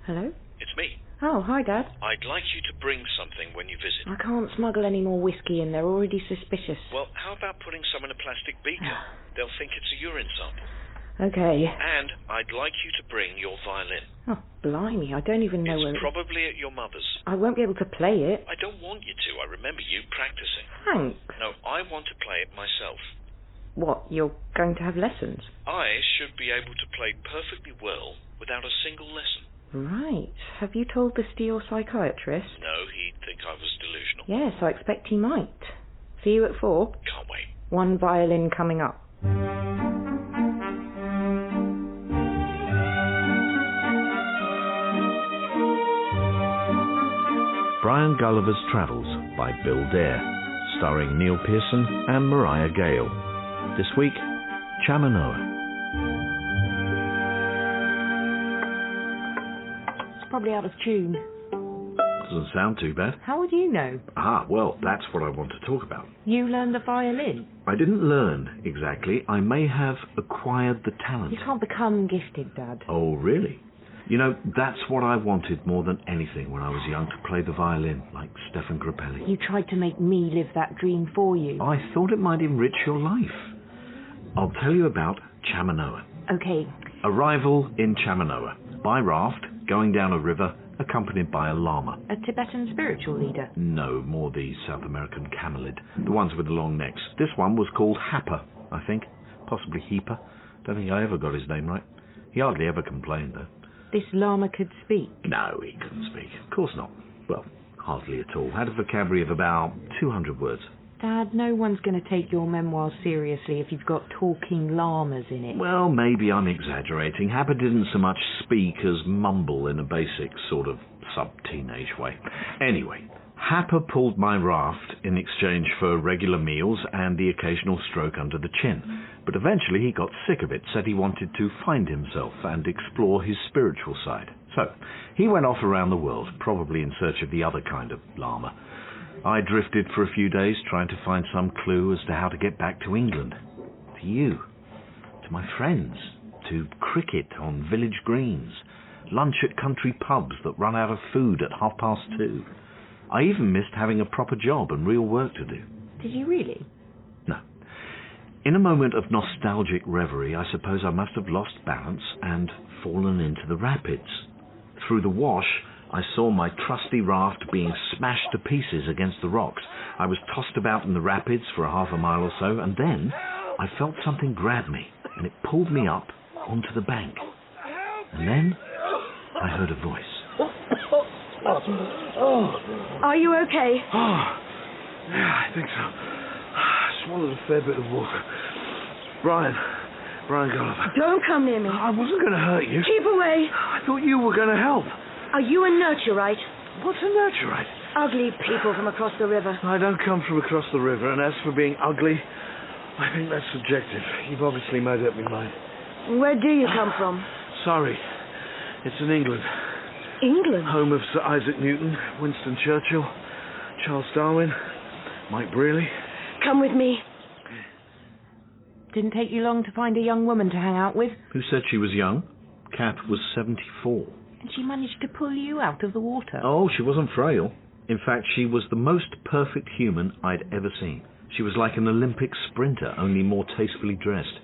Hello? It's me. Oh, hi, Dad. I'd like you to bring something when you visit. I can't smuggle any more whiskey in. They're already suspicious. Well, how about putting some in a plastic beaker? They'll think it's a urine sample. Okay. And I'd like you to bring your violin. Oh, blimey, I don't even know where... It's probably at your mother's. I won't be able to play it. I don't want you to. I remember you practicing. Thanks. No, I want to play it myself. What, you're going to have lessons? I should be able to play perfectly well without a single lesson. Right. Have you told this to your psychiatrist? No, he'd think I was delusional. Yes, I expect he might. See you at 4. Can't wait. 1 violin coming up. Brian Gulliver's Travels by Bill Dare, starring Neil Pearson and Mariah Gale. This week, Chamanoa. It's probably out of tune. Doesn't sound too bad. How would you know? Well, that's what I want to talk about. You learned the violin. I didn't learn, exactly. I may have acquired the talent. You can't become gifted, Dad. Oh, really? You know, that's what I wanted more than anything when I was young, to play the violin, like Stefan Grappelli. You tried to make me live that dream for you. I thought it might enrich your life. I'll tell you about Chamanoa. Okay. Arrival in Chamanoa. By raft, going down a river, accompanied by a lama. A Tibetan spiritual leader? No, more the South American camelid. The ones with the long necks. This one was called Happer, I think. Possibly Heeper. Don't think I ever got his name right. He hardly ever complained, though. This lama could speak? No, he couldn't speak. Of course not. Well, hardly at all. Had a vocabulary of about 200 words. Dad, no one's going to take your memoir seriously if you've got talking llamas in it. Well, maybe I'm exaggerating. Happer didn't so much speak as mumble in a basic sort of sub-teenage way. Anyway, Happer pulled my raft in exchange for regular meals and the occasional stroke under the chin. But eventually he got sick of it, said he wanted to find himself and explore his spiritual side. So, he went off around the world, probably in search of the other kind of llama. I drifted for a few days trying to find some clue as to how to get back to England. To you. To my friends. To cricket on village greens. Lunch at country pubs that run out of food at 2:30. I even missed having a proper job and real work to do. Did you really? No. In a moment of nostalgic reverie, I suppose I must have lost balance and fallen into the rapids. Through the wash, I saw my trusty raft being smashed to pieces against the rocks. I was tossed about in the rapids for a half a mile or so, and then I felt something grab me, and it pulled me up onto the bank. And then I heard a voice. Are you okay? Yeah, I think so. I swallowed a fair bit of water. Brian Gulliver. Don't come near me. I wasn't going to hurt you. Keep away. I thought you were going to help. Are you a nurturite? What's a nurturite? Ugly people from across the river. I don't come from across the river, and as for being ugly, I think that's subjective. You've obviously made up your mind. Where do you come from? Sorry. It's in England. England? Home of Sir Isaac Newton, Winston Churchill, Charles Darwin, Mike Brearley. Come with me. Didn't take you long to find a young woman to hang out with. Who said she was young? Kat was 74. And she managed to pull you out of the water. Oh, she wasn't frail. In fact, she was the most perfect human I'd ever seen. She was like an Olympic sprinter, only more tastefully dressed.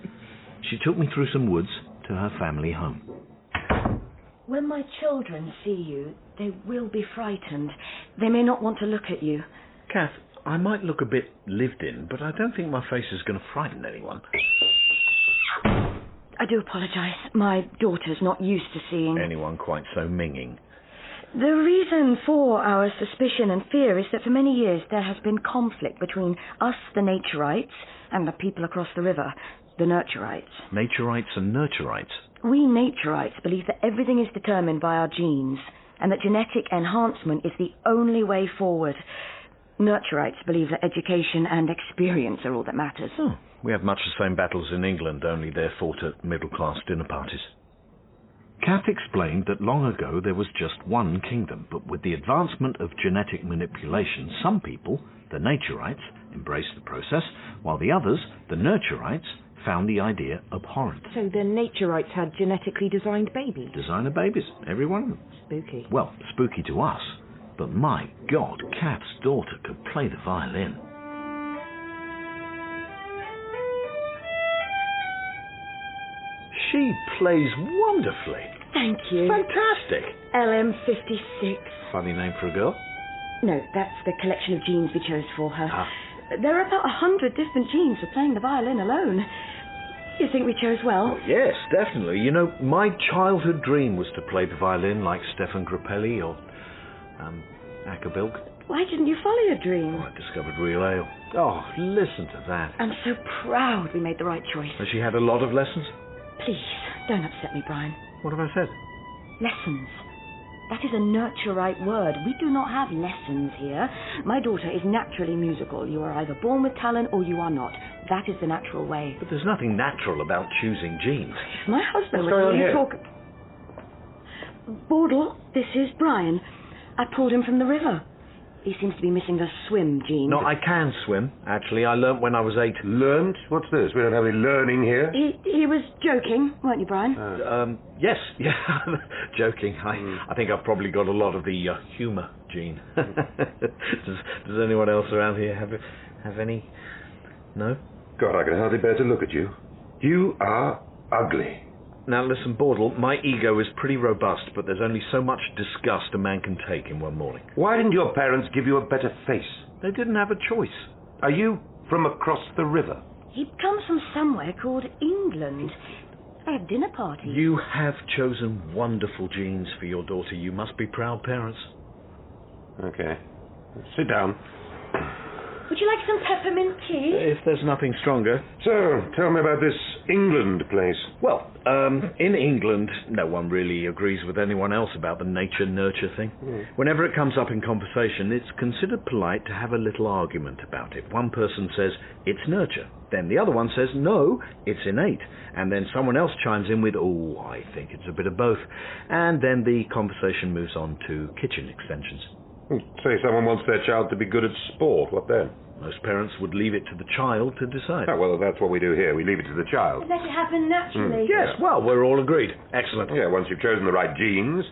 She took me through some woods to her family home. When my children see you, they will be frightened. They may not want to look at you. Kath, I might look a bit lived in, but I don't think my face is going to frighten anyone. I do apologise. My daughter's not used to seeing... anyone quite so minging. The reason for our suspicion and fear is that for many years there has been conflict between us, the naturites, and the people across the river, the nurturites. Naturites and nurturites? We naturites believe that everything is determined by our genes, and that genetic enhancement is the only way forward. Nurturites believe that education and experience are all that matters. Oh, we have much the same battles in England, only they're fought at middle-class dinner parties. Kath explained that long ago there was just one kingdom, but with the advancement of genetic manipulation, some people, the naturites, embraced the process, while the others, the nurturites, found the idea abhorrent. So the naturites had genetically designed babies? Designer babies, every one of them. Spooky. Well, spooky to us, but my God, Kath's daughter could play the violin. She plays wonderfully. Thank you. Fantastic. LM56. Funny name for a girl. No, that's the collection of genes we chose for her. Ah. There are about 100 different genes for playing the violin alone. You think we chose well? Oh, yes, definitely. You know, my childhood dream was to play the violin like Stefan Grappelli or Ackerbilk. Why didn't you follow your dream? I discovered real ale. Oh, listen to that. I'm so proud we made the right choice. Has she had a lot of lessons? Please, don't upset me, Brian. What have I said? Lessons. That is a nurture-right word. We do not have lessons here. My daughter is naturally musical. You are either born with talent or you are not. That is the natural way. But there's nothing natural about choosing genes. If my husband What's going on here? talk... Bordel, this is Brian. I pulled him from the river. He seems to be missing the swim gene. No, I can swim, actually. I learnt when I was 8. Learned? What's this? We don't have any learning here. He was joking, weren't you, Brian? Yes, yeah, joking. I think I've probably got a lot of the humour gene. Does anyone else around here have any? No? God, I can hardly bear to look at you. You are ugly. Now listen, Bordel, my ego is pretty robust, but there's only so much disgust a man can take in one morning. Why didn't your parents give you a better face? They didn't have a choice. Are you from across the river? He comes from somewhere called England. They have dinner parties. You have chosen wonderful genes for your daughter. You must be proud parents. Okay. Sit down. Would you like some peppermint tea? If there's nothing stronger. So, tell me about this England place. Well, in England, no one really agrees with anyone else about the nature-nurture thing. Whenever it comes up in conversation, it's considered polite to have a little argument about it. One person says, it's nurture. Then the other one says, no, it's innate. And then someone else chimes in with, oh, I think it's a bit of both. And then the conversation moves on to kitchen extensions. Say someone wants their child to be good at sport. What then? Most parents would leave it to the child to decide. Oh, well, that's what we do here. We leave it to the child. Let it happen naturally. Yes, well, we're all agreed. Excellent. Yeah, once you've chosen the right genes.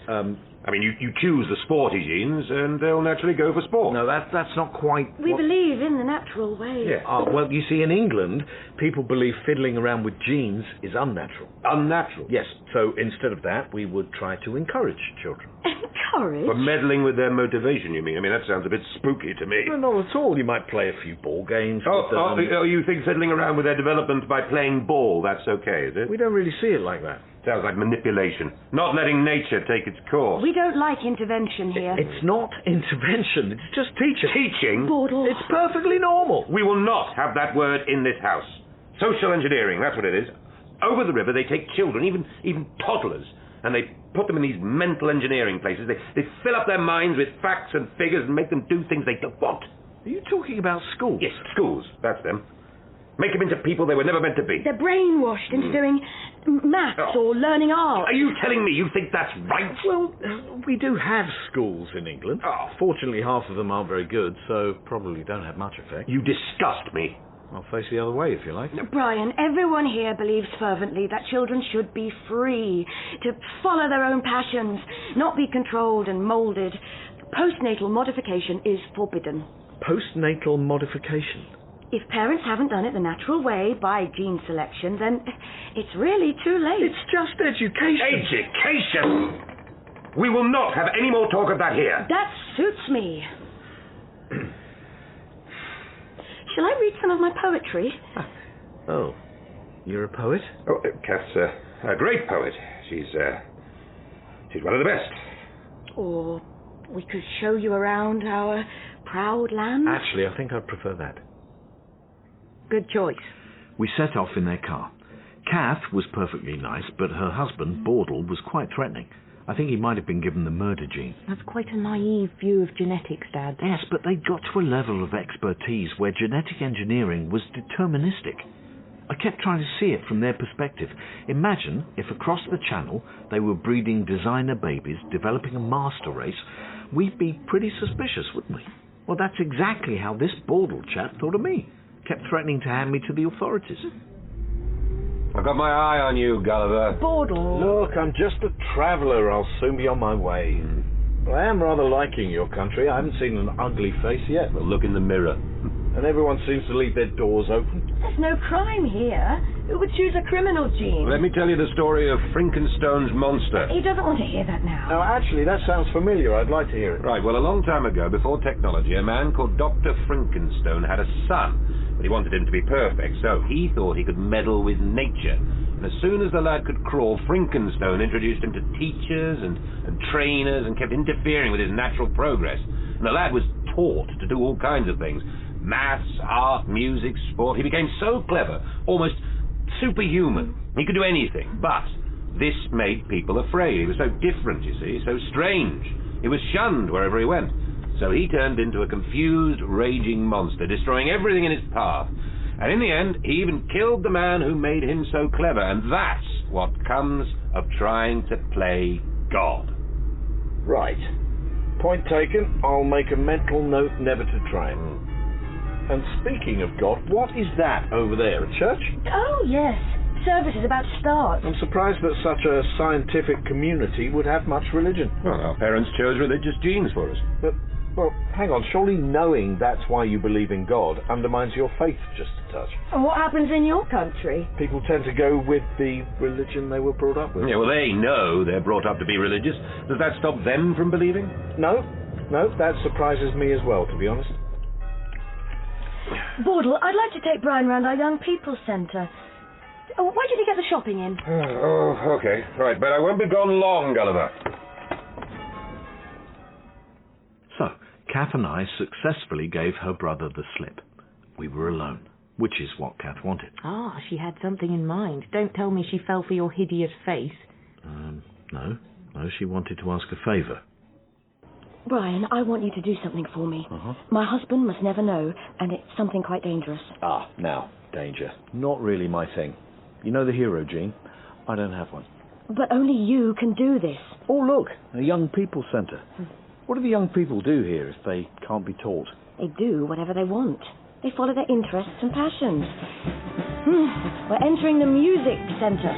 I mean, you choose the sporty genes, and they'll naturally go for sport. No, that's not quite... We believe in the natural way. Yeah. Well, you see, in England, people believe fiddling around with genes is unnatural. Unnatural? Yes, so instead of that, we would try to encourage children. Encourage? For meddling with their motivation, you mean? I mean, that sounds a bit spooky to me. Well, not at all. You might play a few ball games. Oh, you think fiddling around with their development by playing ball, that's okay, is it? We don't really see it like that. Sounds like manipulation. Not letting nature take its course. We don't like intervention here. It's not intervention. It's just teaching. Teaching? Bordel. It's perfectly normal. We will not have that word in this house. Social engineering, that's what it is. Over the river, they take children, even toddlers, and they put them in these mental engineering places. They fill up their minds with facts and figures and make them do things they don't want. Are you talking about schools? Yes, schools. That's them. Make them into people they were never meant to be. They're brainwashed into doing maths or learning art. Are you telling me you think that's right? Well, we do have schools in England. Fortunately, half of them aren't very good, so probably don't have much effect. You disgust me. I'll face the other way if you like. Brian, everyone here believes fervently that children should be free to follow their own passions, not be controlled and moulded. Postnatal modification is forbidden. Postnatal modification? If parents haven't done it the natural way by gene selection, then it's really too late. It's just education. Education? We will not have any more talk of that here. That suits me. Shall I read some of my poetry? Oh, you're a poet? Oh, Kath's a great poet. She's one of the best. Or we could show you around our proud land. Actually, I think I'd prefer that. Good choice. We set off in their car. Kath was perfectly nice, but her husband, Bordel, was quite threatening. I think he might have been given the murder gene. That's quite a naive view of genetics, Dad. Yes, but they got to a level of expertise where genetic engineering was deterministic. I kept trying to see it from their perspective. Imagine if across the channel they were breeding designer babies, developing a master race. We'd be pretty suspicious, wouldn't we? Well, that's exactly how this Bordel chap thought of me. Kept threatening to hand me to the authorities. I've got my eye on you, Gulliver. Bordle. Look, I'm just a traveller. I'll soon be on my way. But I am rather liking your country. I haven't seen an ugly face yet. Well, look in the mirror. And everyone seems to leave their doors open. There's no crime here. Who would choose a criminal, Gene? Let me tell you the story of Frankenstein's monster. He doesn't want to hear that now. Now, actually, that sounds familiar. I'd like to hear it. Right, well, a long time ago, before technology, a man called Dr. Frankenstein had a son, but he wanted him to be perfect, so he thought he could meddle with nature. And as soon as the lad could crawl, Frankenstein introduced him to teachers and trainers and kept interfering with his natural progress. And the lad was taught to do all kinds of things. Maths, art, music, sport. He became so clever, almost superhuman. He could do anything, but this made people afraid. He was so different, you see, so strange. He was shunned wherever he went. So he turned into a confused, raging monster, destroying everything in his path. And in the end, he even killed the man who made him so clever. And that's what comes of trying to play God. Right. Point taken. I'll make a mental note never to try it. And speaking of God, what is that over there? A church? Oh, yes. Service is about to start. I'm surprised that such a scientific community would have much religion. Well, our parents chose religious genes for us. But, well, hang on. Surely knowing that's why you believe in God undermines your faith just a touch. And what happens in your country? People tend to go with the religion they were brought up with. Yeah, well, they know they're brought up to be religious. Does that stop them from believing? No, that surprises me as well, to be honest. Bordle, I'd like to take Brian round our young people's centre. Oh, why did he get the shopping in? Oh, okay. Right, but I won't be gone long, Gulliver. So, Kath and I successfully gave her brother the slip. We were alone, which is what Kath wanted. Ah, she had something in mind. Don't tell me she fell for your hideous face. No, she wanted to ask a favour. Brian, I want you to do something for me. Uh-huh. My husband must never know, and it's something quite dangerous. Now, danger. Not really my thing. You know the hero gene? I don't have one. But only you can do this. Oh, look, a young people centre. What do the young people do here if they can't be taught? They do whatever they want. They follow their interests and passions. We're entering the music centre.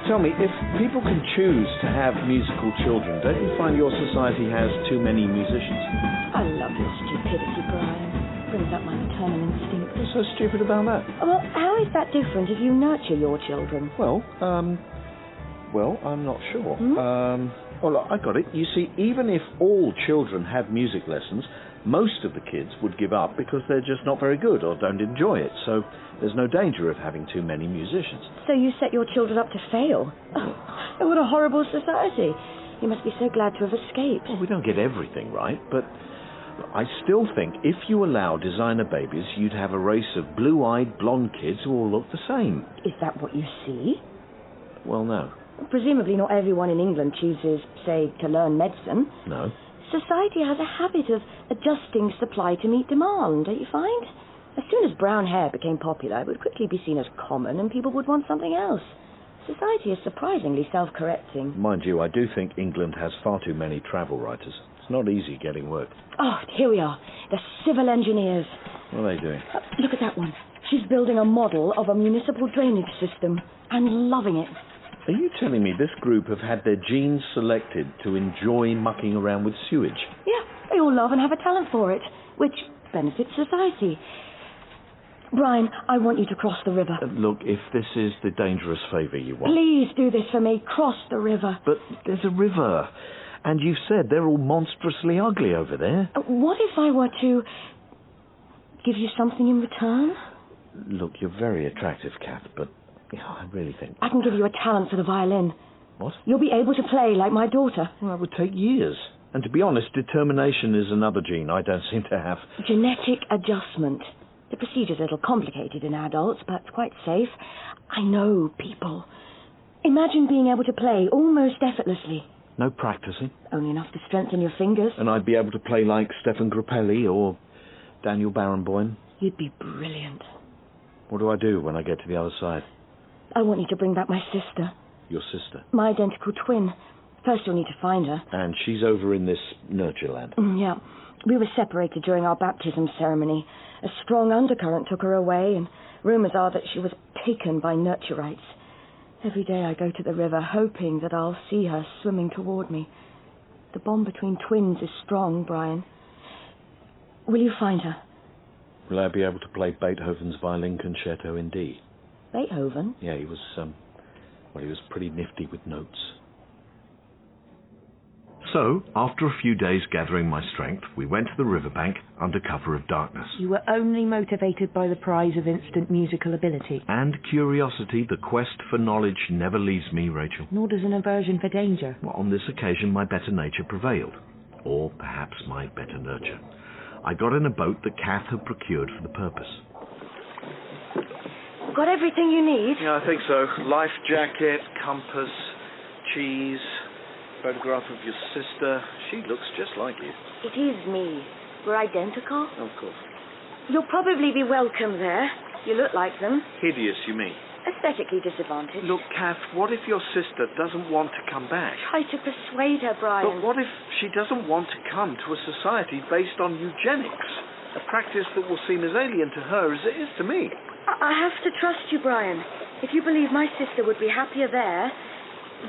Tell me, if people can choose to have musical children, don't you find your society has too many musicians? I love your stupidity, Brian. Brings up my maternal instinct. What's so stupid about that? Well, how is that different if you nurture your children? Well, I'm not sure. Well, I got it. You see, even if all children had music lessons, most of the kids would give up because they're just not very good or don't enjoy it. So there's no danger of having too many musicians. So you set your children up to fail? Oh, what a horrible society. You must be so glad to have escaped. Well, we don't get everything right, but I still think if you allow designer babies, you'd have a race of blue-eyed, blonde kids who all look the same. Is that what you see? Well, no. Presumably not everyone in England chooses, say, to learn medicine. No. Society has a habit of adjusting supply to meet demand, don't you find? As soon as brown hair became popular, it would quickly be seen as common and people would want something else. Society is surprisingly self-correcting. Mind you, I do think England has far too many travel writers. It's not easy getting work. Oh, here we are. The civil engineers. What are they doing? Look at that one. She's building a model of a municipal drainage system and loving it. Are you telling me this group have had their genes selected to enjoy mucking around with sewage? Yeah, they all love and have a talent for it, which benefits society. Brian, I want you to cross the river. Look, if this is the dangerous favour you want... Please do this for me. Cross the river. But there's a river, and you've said they're all monstrously ugly over there. What if I were to give you something in return? Look, you're very attractive, Kath, but I really think... I can give you a talent for the violin. What? You'll be able to play like my daughter. Well, that would take years. And to be honest, determination is another gene I don't seem to have. Genetic adjustment. The procedure's a little complicated in adults, but quite safe. I know people. Imagine being able to play almost effortlessly. No practicing. Only enough to strengthen your fingers. And I'd be able to play like Stefan Grappelli or Daniel Barenboim. You'd be brilliant. What do I do when I get to the other side? I want you to bring back my sister. Your sister? My identical twin. First you'll need to find her. And she's over in this nurture land. Yeah. We were separated during our baptism ceremony. A strong undercurrent took her away, and rumours are that she was taken by nurturites. Every day I go to the river, hoping that I'll see her swimming toward me. The bond between twins is strong, Brian. Will you find her? Will I be able to play Beethoven's violin concerto in D? Beethoven? Yeah, he was pretty nifty with notes. So, after a few days gathering my strength, we went to the riverbank under cover of darkness. You were only motivated by the prize of instant musical ability. And curiosity, the quest for knowledge never leaves me, Rachel. Nor does an aversion for danger. Well, on this occasion, my better nature prevailed. Or perhaps my better nurture. I got in a boat that Kath had procured for the purpose. Got everything you need? Yeah, I think so. Life jacket, compass, cheese, photograph of your sister. She looks just like you. It is me. We're identical. Of course. You'll probably be welcome there. You look like them. Hideous, you mean? Aesthetically disadvantaged. Look, Kath, what if your sister doesn't want to come back? Try to persuade her, Brian. But what if she doesn't want to come to a society based on eugenics? A practice that will seem as alien to her as it is to me. I have to trust you, Brian. If you believe my sister would be happier there,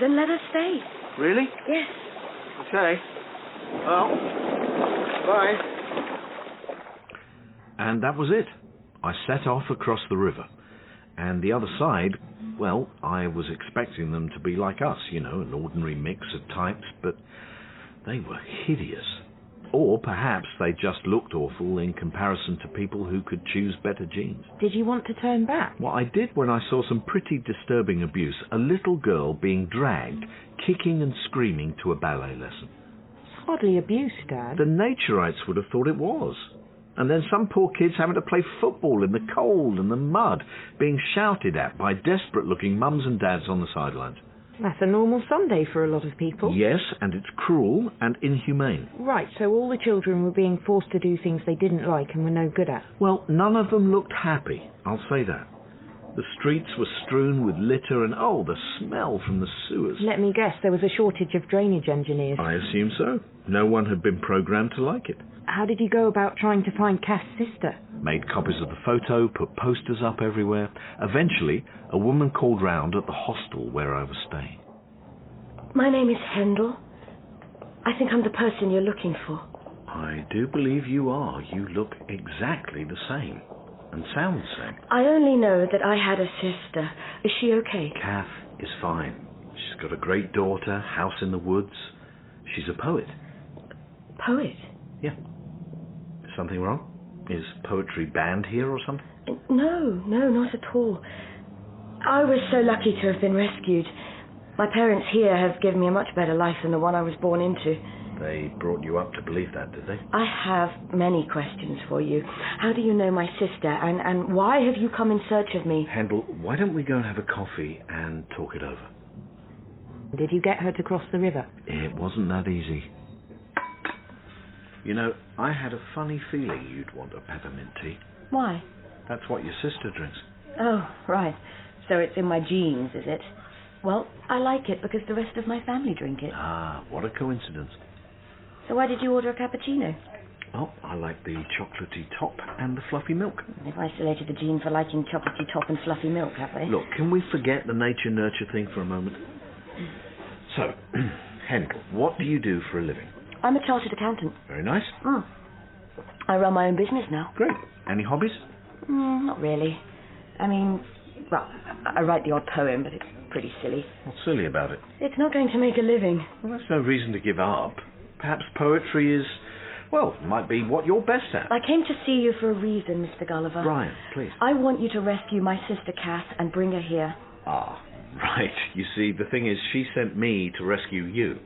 then let her stay. Really? Yes. Okay. Well, bye. And that was it. I set off across the river. And the other side, well, I was expecting them to be like us, you know, an ordinary mix of types, but they were hideous. Or perhaps they just looked awful in comparison to people who could choose better genes. Did you want to turn back? What I did when I saw some pretty disturbing abuse, a little girl being dragged, kicking and screaming to a ballet lesson. It's hardly abuse, Dad. The naturites would have thought it was. And then some poor kids having to play football in the cold and the mud, being shouted at by desperate-looking mums and dads on the sidelines. That's a normal Sunday for a lot of people. Yes, and it's cruel and inhumane. Right, so all the children were being forced to do things they didn't like and were no good at. Well, none of them looked happy, I'll say that. The streets were strewn with litter and, oh, the smell from the sewers. Let me guess, there was a shortage of drainage engineers. I assume so. No one had been programmed to like it. How did you go about trying to find Kath's sister? Made copies of the photo, put posters up everywhere. Eventually, a woman called round at the hostel where I was staying. My name is Handel. I think I'm the person you're looking for. I do believe you are. You look exactly the same. And sound the same. I only know that I had a sister. Is she okay? Kath is fine. She's got a great daughter, house in the woods. She's a poet. Poet? Yeah. Something wrong? Is poetry banned here or something? No, not at all. I was so lucky to have been rescued. My parents here have given me a much better life than the one I was born into. They brought you up to believe that, did they? I have many questions for you. How do you know my sister, and why have you come in search of me? Handel, why don't we go and have a coffee and talk it over? Did you get her to cross the river? It wasn't that easy. You know, I had a funny feeling you'd want a peppermint tea. Why? That's what your sister drinks. Oh, right. So it's in my genes, is it? Well, I like it because the rest of my family drink it. Ah, what a coincidence. So why did you order a cappuccino? Well, I like the chocolatey top and the fluffy milk. They've isolated the gene for liking chocolatey top and fluffy milk, have they? Look, can we forget the nature-nurture thing for a moment? So, Handel, what do you do for a living? I'm a chartered accountant. Very nice. I run my own business now. Great. Any hobbies? Not really. I mean, well, I write the odd poem, but it's pretty silly. What's silly about it? It's not going to make a living. Well, that's no reason to give up. Perhaps poetry is, well, might be what you're best at. I came to see you for a reason, Mr. Gulliver. Brian, please. I want you to rescue my sister Kath and bring her here. Ah, right. You see, the thing is, she sent me to rescue you.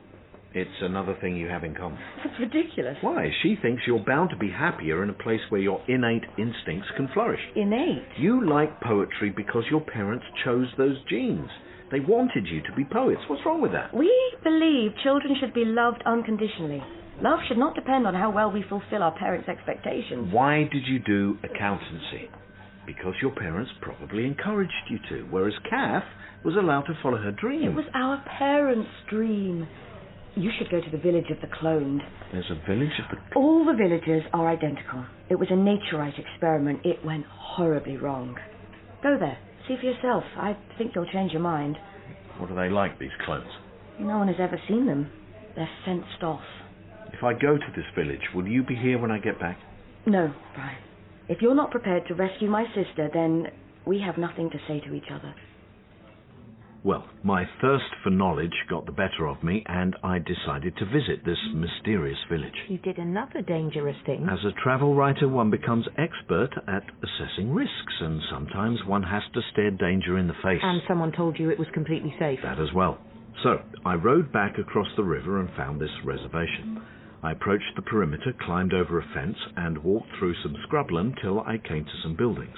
It's another thing you have in common. That's ridiculous. Why? She thinks you're bound to be happier in a place where your innate instincts can flourish. Innate? You like poetry because your parents chose those genes. They wanted you to be poets. What's wrong with that? We believe children should be loved unconditionally. Love should not depend on how well we fulfill our parents' expectations. Why did you do accountancy? Because your parents probably encouraged you to, whereas Kath was allowed to follow her dream. It was our parents' dream. You should go to the village of the cloned. There's a village of the... All the villages are identical. It was a naturite experiment. It went horribly wrong. Go there. See for yourself. I think you'll change your mind. What are they like, these clones? No one has ever seen them. They're fenced off. If I go to this village, will you be here when I get back? No, Brian. If you're not prepared to rescue my sister, then we have nothing to say to each other. Well, my thirst for knowledge got the better of me, and I decided to visit this mysterious village. You did another dangerous thing. As a travel writer, one becomes expert at assessing risks, and sometimes one has to stare danger in the face. And someone told you it was completely safe. That as well. So, I rode back across the river and found this reservation. I approached the perimeter, climbed over a fence, and walked through some scrubland till I came to some buildings.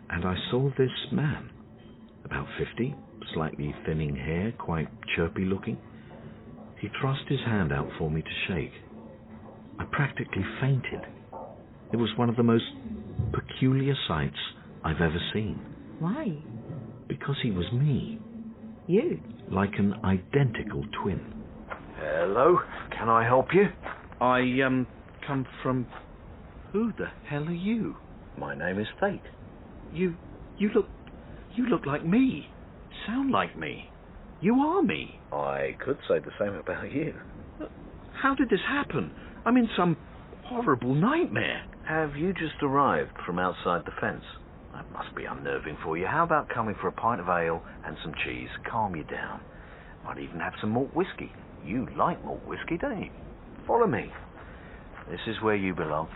And I saw this man, about 50, slightly thinning hair, quite chirpy looking. He thrust his hand out for me to shake. I practically fainted. It was one of the most peculiar sights I've ever seen. Why? Because he was me. You? Like an identical twin. Hello, can I help you? I, come from... Who the hell are you? My name is Fate. You look like me. Sound like me. You are me. I could say the same about you. How did this happen? I'm in some horrible nightmare. Have you just arrived from outside the fence? That must be unnerving for you. How about coming for a pint of ale and some cheese? Calm you down. Might even have some malt whiskey. You like malt whiskey, don't you? Follow me. This is where you belong.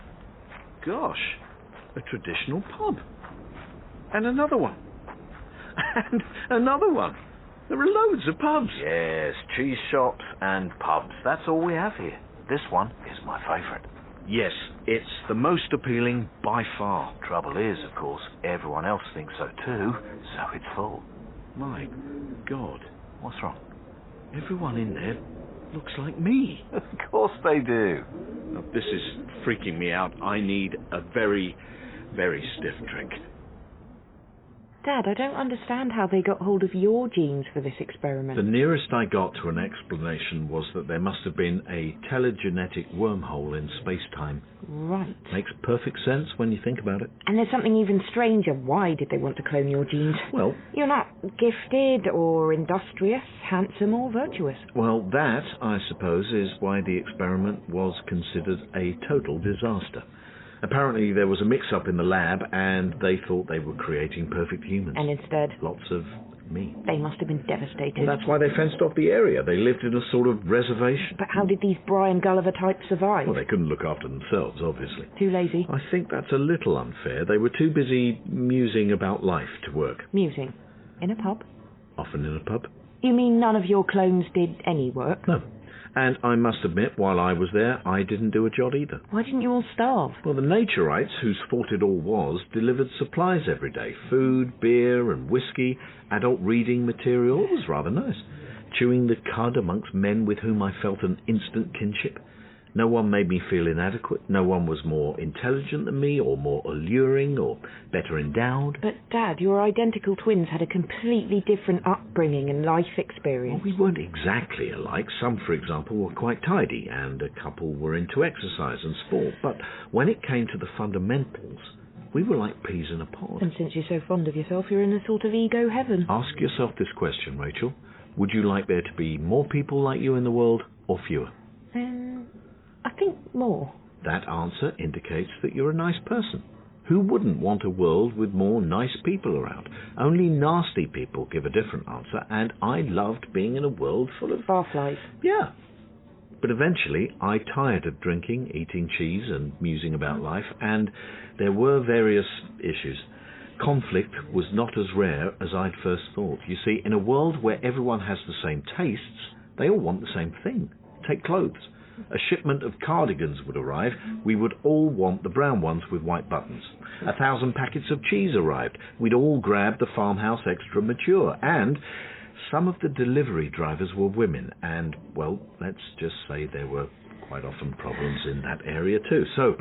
Gosh, a traditional pub. And another one. And another one. There are loads of pubs. Yes, cheese shops and pubs. That's all we have here. This one is my favourite. Yes, it's the most appealing by far. Trouble is, of course, everyone else thinks so too, so it's full. My God. What's wrong? Everyone in there looks like me. Of course they do. Now, this is freaking me out. I need a very, very stiff drink. Dad, I don't understand how they got hold of your genes for this experiment. The nearest I got to an explanation was that there must have been a telegenetic wormhole in space-time. Right. Makes perfect sense when you think about it. And there's something even stranger. Why did they want to clone your genes? Well... You're not gifted or industrious, handsome or virtuous. Well, that, I suppose, is why the experiment was considered a total disaster. Apparently there was a mix-up in the lab and they thought they were creating perfect humans. And instead? Lots of me. They must have been devastated. Well, that's why they fenced off the area. They lived in a sort of reservation. But how did these Brian Gulliver types survive? Well, they couldn't look after themselves, obviously. Too lazy? I think that's a little unfair. They were too busy musing about life to work. Musing? In a pub? Often in a pub. You mean none of your clones did any work? No. And I must admit, while I was there, I didn't do a jot either. Why didn't you all starve? Well, the naturites, whose fault it all was, delivered supplies every day. Food, beer and whiskey, adult reading material. It was rather nice. Chewing the cud amongst men with whom I felt an instant kinship. No one made me feel inadequate. No one was more intelligent than me, or more alluring, or better endowed. But, Dad, your identical twins had a completely different upbringing and life experience. Well, we weren't exactly alike. Some, for example, were quite tidy, and a couple were into exercise and sport. But when it came to the fundamentals, we were like peas in a pod. And since you're so fond of yourself, you're in a sort of ego heaven. Ask yourself this question, Rachel. Would you like there to be more people like you in the world, or fewer? I think more. That answer indicates that you're a nice person. Who wouldn't want a world with more nice people around? Only nasty people give a different answer, and I loved being in a world full of... barflies. Yeah. But eventually, I tired of drinking, eating cheese, and musing about life, and there were various issues. Conflict was not as rare as I'd first thought. You see, in a world where everyone has the same tastes, they all want the same thing. Take clothes. A shipment of cardigans would arrive. We would all want the brown ones with white buttons. 1,000 packets of cheese arrived. We'd all grab the farmhouse extra mature. And some of the delivery drivers were women. And, well, let's just say there were quite often problems in that area too. So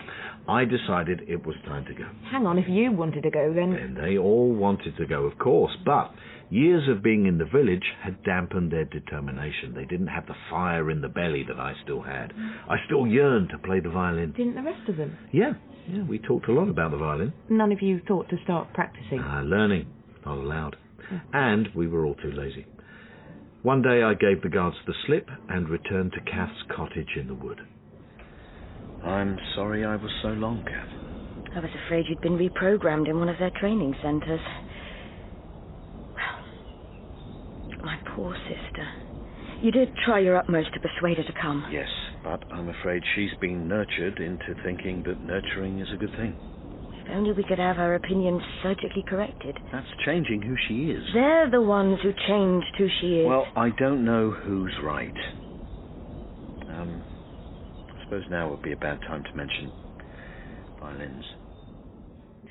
I decided it was time to go. Hang on, if you wanted to go, then... And they all wanted to go, of course. But Years of being in the village had dampened their determination. They didn't have the fire in the belly that I still had. I still yearned to play the violin. Didn't the rest of them? Yeah, we talked a lot about the violin. None of you thought to start practicing? Learning, not allowed. And we were all too lazy. One day I gave the guards the slip and returned to Kath's cottage in the wood. I'm sorry I was so long, Kath. I was afraid you'd been reprogrammed in one of their training centres. My poor sister. You did try your utmost to persuade her to come. Yes, but I'm afraid she's been nurtured into thinking that nurturing is a good thing. If only we could have her opinions surgically corrected. That's changing who she is. They're the ones who changed who she is. Well, I don't know who's right. I suppose now would be a bad time to mention violins.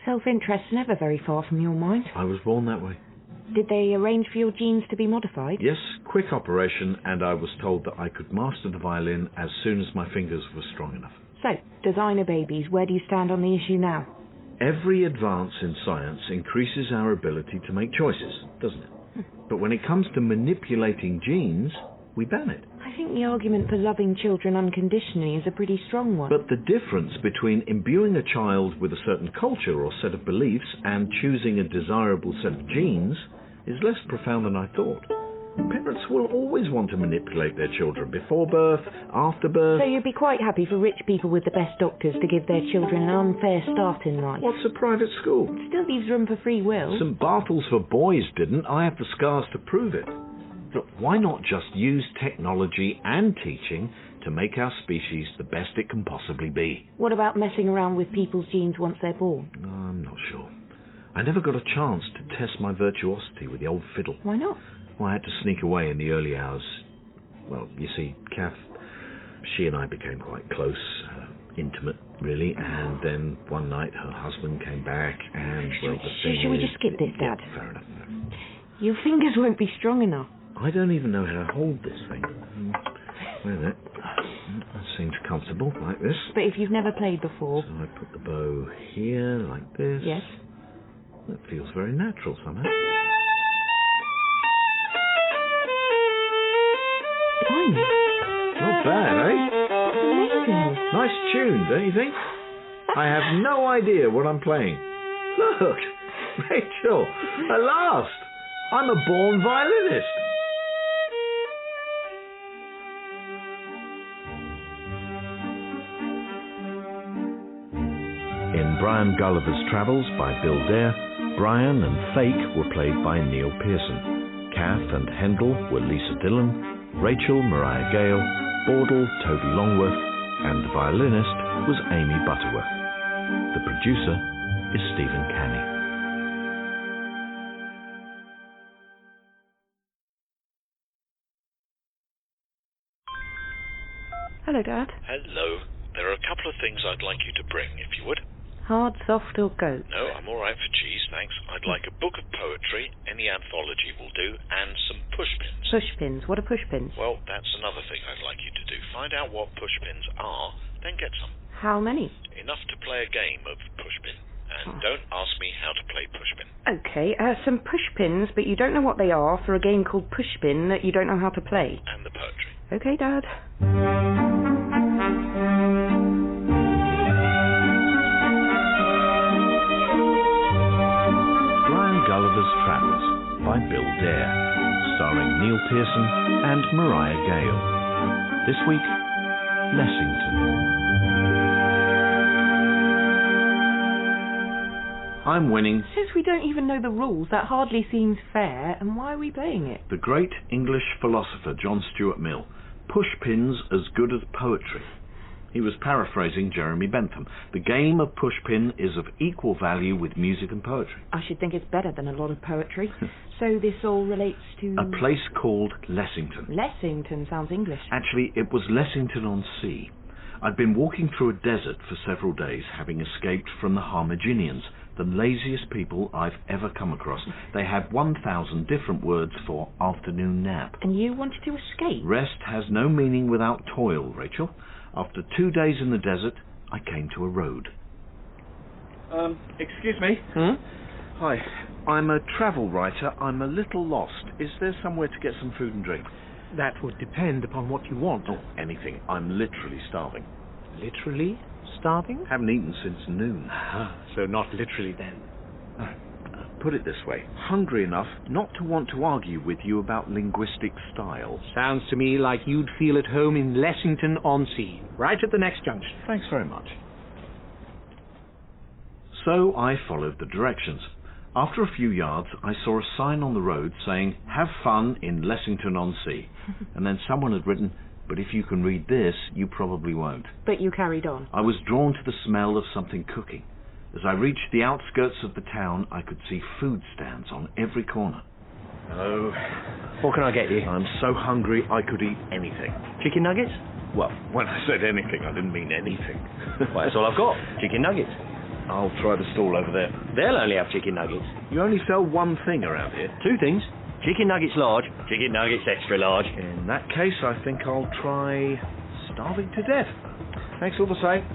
Self-interest's never very far from your mind. I was born that way. Did they arrange for your genes to be modified? Yes, quick operation, and I was told that I could master the violin as soon as my fingers were strong enough. So, designer babies, where do you stand on the issue now? Every advance in science increases our ability to make choices, doesn't it? But when it comes to manipulating genes, we ban it. I think the argument for loving children unconditionally is a pretty strong one. But the difference between imbuing a child with a certain culture or set of beliefs and choosing a desirable set of genes is less profound than I thought. Parents will always want to manipulate their children before birth, after birth. So you'd be quite happy for rich people with the best doctors to give their children an unfair start in life? What's a private school? Still leaves room for free will. St. Barthel's for boys didn't. I have the scars to prove it. Look, why not just use technology and teaching to make our species the best it can possibly be? What about messing around with people's genes once they're born? I'm not sure. I never got a chance to test my virtuosity with the old fiddle. Why not? Well, I had to sneak away in the early hours. Well, you see, Kath, she and I became quite close, intimate, really, and then one night her husband came back and, well, the thing Should we is... just skip this, Dad? Yeah, fair enough. Your fingers won't be strong enough. I don't even know how to hold this thing. Wait a minute. That seems comfortable, like this. But if you've never played before... So I put the bow here, like this. Yes. That feels very natural somehow. Not bad, eh? Amazing. Nice tune, don't you think? I have no idea what I'm playing. Look, Rachel, at last, I'm a born violinist. In Brian Gulliver's Travels by Bill Dare, Brian and Fake were played by Neil Pearson. Kath and Handel were Lisa Dillon, Rachel Mariah Gale, Bordle Toby Longworth, and the violinist was Amy Butterworth. The producer is Stephen Canny. Hello, Dad. Hello. There are a couple of things I'd like you to bring, if you would. Hard, soft or goat? No, I'm all right for cheese, thanks. I'd like a book of poetry, any anthology will do, and some pushpins. Pushpins. What are pushpins? Well, that's another thing I'd like you to do. Find out what pushpins are, then get some. How many? Enough to play a game of pushpin. And don't ask me how to play pushpin. Okay, some pushpins, but you don't know what they are for a game called pushpin that you don't know how to play. And the poetry. Okay, Dad. Gulliver's Travels by Bill Dare, starring Neil Pearson and Mariah Gale. This week, Lessington. I'm winning. Since we don't even know the rules, that hardly seems fair, and why are we playing it? The great English philosopher John Stuart Mill. Pushpins as good as poetry. He was paraphrasing Jeremy Bentham. The game of pushpin is of equal value with music and poetry. I should think it's better than a lot of poetry. So this all relates to... A place called Lessington. Lessington sounds English. Actually, it was Lessington-on-Sea. I'd been walking through a desert for several days, having escaped from the Harmaginians, the laziest people I've ever come across. They have 1,000 different words for afternoon nap. And you wanted to escape? Rest has no meaning without toil, Rachel. After 2 days in the desert, I came to a road. Excuse me? Hi, I'm a travel writer. I'm a little lost. Is there somewhere to get some food and drink? That would depend upon what you want. Oh, anything. I'm literally starving. Literally starving? Haven't eaten since noon. So not literally then. Put it this way. Hungry enough not to want to argue with you about linguistic styles. Sounds to me like you'd feel at home in Lessington-on-Sea, right at the next junction. Thanks very much. So I followed the directions. After a few yards, I saw a sign on the road saying, "Have fun in Lessington-on-Sea." And then someone had written, "But if you can read this, you probably won't." But you carried on. I was drawn to the smell of something cooking. As I reached the outskirts of the town, I could see food stands on every corner. Hello. What can I get you? I'm so hungry I could eat anything. Chicken nuggets? Well, when I said anything, I didn't mean anything. Well, that's all I've got. Chicken nuggets. I'll try the stall over there. They'll only have chicken nuggets. You only sell one thing around here. Two things. Chicken nuggets large, chicken nuggets extra large. In that case, I think I'll try starving to death. Thanks all the same.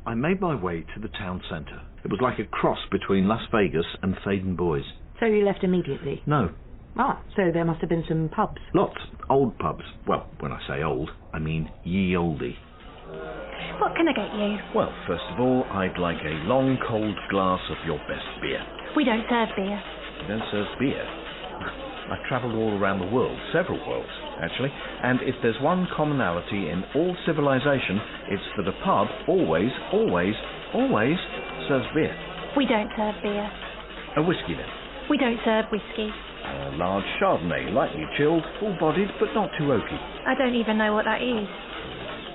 I made my way to the town centre. It was like a cross between Las Vegas and Thaden Boys. So you left immediately? No. Ah, so there must have been some pubs. Lots. Old pubs. Well, when I say old, I mean ye olde. What can I get you? Well, first of all, I'd like a long cold glass of your best beer. We don't serve beer. You don't serve beer? I've travelled all around the world, several worlds, actually, and if there's one commonality in all civilization, it's that a pub always serves beer. We don't serve beer. A whiskey then? We don't serve whiskey. A large Chardonnay, lightly chilled, full-bodied, but not too oaky. I don't even know what that is.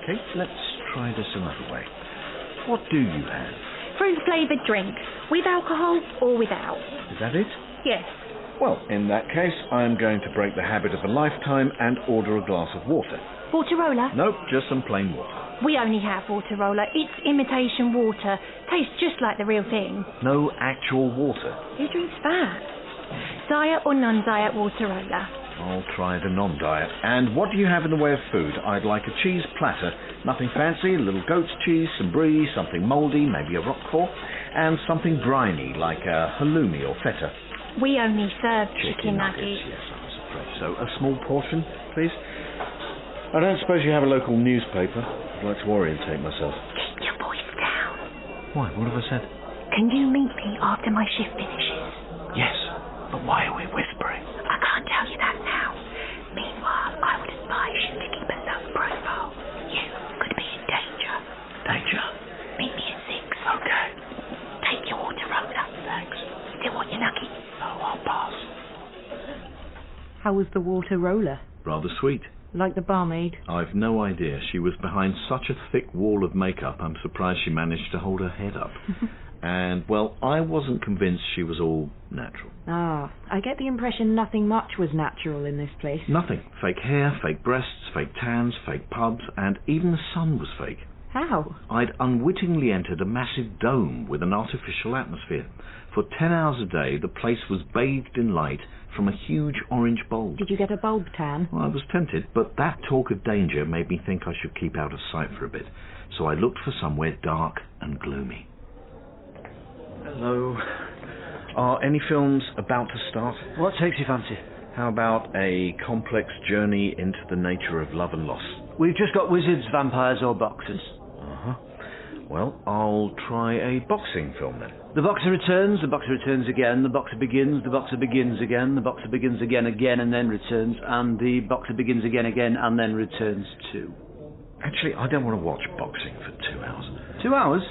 Okay, let's try this another way. What do you have? Fruit-flavoured drinks, with alcohol or without. Is that it? Yes. Well, in that case, I'm going to break the habit of a lifetime and order a glass of water. Waterola? Nope, just some plain water. We only have Waterola. It's imitation water. Tastes just like the real thing. No actual water. Who drinks that? Diet or non-diet Waterola? I'll try the non-diet. And what do you have in the way of food? I'd like a cheese platter. Nothing fancy, a little goat's cheese, some brie, something mouldy, maybe a roquefort, and something briny like a halloumi or feta. We only serve chicken nuggets. Yes, I was afraid so. A small portion, please. I don't suppose you have a local newspaper. I'd like to orientate myself. Keep your voice down. Why? What have I said? Can you meet me after my shift finishes? Yes, but why are we whispering? I can't tell you that now. Meanwhile, I would advise you to keep a low profile. You could be in danger. Danger? Meet me at 6. Okay. Take your Waterola. Thanks. Still want your nugget? No, I'll pass. How was the Waterola? Rather sweet. Like the barmaid? I've no idea. She was behind such a thick wall of makeup, I'm surprised she managed to hold her head up. And, well, I wasn't convinced she was all natural. Ah, I get the impression nothing much was natural in this place. Nothing. Fake hair, fake breasts, fake tans, fake pubs, and even the sun was fake. How? I'd unwittingly entered a massive dome with an artificial atmosphere. For 10 hours a day, the place was bathed in light from a huge orange bulb. Did you get a bulb tan? Well, I was tempted, but that talk of danger made me think I should keep out of sight for a bit. So I looked for somewhere dark and gloomy. Hello. Are any films about to start? What takes your fancy? How about a complex journey into the nature of love and loss? We've just got wizards, vampires, or boxers. Uh-huh. Well, I'll try a boxing film then. The boxer returns again, the boxer begins again, the boxer begins again and then returns, and the boxer begins again and then returns too. Actually, I don't want to watch boxing for 2 hours. 2 hours?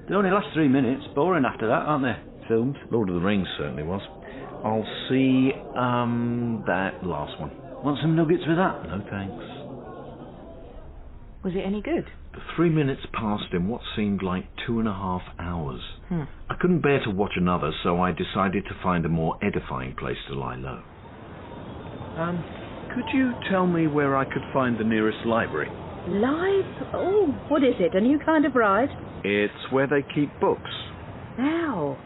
They only last 3 minutes. Boring after that, aren't they? Films. Lord of the Rings certainly was. I'll see, that last one. Want some nuggets with that? No thanks. Was it any good? The 3 minutes passed in what seemed like 2.5 hours. I couldn't bear to watch another, so I decided to find a more edifying place to lie low. Could you tell me where I could find the nearest library? Oh, what is it? A new kind of ride? It's where they keep books. Now,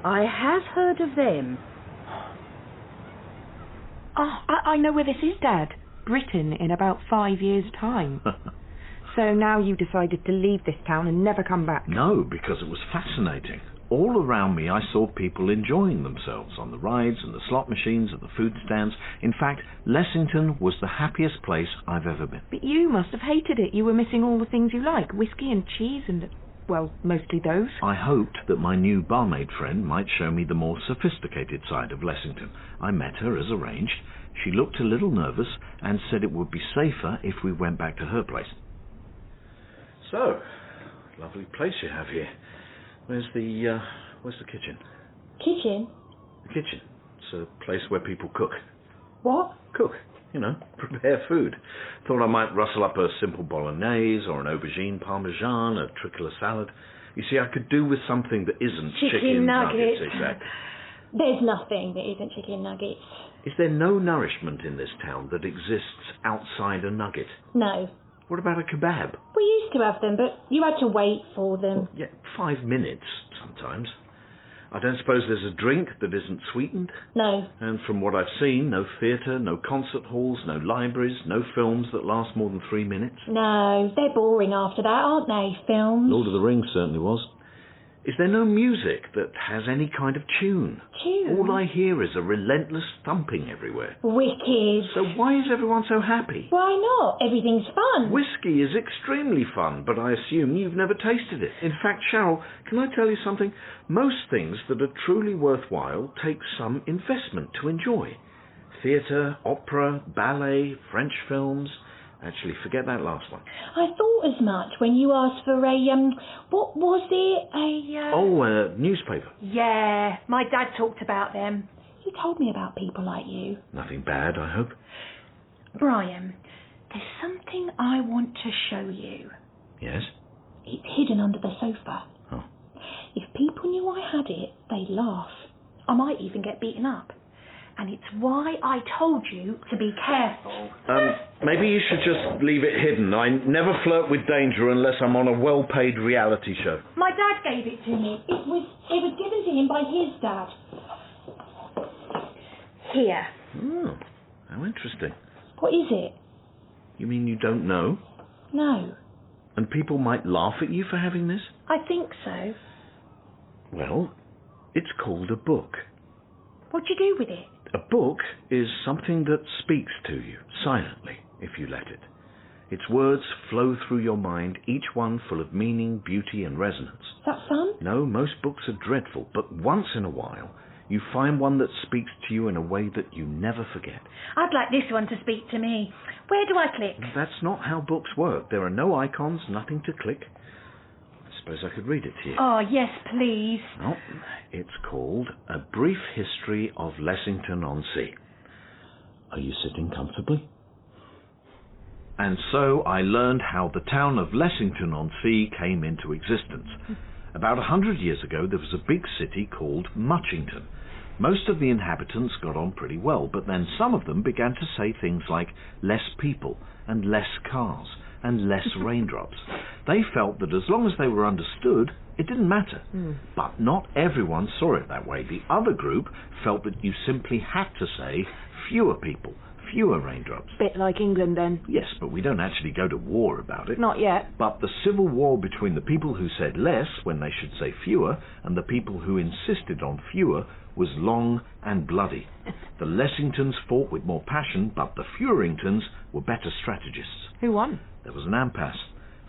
I have heard of them. Oh, I know where this is, Dad. Britain in about 5 years' time. So now you decided to leave this town and never come back? No, because it was fascinating. All around me I saw people enjoying themselves on the rides and the slot machines and the food stands. In fact, Lessington was the happiest place I've ever been. But you must have hated it. You were missing all the things you like. Whiskey and cheese and, well, mostly those. I hoped that my new barmaid friend might show me the more sophisticated side of Lessington. I met her as arranged. She looked a little nervous and said it would be safer if we went back to her place. So, lovely place you have here. Where's the kitchen? Kitchen? The kitchen. It's a place where people cook. What? Cook. Prepare food. Thought I might rustle up a simple bolognese or an aubergine parmesan, a tricolor salad. You see, I could do with something that isn't chicken nuggets. Exactly. There's nothing that isn't chicken nuggets. Is there no nourishment in this town that exists outside a nugget? No. What about a kebab? We used to have them, but you had to wait for them. Yeah, 5 minutes sometimes. I don't suppose there's a drink that isn't sweetened? No. And from what I've seen, no theatre, no concert halls, no libraries, no films that last more than 3 minutes? No, they're boring after that, aren't they, films? Lord of the Rings certainly was. Is there no music that has any kind of tune? Tune? All I hear is a relentless thumping everywhere. Wicked. So why is everyone so happy? Why not? Everything's fun. Whiskey is extremely fun, but I assume you've never tasted it. In fact, Cheryl, can I tell you something? Most things that are truly worthwhile take some investment to enjoy. Theatre, opera, ballet, French films. Actually, forget that last one. I thought as much when you asked for what was it? A newspaper. Yeah, my dad talked about them. He told me about people like you. Nothing bad, I hope. Brian, there's something I want to show you. Yes? It's hidden under the sofa. Oh. If people knew I had it, they'd laugh. I might even get beaten up. And it's why I told you to be careful. Maybe you should just leave it hidden. I never flirt with danger unless I'm on a well-paid reality show. My dad gave it to me. It was given to him by his dad. Here. Oh, how interesting. What is it? You mean you don't know? No. And people might laugh at you for having this? I think so. Well, it's called a book. What do you do with it? A book is something that speaks to you, silently, if you let it. Its words flow through your mind, each one full of meaning, beauty and resonance. Is that fun? No, most books are dreadful, but once in a while, you find one that speaks to you in a way that you never forget. I'd like this one to speak to me. Where do I click? That's not how books work. There are no icons, nothing to click. I suppose I could read it to you. Oh, yes, please. Well, it's called A Brief History of Lessington-on-Sea. Are you sitting comfortably? And so I learned how the town of Lessington-on-Sea came into existence. About 100 years ago, there was a big city called Muchington. Most of the inhabitants got on pretty well, but then some of them began to say things like less people and less cars and less raindrops. They felt that as long as they were understood, it didn't matter. But not everyone saw it that way. The other group felt that you simply had to say fewer people, fewer raindrops. Bit like England then. Yes, but we don't actually go to war about it. Not yet. But the civil war between the people who said less when they should say fewer and the people who insisted on fewer was long and bloody. The Lessingtons fought with more passion, but the Furingtons were better strategists. Who won? There was an impasse.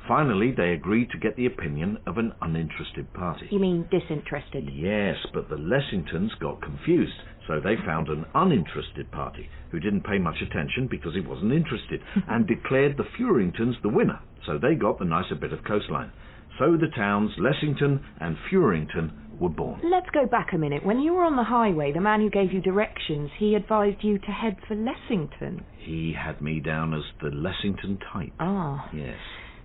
Finally, they agreed to get the opinion of an uninterested party. You mean disinterested? Yes, but the Lessingtons got confused, so they found an uninterested party who didn't pay much attention because he wasn't interested, and declared the Furingtons the winner, so they got the nicer bit of coastline. So the towns Lessington and Furington were born. Let's go back a minute. When you were on the highway, the man who gave you directions, he advised you to head for Lessington. He had me down as the Lessington type. Ah. Yes.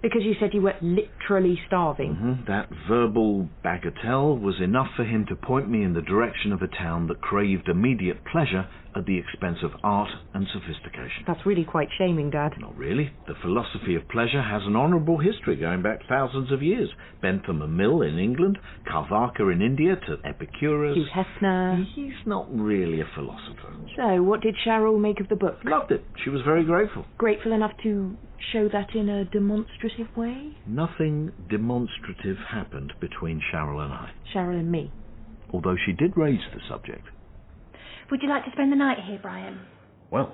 Because you said you were literally starving. That verbal bagatelle was enough for him to point me in the direction of a town that craved immediate pleasure at the expense of art and sophistication. That's really quite shaming, Dad. Not really. The philosophy of pleasure has an honourable history going back thousands of years. Bentham and Mill in England, Carvaka in India to Epicurus. Hugh Hefner. He's not really a philosopher. So, what did Cheryl make of the book? Loved it. She was very grateful. Grateful enough to show that in a demonstrative way? Nothing demonstrative happened between Cheryl and I. Cheryl and me. Although she did raise the subject. Would you like to spend the night here, Brian? Well,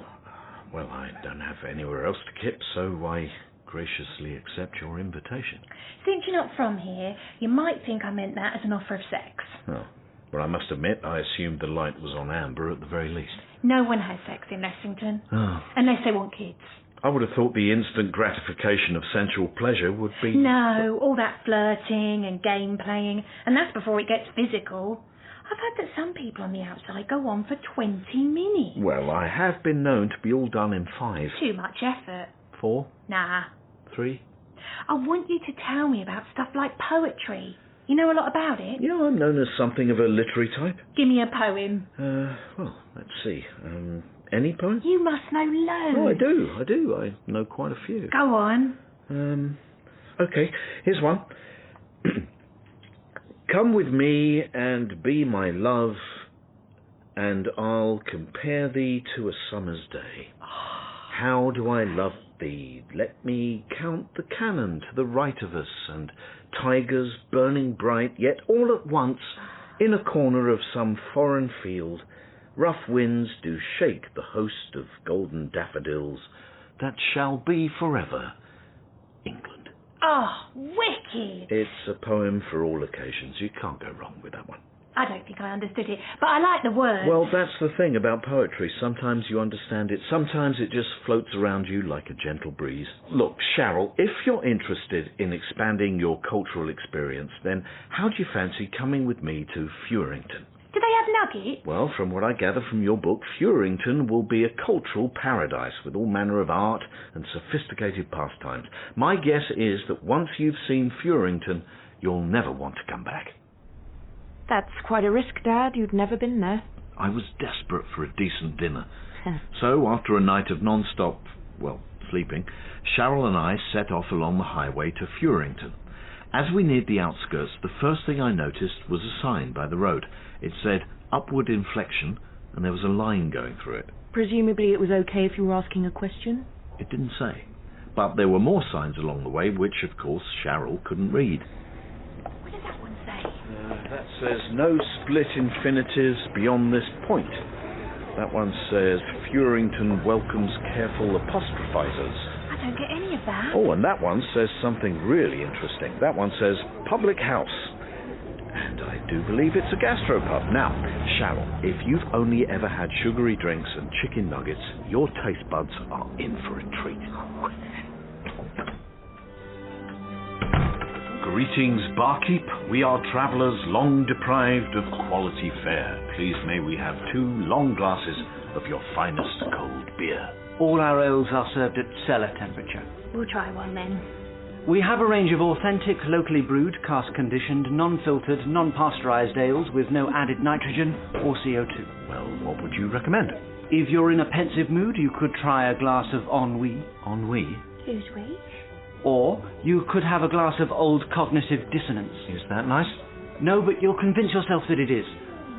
I don't have anywhere else to kip, so I graciously accept your invitation. Since you're not from here, you might think I meant that as an offer of sex. Oh, well, I must admit, I assumed the light was on amber at the very least. No one has sex in Lexington. Oh. Unless they want kids. I would have thought the instant gratification of sensual pleasure would be... No, all that flirting and game playing, and that's before it gets physical. I've heard that some people on the outside go on for 20 minutes. Well, I have been known to be all done in 5. Too much effort. 4? Nah. 3? I want you to tell me about stuff like poetry. You know a lot about it? Yeah, I'm known as something of a literary type. Give me a poem. Well, let's see. Any poem? You must know loads. Oh, I do. I know quite a few. Go on. Okay, here's one. Come with me and be my love, and I'll compare thee to a summer's day. How do I love thee? Let me count the cannon to the right of us, and tigers burning bright, yet all at once, in a corner of some foreign field, rough winds do shake the host of golden daffodils that shall be forever England. Oh, wicked! It's a poem for all occasions. You can't go wrong with that one. I don't think I understood it, but I like the words. Well, that's the thing about poetry. Sometimes you understand it, sometimes it just floats around you like a gentle breeze. Look, Cheryl, if you're interested in expanding your cultural experience, then how do you fancy coming with me to Furington? Do they have nuggets? Well, from what I gather from your book, Furington will be a cultural paradise with all manner of art and sophisticated pastimes. My guess is that once you've seen Furington, you'll never want to come back. That's quite a risk, Dad. You'd never been there. I was desperate for a decent dinner. So, after a night of non-stop, sleeping, Cheryl and I set off along the highway to Furington. As we neared the outskirts, the first thing I noticed was a sign by the road. It said, upward inflection, and there was a line going through it. Presumably it was okay if you were asking a question? It didn't say. But there were more signs along the way, which, of course, Cheryl couldn't read. What does that one say? That says, no split infinitives beyond this point. That one says, Furington welcomes careful apostrophizers. I don't get any of that. Oh, and that one says something really interesting. That one says, public house. And I do believe it's a gastropub. Now, Cheryl, if you've only ever had sugary drinks and chicken nuggets, your taste buds are in for a treat. Greetings, barkeep. We are travellers long deprived of quality fare. Please may we have 2 long glasses of your finest cold beer. All our ales are served at cellar temperature. We'll try one then. We have a range of authentic, locally brewed, cask-conditioned, non-filtered, non-pasteurised ales with no added nitrogen or CO2. Well, what would you recommend? If you're in a pensive mood, you could try a glass of ennui. Ennui? Who's we? Or you could have a glass of old cognitive dissonance. Is that nice? No, but you'll convince yourself that it is.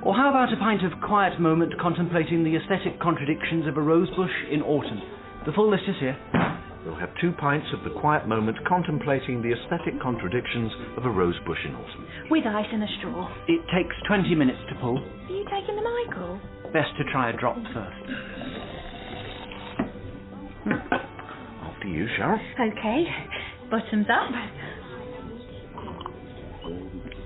Or how about a pint of quiet moment contemplating the aesthetic contradictions of a rosebush in autumn? The full list is here. We'll have 2 pints of the quiet moment contemplating the aesthetic contradictions of a rosebush in autumn. With ice and a straw. It takes 20 minutes to pull. Are you taking the Michael? Best to try a drop first. After you, Cheryl. Okay. Bottoms up.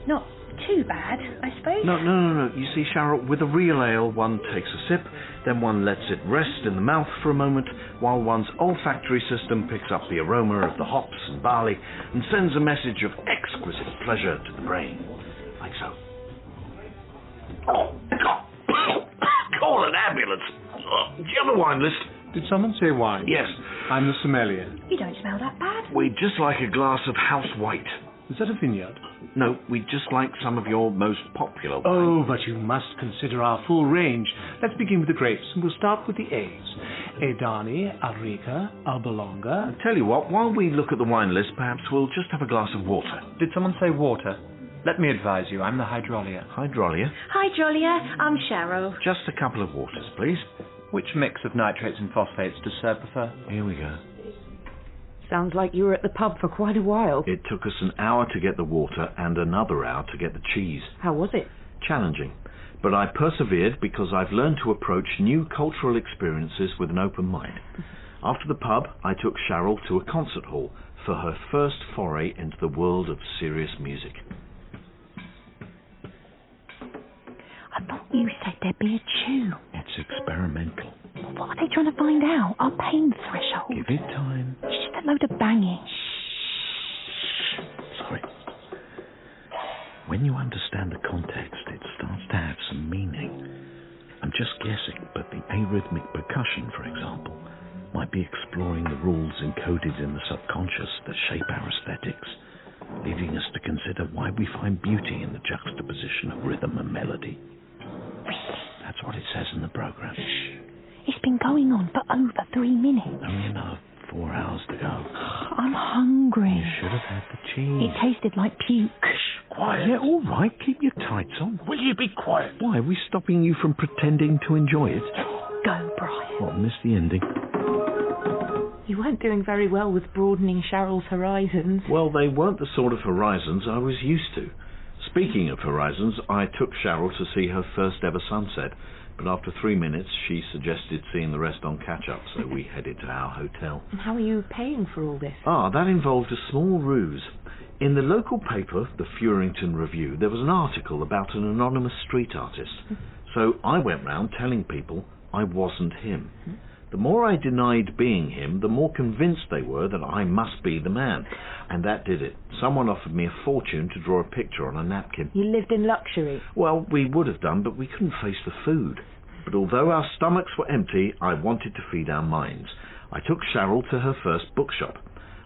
Not too bad, I suppose. No. You see, Cheryl, with a real ale, one takes a sip, then one lets it rest in the mouth for a moment, while one's olfactory system picks up the aroma of the hops and barley and sends a message of exquisite pleasure to the brain. Like so. Oh, God. Call an ambulance. Do you have a wine list? Did someone say wine? Yes. I'm the sommelier. You don't smell that bad. We'd just like a glass of house white. Is that a vineyard? No, we'd just like some of your most popular wine. Oh, but you must consider our full range. Let's begin with the grapes, and we'll start with the A's. Edani, Alrica, Albolonga. Tell you what, while we look at the wine list, perhaps we'll just have a glass of water. Did someone say water? Let me advise you, I'm the hydrolia. Hydrolia? Hi, Jolia. I'm Cheryl. Just a couple of waters, please. Which mix of nitrates and phosphates does Sir prefer? Here we go. Sounds like you were at the pub for quite a while. It took us an hour to get the water and another hour to get the cheese. How was it? Challenging. But I persevered because I've learned to approach new cultural experiences with an open mind. After the pub, I took Cheryl to a concert hall for her first foray into the world of serious music. I thought you said there'd be a tune. It's experimental. Well, what are they trying to find out? Our pain threshold. Give it time. It's just a load of banging. Sorry. When you understand the context, it starts to have some meaning. I'm just guessing, but the arrhythmic percussion, for example, might be exploring the rules encoded in the subconscious that shape our aesthetics, leading us to consider why we find beauty in the juxtaposition of rhythm and melody. That's what it says in the program. It's been going on for over 3 minutes. Only another 4 hours to go. I'm hungry. You should have had the cheese. It tasted like puke. Quiet. Yeah, all right. Keep your tights on. Will you be quiet? Why, are we stopping you from pretending to enjoy it? Go, Brian. What, missed the ending? You weren't doing very well with broadening Cheryl's horizons. Well, they weren't the sort of horizons I was used to. Speaking of horizons, I took Cheryl to see her first ever sunset, but after 3 minutes she suggested seeing the rest on catch-up, so we headed to our hotel. And how are you paying for all this? That involved a small ruse. In the local paper, the Furington Review, there was an article about an anonymous street artist. So I went round telling people I wasn't him. The more I denied being him, the more convinced they were that I must be the man. And that did it. Someone offered me a fortune to draw a picture on a napkin. You lived in luxury? Well, we would have done, but we couldn't face the food. But although our stomachs were empty, I wanted to feed our minds. I took Cheryl to her first bookshop.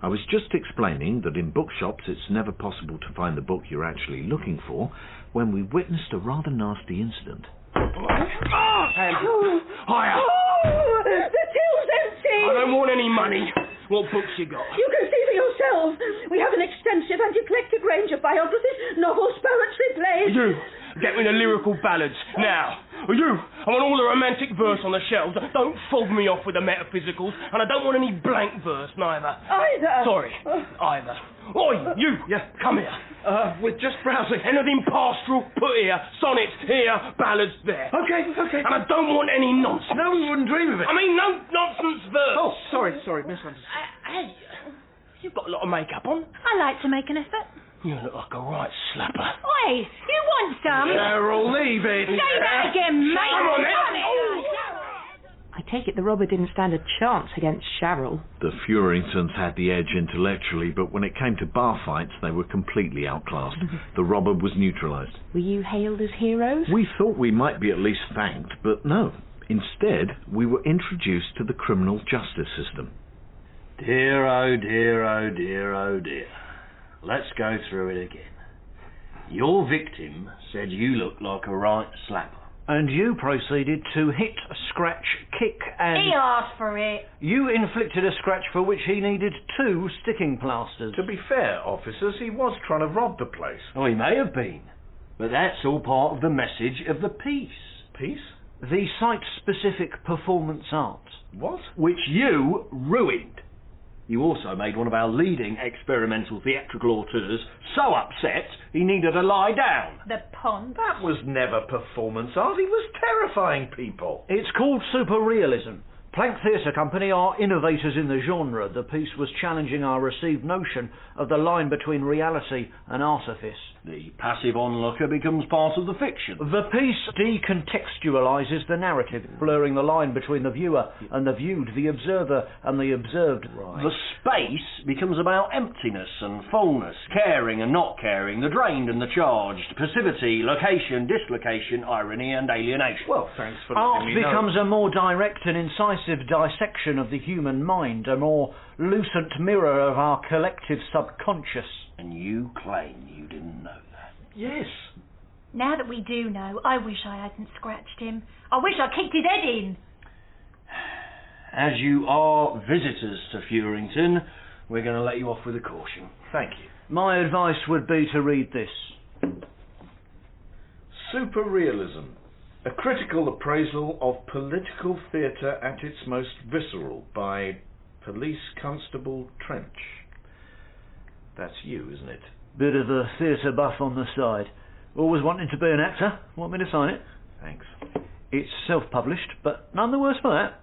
I was just explaining that in bookshops it's never possible to find the book you're actually looking for, when we witnessed a rather nasty incident. Higher! The till's empty! I don't want any money. What books you got? You can see for yourself. We have an extensive and eclectic range of biographies, novels, poetry, plays. You, get me the lyrical ballads, now. You, I want all the romantic verse on the shelves. Don't fob me off with the metaphysicals, and I don't want any blank verse, neither. Either? Sorry, either. Oi, you, come here. We're just browsing. Anything pastoral, put here. Sonnets here, ballads there. Okay. And I don't want any nonsense. No, we wouldn't dream of it. I mean, no nonsense verse. Oh, sorry, misunderstood. Hey, you've got a lot of makeup on. I like to make an effort. You look like a right slapper. Oi, you want some? Cheryl, leave it. Say that again, mate. Come on, then. I take it the robber didn't stand a chance against Cheryl. The Furingtons had the edge intellectually, but when it came to bar fights, they were completely outclassed. The robber was neutralised. Were you hailed as heroes? We thought we might be at least thanked, but no. Instead, we were introduced to the criminal justice system. Dear, oh dear, oh dear, oh dear. Let's go through it again. Your victim said you looked like a right slapper. And you proceeded to hit, scratch, kick, and... He asked for it. You inflicted a scratch for which he needed 2 sticking plasters. To be fair, officers, he was trying to rob the place. Oh, he may have been, but that's all part of the message of the piece. Piece? The site-specific performance art. What? Which you ruined. You also made one of our leading experimental theatrical auteurs so upset he needed to lie down. The pond. That was never performance art. He was terrifying people. It's called superrealism. Plank Theatre Company are innovators in the genre. The piece was challenging our received notion of the line between reality and artifice. The passive onlooker becomes part of the fiction. The piece decontextualises the narrative, blurring the line between the viewer and the viewed, the observer and the observed. Right. The space becomes about emptiness and fullness, caring and not caring, the drained and the charged, passivity, location, dislocation, irony and alienation. Well, thanks for Art letting me know. becomes a more direct and incisive dissection of the human mind, a more lucent mirror of our collective subconscious. And you claim you didn't know that? Yes. Now that we do know, I wish I hadn't scratched him. I wish I kicked his head in. As you are visitors to Furington, we're going to let you off with a caution. Thank you. My advice would be to read this. Superrealism. A critical appraisal of political theatre at its most visceral by Police Constable Trench. That's you, isn't it? Bit of a theatre buff on the side. Always wanting to be an actor. Want me to sign it? Thanks. It's self-published, but none the worse for that.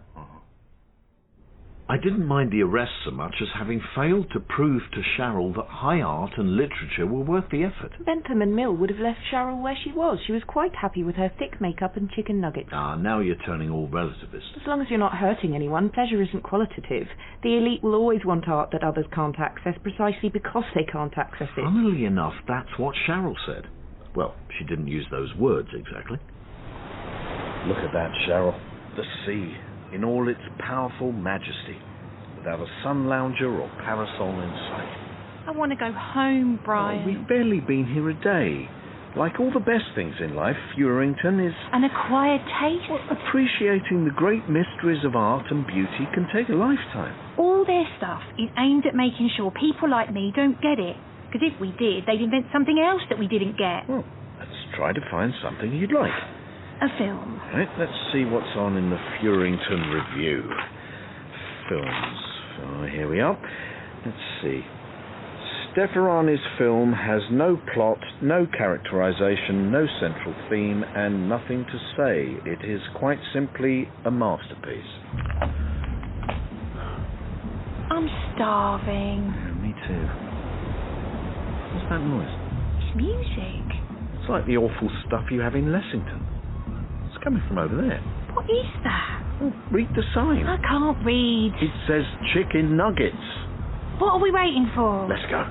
I didn't mind the arrest so much as having failed to prove to Cheryl that high art and literature were worth the effort. Bentham and Mill would have left Cheryl where she was. She was quite happy with her thick makeup and chicken nuggets. Ah, now you're turning all relativist. As long as you're not hurting anyone, pleasure isn't qualitative. The elite will always want art that others can't access precisely because they can't access it. Funnily enough, that's what Cheryl said. Well, she didn't use those words exactly. Look at that, Cheryl. The sea, in all its powerful majesty, without a sun lounger or parasol in sight. I want to go home, Brian. Oh, we've barely been here a day. Like all the best things in life, Furington is... An acquired taste? Well, appreciating the great mysteries of art and beauty can take a lifetime. All their stuff is aimed at making sure people like me don't get it. Because if we did, they'd invent something else that we didn't get. Well, let's try to find something you'd like. A film. Right, let's see what's on in the Furington Review. Films. Oh, here we are. Let's see. Stefarani's film has no plot, no characterization, no central theme, and nothing to say. It is quite simply a masterpiece. I'm starving. Yeah, me too. What's that noise? It's music. It's like the awful stuff you have in Lessington. It's coming from over there. What is that? Oh, read the sign. I can't read. It says chicken nuggets. What are we waiting for? Let's go.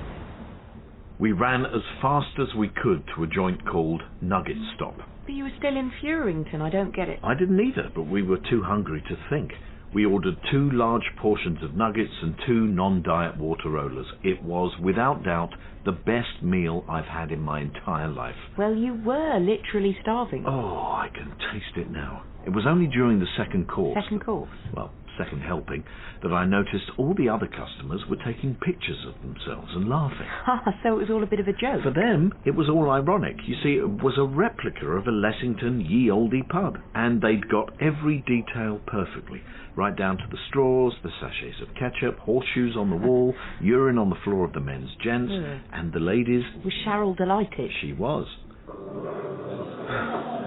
We ran as fast as we could to a joint called Nugget Stop. But you were still in Furington, I don't get it. I didn't either, but we were too hungry to think. We ordered 2 large portions of nuggets and 2 non-diet water rollers. It was, without doubt, the best meal I've had in my entire life. Well, you were literally starving. Oh, I can taste it now. It was only during the second course. Second course? Well, second helping, that I noticed all the other customers were taking pictures of themselves and laughing. So it was all a bit of a joke. For them, it was all ironic. You see, it was a replica of a Lessington ye olde pub, and they'd got every detail perfectly, right down to the straws, the sachets of ketchup, horseshoes on the wall, urine on the floor of the men's gents, and the ladies. Was Cheryl delighted? She was.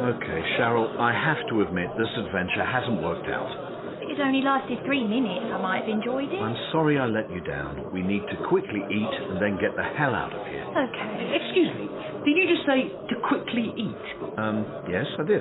Okay, Cheryl, I have to admit this adventure hasn't worked out. If it only lasted 3 minutes, I might have enjoyed it. I'm sorry I let you down. We need to quickly eat and then get the hell out of here. Okay. Excuse me, did you just say to quickly eat? Yes, I did.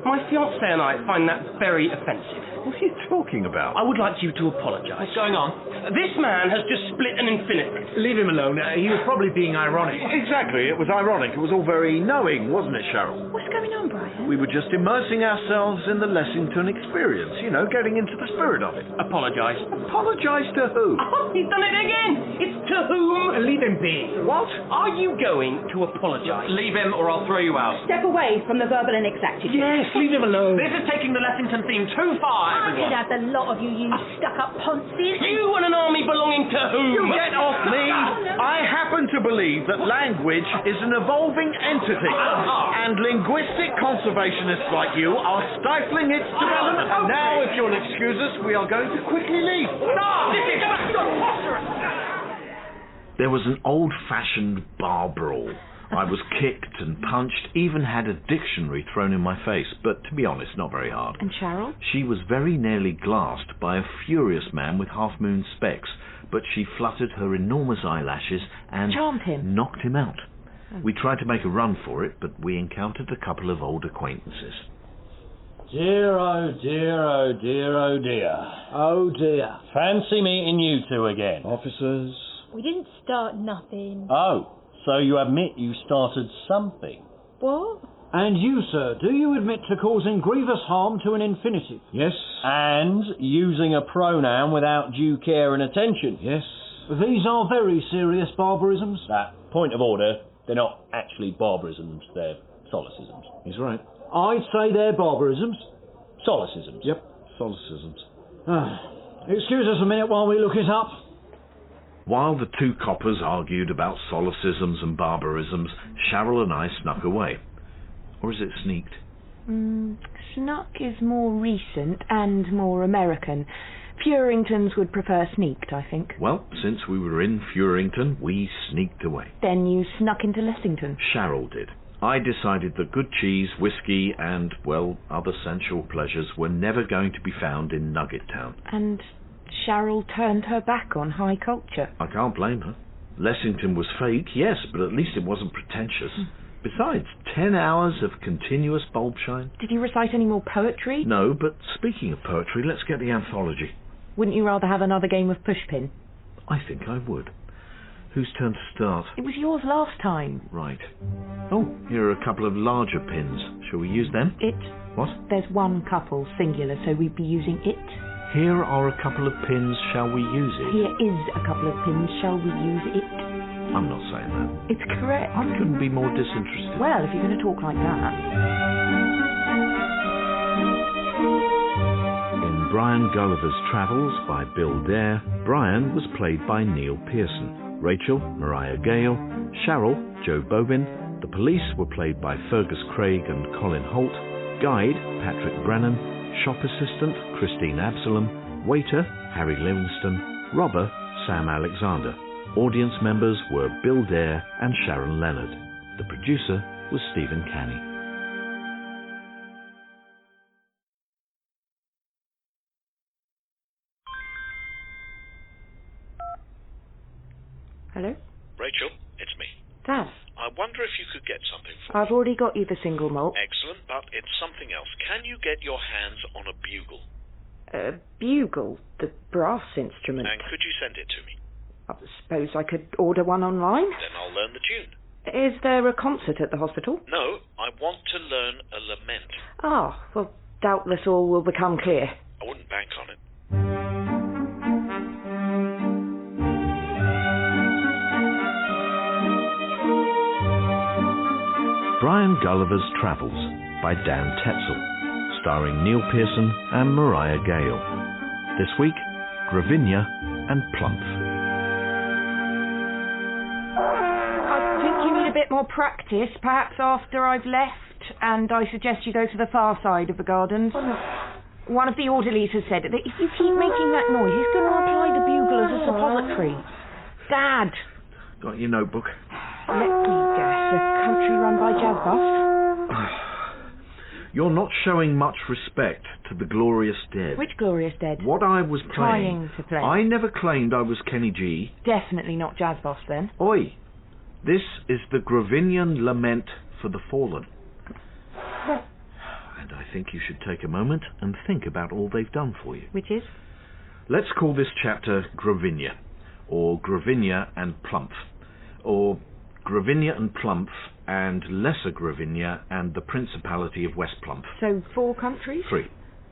My fiancée and I find that very offensive. What are you talking about? I would like you to apologise. What's going on? This man has just split an infinity. Leave him alone. He was probably being ironic. Exactly, it was ironic. It was all very knowing, wasn't it, Cheryl? What's going on, Brian? We were just immersing ourselves in the Lessington experience, you know, getting into the spirit of it. Apologise. Apologise to who? Oh, he's done it again! It's to whom? Leave him be. What? Are you going to apologise? Leave him or I'll throw you out. Step away from the verbal inexactitude. Yes, leave him alone. This is taking the Lessington theme too far, I could everyone. have the lot of you, you stuck-up ponces. You and an army belonging to whom? You get off me! I happen to believe that language is an evolving entity, and linguistic conservationists like you are stifling its development. Now, if you'll excuse us, we are going to quickly leave. Stop! This is preposterous! There was an old-fashioned bar brawl. I was kicked and punched, even had a dictionary thrown in my face, but to be honest, not very hard. And Cheryl? She was very nearly glassed by a furious man with half-moon specs, but she fluttered her enormous eyelashes and charmed him. Knocked him out. We tried to make a run for it, but we encountered a couple of old acquaintances. Dear, oh dear, oh dear, oh dear. Oh dear. Fancy meeting you two again. Officers? We didn't start nothing. Oh, so you admit you started something? What? And you, sir, do you admit to causing grievous harm to an infinitive? Yes. And using a pronoun without due care and attention? Yes. These are very serious barbarisms. That point of order, they're not actually barbarisms, they're solecisms. He's right. I'd say they're barbarisms. Solecisms. Yep, solecisms. Excuse us a minute while we look it up. While the two coppers argued about solecisms and barbarisms, Cheryl and I snuck away. Or is it sneaked? Snuck is more recent and more American. Furingtons would prefer sneaked, I think. Well, since we were in Furington, we sneaked away. Then you snuck into Lessington. Cheryl did. I decided that good cheese, whiskey, and, well, other sensual pleasures were never going to be found in Nugget Town. And Cheryl turned her back on high culture. I can't blame her. Lessington was fake, yes, but at least it wasn't pretentious. Besides, 10 hours of continuous bulb shine. Did you recite any more poetry? No, but speaking of poetry, let's get the anthology. Wouldn't you rather have another game of pushpin? I think I would. Whose turn to start? It was yours last time. Right. Oh, here are a couple of larger pins. Shall we use them? It. What? There's one couple, singular, so we'd be using it. Here are a couple of pins. Shall we use it? Here is a couple of pins. Shall we use it? I'm not saying that. It's correct. I couldn't be more disinterested. Well, if you're going to talk like that. In Brian Gulliver's Travels by Bill Dare, Brian was played by Neil Pearson. Rachel, Mariah Gale. Cheryl, Joe Bobin. The police were played by Fergus Craig and Colin Holt. Guide, Patrick Brennan. Shop assistant, Christine Absalom. Waiter, Harry Livingston. Robber, Sam Alexander. Audience members were Bill Dare and Sharon Leonard. The producer was Stephen Canny. Hello? Rachel, it's me. Dad. I wonder if you could get something for I've already got you the single malt. Excellent, but it's something else. Can you get your hands on a bugle? A bugle? The brass instrument. And could you send it to me? I suppose I could order one online. Then I'll learn the tune. Is there a concert at the hospital? No, I want to learn a lament. Ah, well, doubtless all will become clear. I wouldn't bank on it. Brian Gulliver's Travels by Dan Tetzel, starring Neil Pearson and Mariah Gale. This week, Gravinia and Plump. I think you need a bit more practice, perhaps after I've left, and I suggest you go to the far side of the gardens. One of the orderlies has said that if you keep making that noise, he's going to apply the bugle as a suppository. Dad! Got your notebook? Let me guess, a country run by jazz buffs? You're not showing much respect to the glorious dead. Which glorious dead? What I was Trying to play. I never claimed I was Kenny G. Definitely not jazz boss then. Oi, this is the Gravinian Lament for the Fallen. And I think you should take a moment and think about all they've done for you. Which is? Let's call this chapter Gravinia, or Gravinia and Plump, or Gravinia and Plump and Lesser Gravinia and the Principality of West Plump. So 4 countries? 3,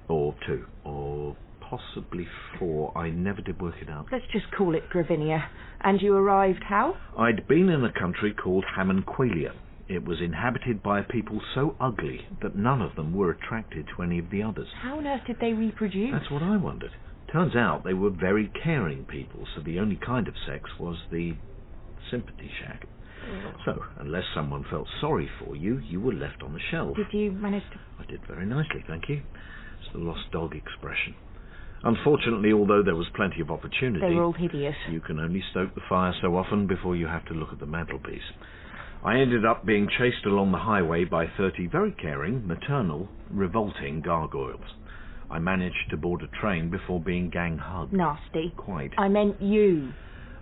or 2, or possibly 4. I never did work it out. Let's just call it Gravinia. And you arrived how? I'd been in a country called Hammonqualia. It was inhabited by a people so ugly that none of them were attracted to any of the others. How on earth did they reproduce? That's what I wondered. Turns out they were very caring people, so the only kind of sex was the sympathy shack. So, unless someone felt sorry for you, you were left on the shelf. Did you manage to... I did very nicely, thank you. It's the lost dog expression. Unfortunately, although there was plenty of opportunity... They were all hideous. You can only stoke the fire so often before you have to look at the mantelpiece. I ended up being chased along the highway by 30 very caring, maternal, revolting gargoyles. I managed to board a train before being gang-hugged. Nasty. Quite. I meant you.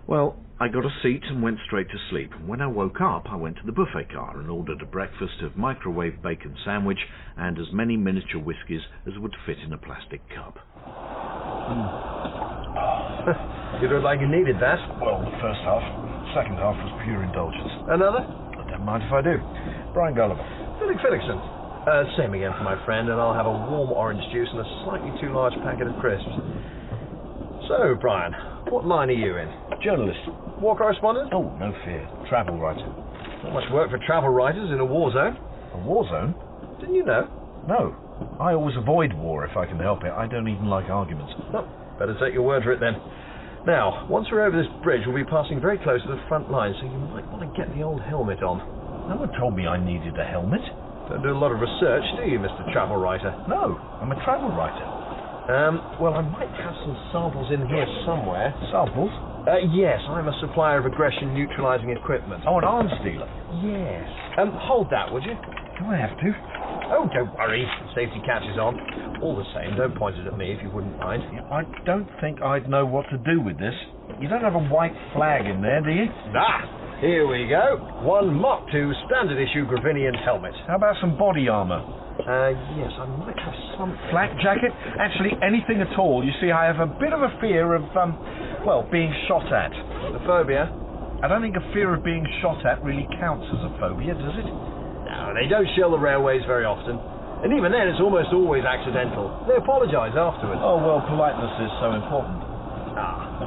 Well, I got a seat and went straight to sleep. When I woke up, I went to the buffet car and ordered a breakfast of microwave bacon sandwich and as many miniature whiskies as would fit in a plastic cup. You look like you needed that. Well, the first half. Second half was pure indulgence. Another? I don't mind if I do. Brian Gulliver. Philip Felixson. Same again for my friend, and I'll have a warm orange juice and a slightly too large packet of crisps. So, Brian, what line are you in? Journalist. War correspondent? Oh, no fear. Travel writer. Not much work for travel writers in a war zone. A war zone? Didn't you know? No. I always avoid war if I can help it. I don't even like arguments. Oh, better take your word for it then. Now, once we're over this bridge, we'll be passing very close to the front line, so you might want to get the old helmet on. No one told me I needed a helmet. Don't do a lot of research, do you, Mr. Travel Writer? No, I'm a travel writer. Well, I might have some samples in here somewhere. Samples? Yes, I'm a supplier of aggression-neutralizing equipment. Oh, an arms dealer? Yes. Hold that, would you? Do I have to? Oh, don't worry. Safety catch is on. All the same, don't point it at me if you wouldn't mind. I don't think I'd know what to do with this. You don't have a white flag in there, do you? Ah, here we go. One Mach 2 standard issue Gravinian helmet. How about some body armour? Yes, I might have some... Flak jacket? Actually, anything at all. You see, I have a bit of a fear of, being shot at. The phobia? I don't think a fear of being shot at really counts as a phobia, does it? No, they don't shell the railways very often. And even then, it's almost always accidental. They apologise afterwards. Oh, well, politeness is so important.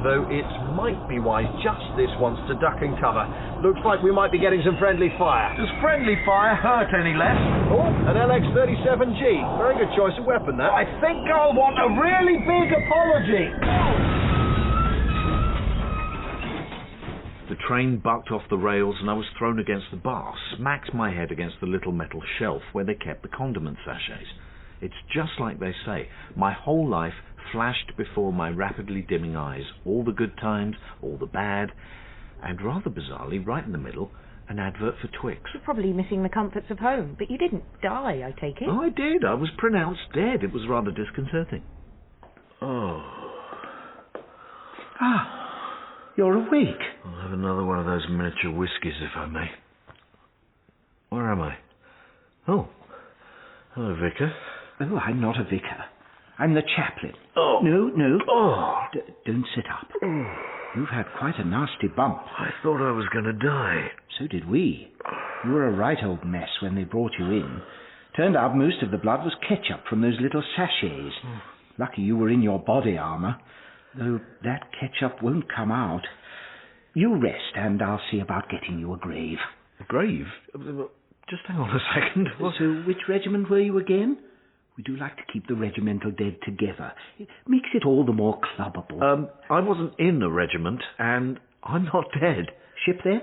Though it might be wise just this once to duck and cover. Looks like we might be getting some friendly fire. Does friendly fire hurt any less? Oh, an LX-37G. Very good choice of weapon, that. I think I'll want a really big apology. The train bucked off the rails and I was thrown against the bar, smacked my head against the little metal shelf where they kept the condiment sachets. It's just like they say. My whole life flashed before my rapidly dimming eyes. All the good times, all the bad, and rather bizarrely, right in the middle, an advert for Twix. You're probably missing the comforts of home, but you didn't die, I take it. Oh, I did. I was pronounced dead. It was rather disconcerting. Oh. You're awake. I'll have another one of those miniature whiskies, if I may. Where am I? Oh. Hello, Vicar. Oh, I'm not a vicar. I'm the chaplain. Oh. No. Oh. Don't sit up. You've had quite a nasty bump. I thought I was going to die. So did we. You were a right old mess when they brought you in. Turned out most of the blood was ketchup from those little sachets. Lucky you were in your body armour. Though that ketchup won't come out. You rest and I'll see about getting you a grave. A grave? Just hang on a second. So which regiment were you again? We do like to keep the regimental dead together. It makes it all the more clubbable. I wasn't in a regiment, and I'm not dead. Ship then?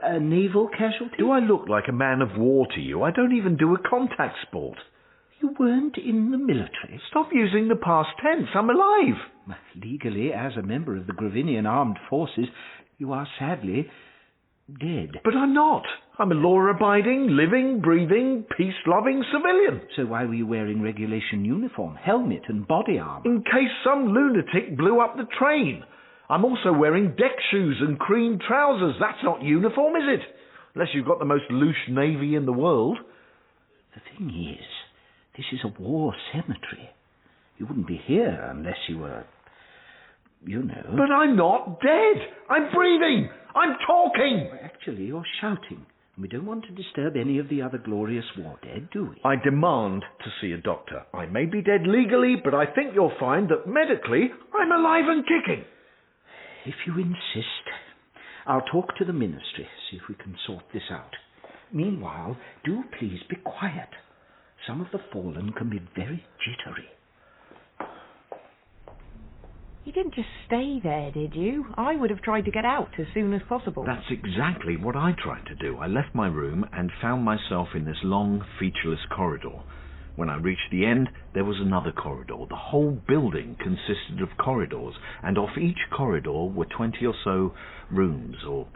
A naval casualty? Do I look like a man of war to you? I don't even do a contact sport. You weren't in the military. Stop using the past tense. I'm alive. Legally, as a member of the Gravinian Armed Forces, you are sadly dead. But I'm not. I'm a law-abiding, living, breathing, peace-loving civilian. So why were you wearing regulation uniform, helmet and body armour? In case some lunatic blew up the train. I'm also wearing deck shoes and cream trousers. That's not uniform, is it? Unless you've got the most loose navy in the world. The thing is, this is a war cemetery. You wouldn't be here unless you were, you know... But I'm not dead. I'm breathing. I'm talking. Well, actually, you're shouting. We don't want to disturb any of the other glorious war dead, do we? I demand to see a doctor. I may be dead legally, but I think you'll find that medically I'm alive and kicking. If you insist, I'll talk to the ministry, see if we can sort this out. Meanwhile, do please be quiet. Some of the fallen can be very jittery. You didn't just stay there, did you? I would have tried to get out as soon as possible. That's exactly what I tried to do. I left my room and found myself in this long, featureless corridor. When I reached the end, there was another corridor. The whole building consisted of corridors, and off each corridor were 20 or so rooms or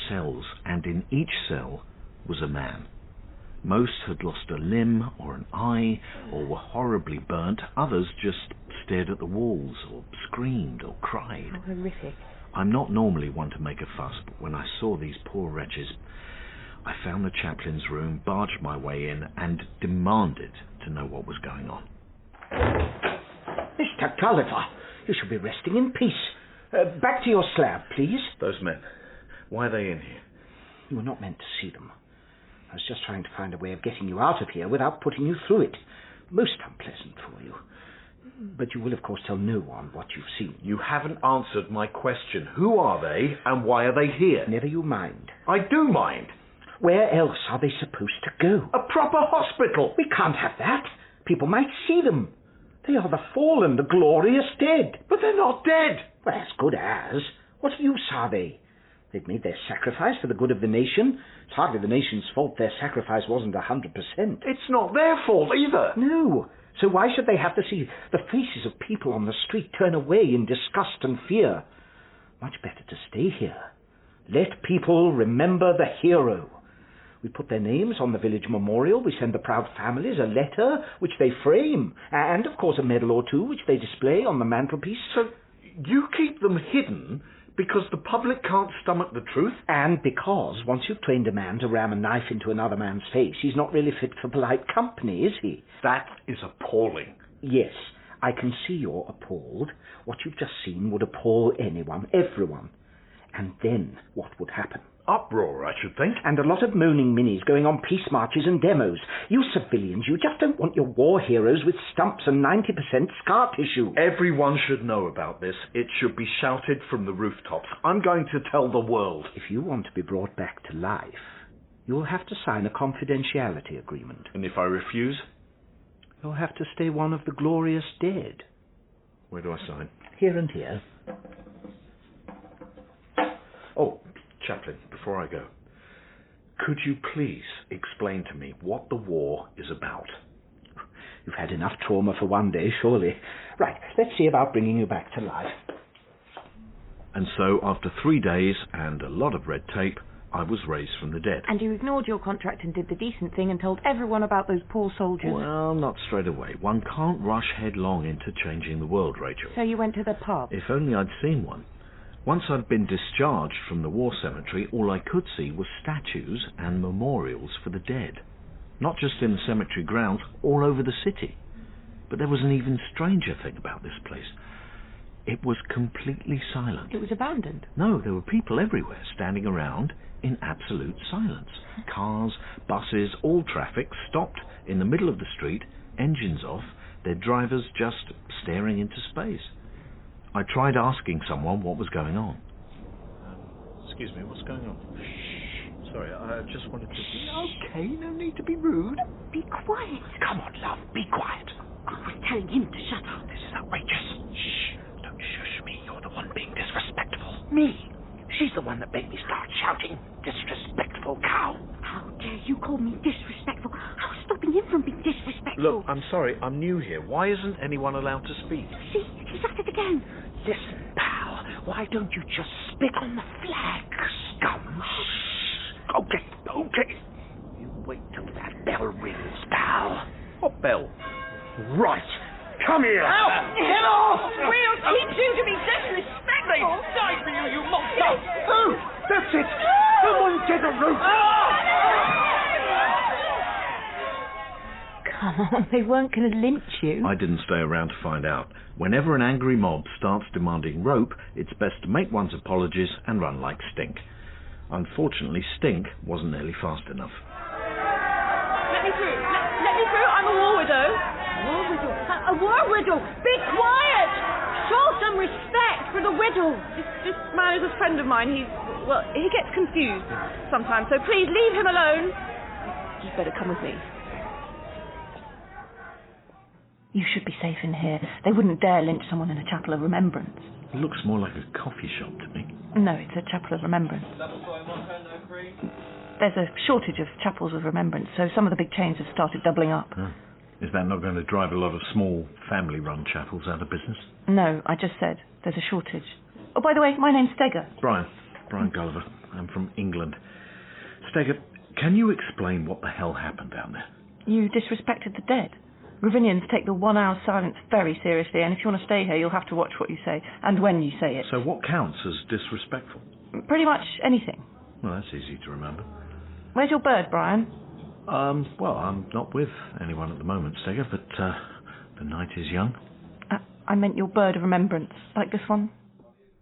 cells, and in each cell was a man. Most had lost a limb or an eye, or were horribly burnt. Others just stared at the walls, or screamed, or cried. How horrific. I'm not normally one to make a fuss, but when I saw these poor wretches, I found the chaplain's room, barged my way in, and demanded to know what was going on. Mr. Gulliver, you should be resting in peace. Back to your slab, please. Those men, why are they in here? You were not meant to see them. I was just trying to find a way of getting you out of here without putting you through it. Most unpleasant for you. But you will, of course, tell no one what you've seen. You haven't answered my question. Who are they, and why are they here? Never you mind. I do mind. Where else are they supposed to go? A proper hospital. We can't have that. People might see them. They are the fallen, the glorious dead. But they're not dead. Well, as good as. What use are they? They've made their sacrifice for the good of the nation. It's hardly the nation's fault their sacrifice wasn't 100%. It's not their fault either. No. So why should they have to see the faces of people on the street turn away in disgust and fear? Much better to stay here. Let people remember the hero. We put their names on the village memorial. We send the proud families a letter, which they frame, and, of course, a medal or two, which they display on the mantelpiece. So you keep them hidden because the public can't stomach the truth? And because once you've trained a man to ram a knife into another man's face, he's not really fit for polite company, is he? That is appalling. Yes, I can see you're appalled. What you've just seen would appall anyone, everyone. And then what would happen? Uproar, I should think. And a lot of moaning minis going on peace marches and demos. You civilians, you just don't want your war heroes with stumps and 90% scar tissue. Everyone should know about this. It should be shouted from the rooftops. I'm going to tell the world. If you want to be brought back to life, you'll have to sign a confidentiality agreement. And if I refuse? You'll have to stay one of the glorious dead. Where do I sign? Here and here. Oh, Chaplain, before I go, could you please explain to me what the war is about? You've had enough trauma for one day, surely. Right, let's see about bringing you back to life. And so, after 3 days and a lot of red tape, I was raised from the dead. And you ignored your contract and did the decent thing and told everyone about those poor soldiers. Well, not straight away. One can't rush headlong into changing the world, Rachel. So you went to the pub? If only I'd seen one. Once I'd been discharged from the war cemetery, all I could see was statues and memorials for the dead. Not just in the cemetery grounds, all over the city. But there was an even stranger thing about this place. It was completely silent. It was abandoned? No, there were people everywhere, standing around in absolute silence. Cars, buses, all traffic stopped in the middle of the street, engines off, their drivers just staring into space. I tried asking someone what was going on. Excuse me, what's going on? Shh. Sorry, I just wanted to... Okay, no need to be rude. Be quiet. Come on, love, be quiet. I was telling him to shut up. This is outrageous. Shh. Don't shush me. You're the one being disrespectful. Me? She's the one that made me start shouting. Disrespectful cow. How dare you call me disrespectful? I was stopping him from being disrespectful. Look, I'm sorry, I'm new here. Why isn't anyone allowed to speak? See, he's at it again. Listen, pal, why don't you just spit on the flag, scum? Shh. Okay. You wait till that bell rings, pal. What bell? Right. Come here. Get off! We'll teach you to be disrespectful. They died for you, you monster! Oh, that's it. Someone get a rope. Come on, they weren't going to lynch you. I didn't stay around to find out. Whenever an angry mob starts demanding rope, it's best to make one's apologies and run like Stink. Unfortunately, Stink wasn't nearly fast enough. Let me through. Let me through. I'm a war widow. War widow? A war widow? Be quiet! Show some respect for the widow. This man is a friend of mine. He gets confused sometimes, so please leave him alone. You'd better come with me. You should be safe in here. They wouldn't dare lynch someone in a chapel of remembrance. It looks more like a coffee shop to me. No, it's a chapel of remembrance. There's a shortage of chapels of remembrance, so some of the big chains have started doubling up. Oh. Is that not going to drive a lot of small, family-run chapels out of business? No, I just said there's a shortage. Oh, by the way, my name's Steger. Brian Gulliver. I'm from England. Steger, can you explain what the hell happened down there? You disrespected the dead. Gravinians take the 1 hour silence very seriously, and if you want to stay here, you'll have to watch what you say, and when you say it. So what counts as disrespectful? Pretty much anything. Well, that's easy to remember. Where's your bird, Brian? Well, I'm not with anyone at the moment, Steger, but the night is young. I meant your bird of remembrance, like this one.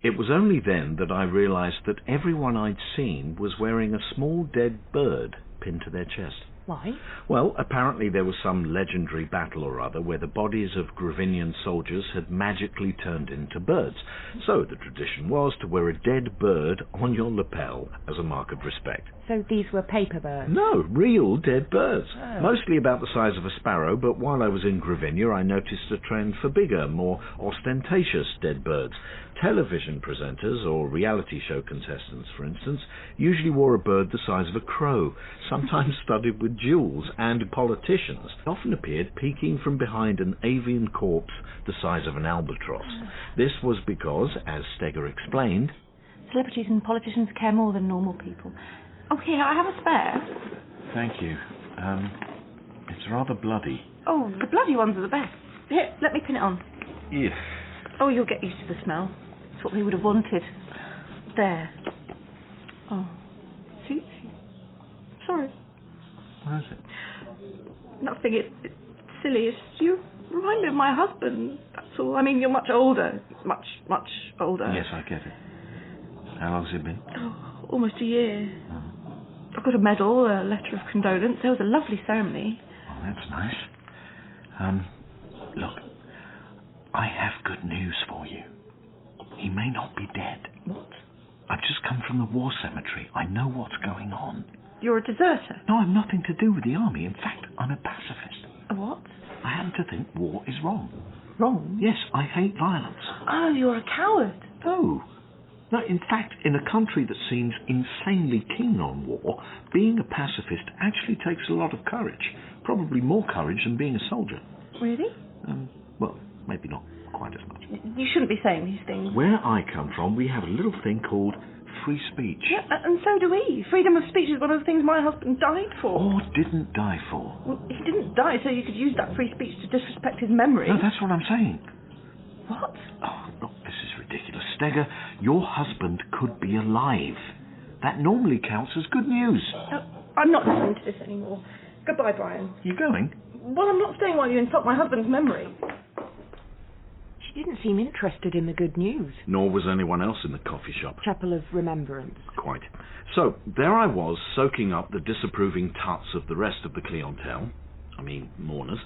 It was only then that I realised that everyone I'd seen was wearing a small dead bird pinned to their chest. Why? Well, apparently there was some legendary battle or other where the bodies of Gravinian soldiers had magically turned into birds. So the tradition was to wear a dead bird on your lapel as a mark of respect. So these were paper birds? No, real dead birds. Oh. Mostly about the size of a sparrow, but while I was in Gravinia I noticed a trend for bigger, more ostentatious dead birds. Television presenters, or reality show contestants, for instance, usually wore a bird the size of a crow, sometimes studded with duels, and politicians often appeared peeking from behind an avian corpse the size of an albatross. This was because, as Steger explained, celebrities and politicians care more than normal people. Oh, here, I have a spare. Thank you. It's rather bloody. Oh, the bloody ones are the best. Here, let me pin it on. Yeah. Oh, you'll get used to the smell. It's what they would have wanted. There. Oh. See? Sorry. What is it? Nothing. It's silly. It's you remind me of my husband. That's all. I mean, you're much older. Much, much older. Yes, I get it. How long's it been? Oh, almost a year. I've got a medal, a letter of condolence. There was a lovely ceremony. Oh, that's nice. Look, I have good news for you. He may not be dead. What? I've just come from the war cemetery. I know what's going on. You're a deserter? No, I've nothing to do with the army. In fact, I'm a pacifist. A what? I happen to think war is wrong. Wrong? Yes, I hate violence. Oh, you're a coward. Oh. No, in fact, in a country that seems insanely keen on war, being a pacifist actually takes a lot of courage. Probably more courage than being a soldier. Really? Well, maybe not quite as much. You shouldn't be saying these things. Where I come from, we have a little thing called free speech. Yeah, and so do we. Freedom of speech is one of the things my husband died for. Or didn't die for. Well, he didn't die so you could use that free speech to disrespect his memory. No, that's what I'm saying. What? Oh, look, this is ridiculous. Steger, your husband could be alive. That normally counts as good news. I'm not listening to this anymore. Goodbye, Brian. You going? Well, I'm not staying while you insult my husband's memory. She didn't seem interested in the good news. Nor was anyone else in the coffee shop. Chapel of Remembrance. Quite. So, there I was, soaking up the disapproving tuts of the rest of the clientele, mourners,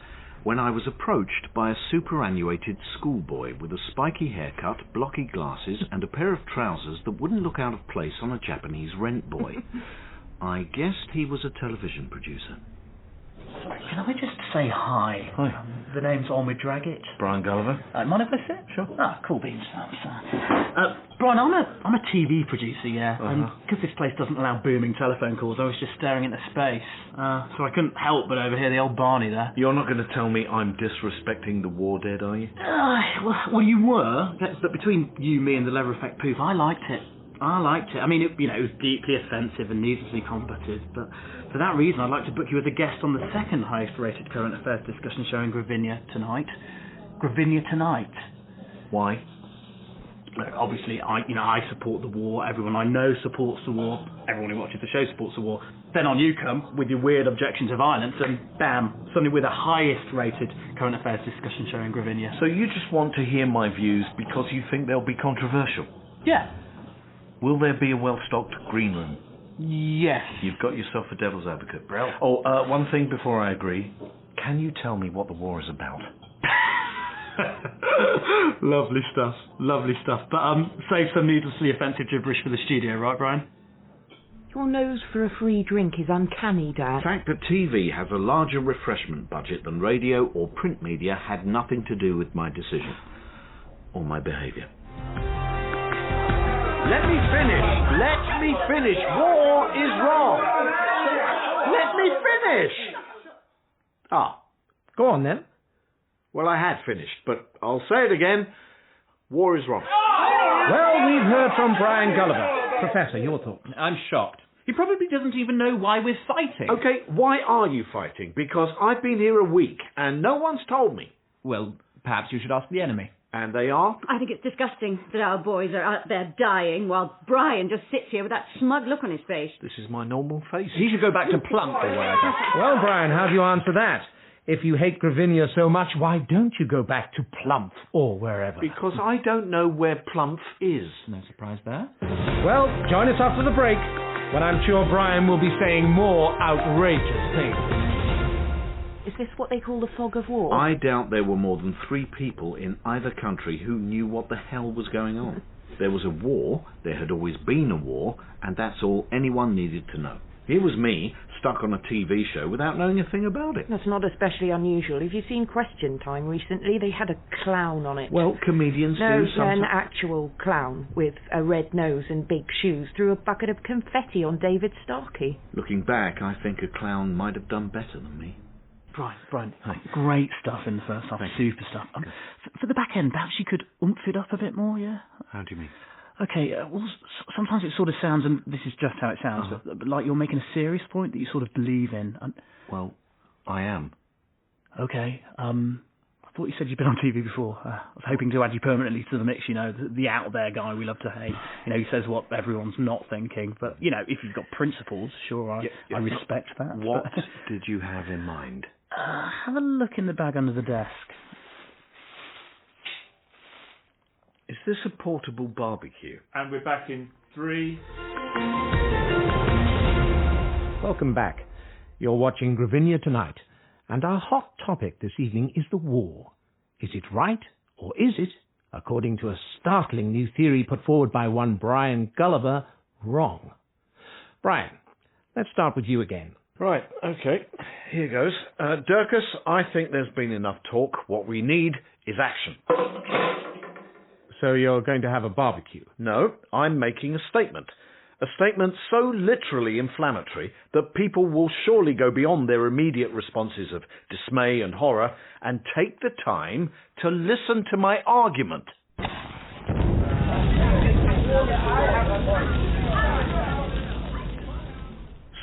when I was approached by a superannuated schoolboy with a spiky haircut, blocky glasses, and a pair of trousers that wouldn't look out of place on a Japanese rent boy. I guessed he was a television producer. Sorry, can I just say hi? Hi. The name's Omid Dragic. Brian Gulliver. Mind if I sit? Sure. Ah, cool beans. Brian, I'm a TV producer, yeah. And because this place doesn't allow booming telephone calls, I was just staring into space. So I couldn't help but overhear the old Barney there. You're not going to tell me I'm disrespecting the war dead, are you? Well, you were. But between you, me, and the leather effect poof, I liked it. I mean, it was deeply offensive and needlessly combative, but for that reason, I'd like to book you as a guest on the second highest-rated current affairs discussion show in Gravinia tonight. Gravinia Tonight. Why? Look, obviously, I support the war. Everyone I know supports the war. Everyone who watches the show supports the war. Then on you come with your weird objection to violence, and bam, suddenly we're the highest-rated current affairs discussion show in Gravinia. So you just want to hear my views because you think they'll be controversial? Yeah. Will there be a well-stocked green room? Yes. You've got yourself a devil's advocate. Brill. Oh, one thing before I agree. Can you tell me what the war is about? Lovely stuff. But save some needlessly offensive gibberish for the studio, right, Brian? Your nose for a free drink is uncanny, Dad. The fact that TV has a larger refreshment budget than radio or print media had nothing to do with my decision. Or my behaviour. Let me finish. War is wrong. Let me finish. Go on then. Well, I had finished, but I'll say it again. War is wrong. Well, we've heard from Brian Gulliver. Professor, your thoughts? I'm shocked. He probably doesn't even know why we're fighting. Okay, why are you fighting? Because I've been here a week and no one's told me. Well, perhaps you should ask the enemy. And they are? I think it's disgusting that our boys are out there dying while Brian just sits here with that smug look on his face. This is my normal face. He should go back to Plump or wherever. Well, Brian, how do you answer that? If you hate Gravinia so much, why don't you go back to Plump or wherever? Because I don't know where Plump is. No surprise there. Well, join us after the break, when I'm sure Brian will be saying more outrageous things. Is this what they call the fog of war? I doubt there were more than 3 people in either country who knew what the hell was going on. There was a war, there had always been a war, and that's all anyone needed to know. Here was me, stuck on a TV show without knowing a thing about it. That's not especially unusual. Have you seen Question Time recently? They had a clown on it. Well, comedians No, do sometimes. an actual clown with a red nose and big shoes threw a bucket of confetti on David Starkey. Looking back, I think a clown might have done better than me. Brian, great stuff in the first half. Super stuff. For the back end, perhaps you could oomph it up a bit more, yeah? How do you mean? Okay, well, sometimes it sort of sounds, and this is just how it sounds, but like you're making a serious point that you sort of believe in. Well, I am. Okay, I thought you said you'd been on TV before. I was hoping to add you permanently to the mix, the out-there guy we love to hate. He says what everyone's not thinking, but, if you've got principles, sure, I respect that. What did you have in mind? Have a look in the bag under the desk. Is this a portable barbecue? And we're back in 3. Welcome back. You're watching Gravinia Tonight, and our hot topic this evening is the war. Is it right, or is it, according to a startling new theory put forward by one Brian Gulliver, wrong? Brian, let's start with you again. Right, okay, here goes. Dirkus, I think there's been enough talk. What we need is action. So you're going to have a barbecue? No, I'm making a statement. A statement so literally inflammatory that people will surely go beyond their immediate responses of dismay and horror and take the time to listen to my argument.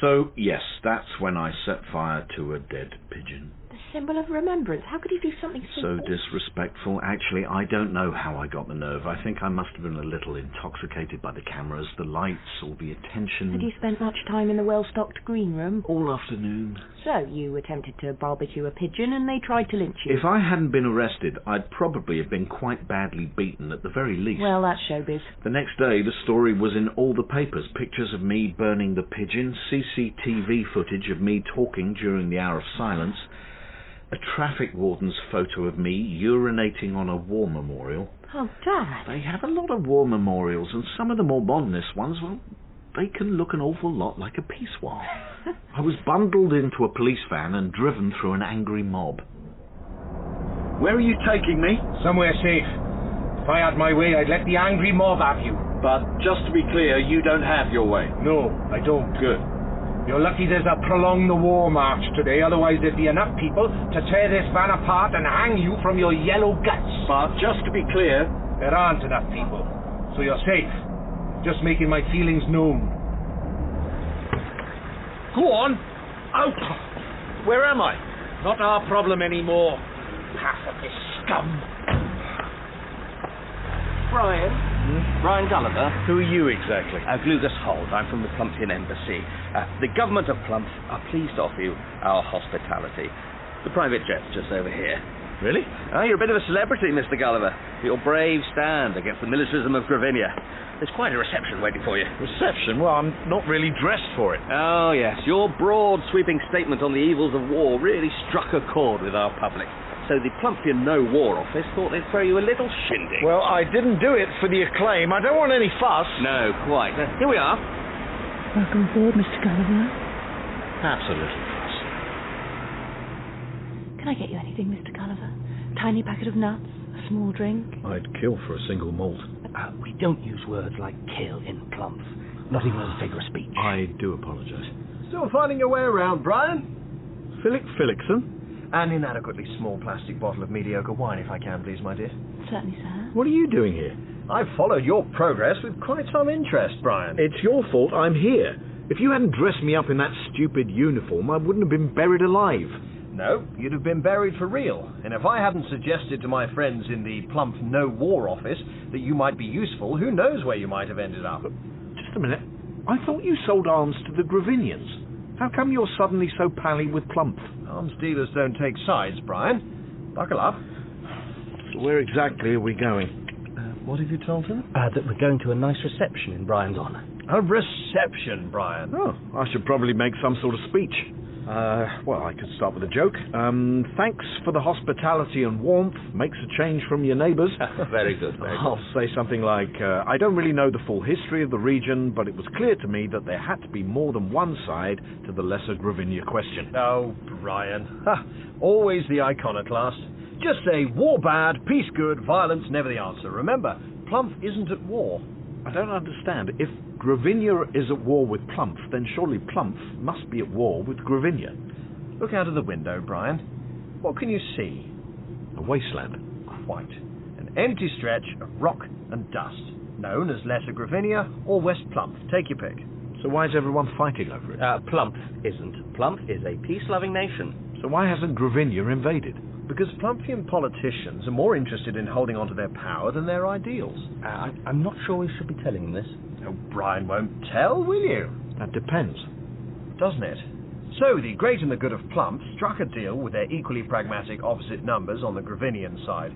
So, yes, that's when I set fire to a dead pigeon. The symbol of remembrance. How could you do something so disrespectful? Actually, I don't know how I got the nerve. I think I must have been a little intoxicated by the cameras, the lights, all the attention. Had you spent much time in the well-stocked green room? All afternoon. So, you attempted to barbecue a pigeon and they tried to lynch you? If I hadn't been arrested, I'd probably have been quite badly beaten at the very least. Well, that's showbiz. The next day, the story was in all the papers. Pictures of me burning the pigeon, CCTV footage of me talking during the hour of silence, a traffic warden's photo of me urinating on a war memorial. Oh, Dad. They have a lot of war memorials, and some of the more modernist ones, well, they can look an awful lot like a peace wall. I was bundled into a police van and driven through an angry mob. Where are you taking me? Somewhere safe. If I had my way, I'd let the angry mob have you. But just to be clear, you don't have your way. No, I don't. Good. You're lucky there's a prolong the war march today, otherwise there'd be enough people to tear this van apart and hang you from your yellow guts. But just to be clear, there aren't enough people, so you're safe. Just making my feelings known. Go on, out! Where am I? Not our problem anymore. Half of this scum. Brian? Brian Gulliver? Who are you exactly? Glugus Holt. I'm from the Plumpton Embassy. The government of Plump are pleased to offer you our hospitality. The private jet's just over here. Really? Oh, you're a bit of a celebrity, Mr. Gulliver. For your brave stand against the militarism of Gravinia. There's quite a reception waiting for you. Reception? Well, I'm not really dressed for it. Oh, yes. Your broad, sweeping statement on the evils of war really struck a chord with our public. So the Plumpton No War Office thought they'd throw you a little shindig. Well, I didn't do it for the acclaim. I don't want any fuss. No, quite. Here we are. Welcome aboard, Mr. Gulliver. Perhaps a little fuss. Can I get you anything, Mr. Gulliver? Tiny packet of nuts? A small drink? I'd kill for a single malt. We don't use words like kill in Plump. Not even as a figure of speech. I do apologise. Still finding your way around, Brian? Philip Phillickson? An inadequately small plastic bottle of mediocre wine, if I can, please, my dear. Certainly, sir. What are you doing here? I've followed your progress with quite some interest, Brian. It's your fault I'm here. If you hadn't dressed me up in that stupid uniform, I wouldn't have been buried alive. No, you'd have been buried for real. And if I hadn't suggested to my friends in the Plump No War Office that you might be useful, who knows where you might have ended up. Just a minute. I thought you sold arms to the Gravinians. How come you're suddenly so pally with Plump? Arms dealers don't take sides, Brian. Buckle up. So where exactly are we going? What have you told him? That we're going to a nice reception in Brian's honour. A reception, Brian. Oh, I should probably make some sort of speech. Well, I could start with a joke. Thanks for the hospitality and warmth. Makes a change from your neighbours. Very good, very good. I'll say something like, I don't really know the full history of the region, but it was clear to me that there had to be more than one side to the Lesser Gravinia question. Oh, Brian. Ha, always the iconoclast. Just say, war bad, peace good, violence never the answer. Remember, Plumph isn't at war. I don't understand. If Gravinia is at war with Plumph, then surely Plumph must be at war with Gravinia. Look out of the window, Brian. What can you see? A wasteland. Quite. An empty stretch of rock and dust, known as Lesser Gravinia or West Plumph. Take your pick. So why is everyone fighting over it? Plumph isn't. Plumph is a peace-loving nation. So why hasn't Gravinia invaded? Because Plumphian politicians are more interested in holding on to their power than their ideals. I'm not sure we should be telling them this. Oh, Brian won't tell, will you? That depends. Doesn't it? So the great and the good of Plumph struck a deal with their equally pragmatic opposite numbers on the Gravinian side.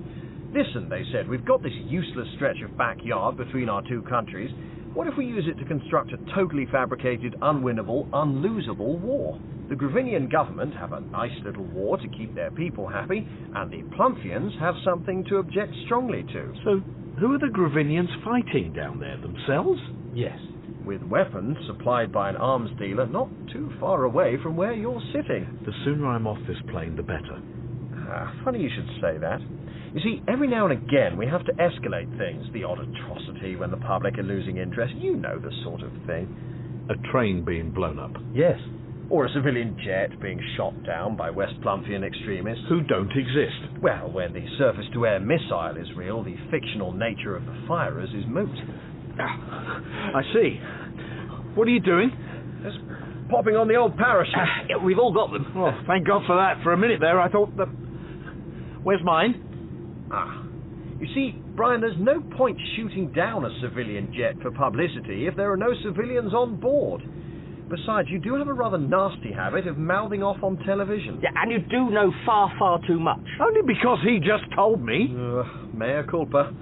Listen, they said, we've got this useless stretch of backyard between our two countries. What if we use it to construct a totally fabricated, unwinnable, unlosable war? The Gravinian government have a nice little war to keep their people happy, and the Plumphians have something to object strongly to. So, who are the Gravinians fighting down there, themselves? Yes, with weapons supplied by an arms dealer not too far away from where you're sitting. The sooner I'm off this plane, the better. Funny you should say that. You see, every now and again we have to escalate things. The odd atrocity when the public are losing interest. You know the sort of thing. A train being blown up? Yes. Or a civilian jet being shot down by West Plumphian extremists. Who don't exist. Well, when the surface-to-air missile is real, the fictional nature of the firers is moot. I see. What are you doing? Just popping on the old parachute. Yeah, we've all got them. Well, thank God for that. For a minute there, I thought that... Where's mine? You see, Brian, there's no point shooting down a civilian jet for publicity if there are no civilians on board. Besides, you do have a rather nasty habit of mouthing off on television. Yeah, and you do know far, far too much. Only because he just told me. Mea culpa.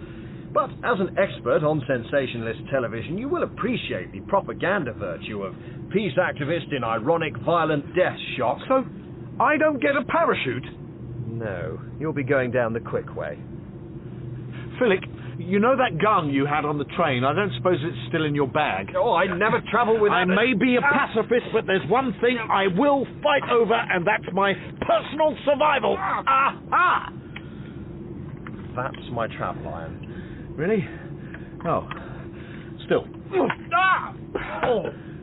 But as an expert on sensationalist television, you will appreciate the propaganda virtue of peace activist in ironic, violent death shock. So, I don't get a parachute? No, you'll be going down the quick way. Philip, you know that gun you had on the train? I don't suppose it's still in your bag. Oh, I never travel with... I may be a pacifist, but there's one thing I will fight over, and that's my personal survival. That's my travel iron. Really? Oh. Still.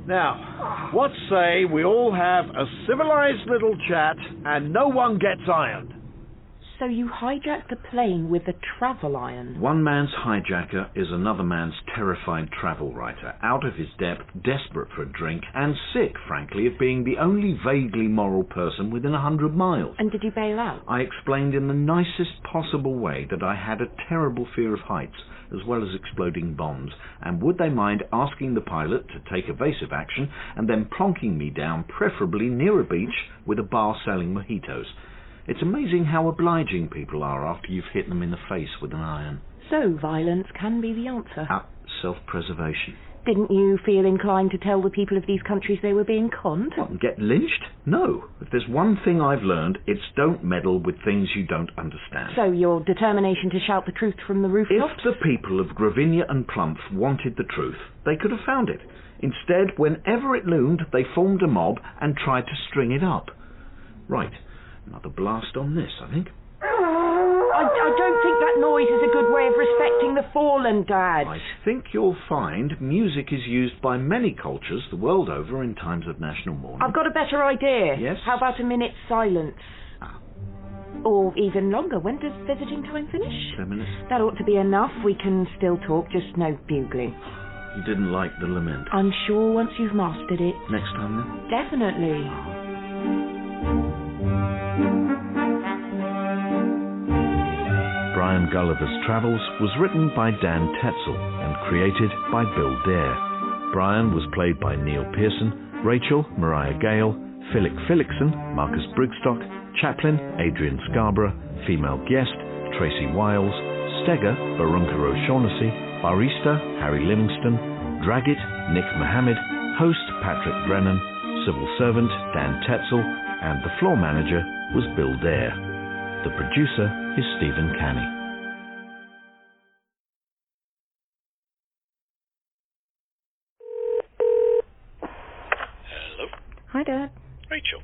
Now, what say we all have a civilized little chat, and no one gets ironed? So you hijacked the plane with a travel iron? One man's hijacker is another man's terrified travel writer, out of his depth, desperate for a drink, and sick, frankly, of being the only vaguely moral person within 100 miles. And did you bail out? I explained in the nicest possible way that I had a terrible fear of heights, as well as exploding bombs, and would they mind asking the pilot to take evasive action, and then plonking me down, preferably near a beach, with a bar selling mojitos. It's amazing how obliging people are after you've hit them in the face with an iron. So violence can be the answer. Self-preservation. Didn't you feel inclined to tell the people of these countries they were being conned? What, and get lynched? No. If there's one thing I've learned, it's don't meddle with things you don't understand. So your determination to shout the truth from the rooftops? If the people of Gravinia and Plumph wanted the truth, they could have found it. Instead, whenever it loomed, they formed a mob and tried to string it up. Right. Another blast on this, I think. I don't think that noise is a good way of respecting the fallen, Dad. I think you'll find music is used by many cultures the world over in times of national mourning. I've got a better idea. Yes? How about a minute's silence? Or even longer. When does visiting time finish? 10 minutes. That ought to be enough. We can still talk, just no bugling. You didn't like the lament? I'm sure once you've mastered it. Next time, then? Definitely. Brian Gulliver's Travels was written by Dan Tetzel and created by Bill Dare. Brian was played by Neil Pearson, Rachel, Mariah Gale, Philip Phillickson, Marcus Brigstock, Chaplain, Adrian Scarborough, Female Guest, Tracy Wiles, Steger, Barunka O'Shaughnessy, Barista, Harry Livingston, Draggit, Nick Mohammed, Host, Patrick Brennan, civil servant Dan Tetzel, and the floor manager was Bill Dare. The producer is Stephen Canny. Hello? Hi, Dad. Rachel.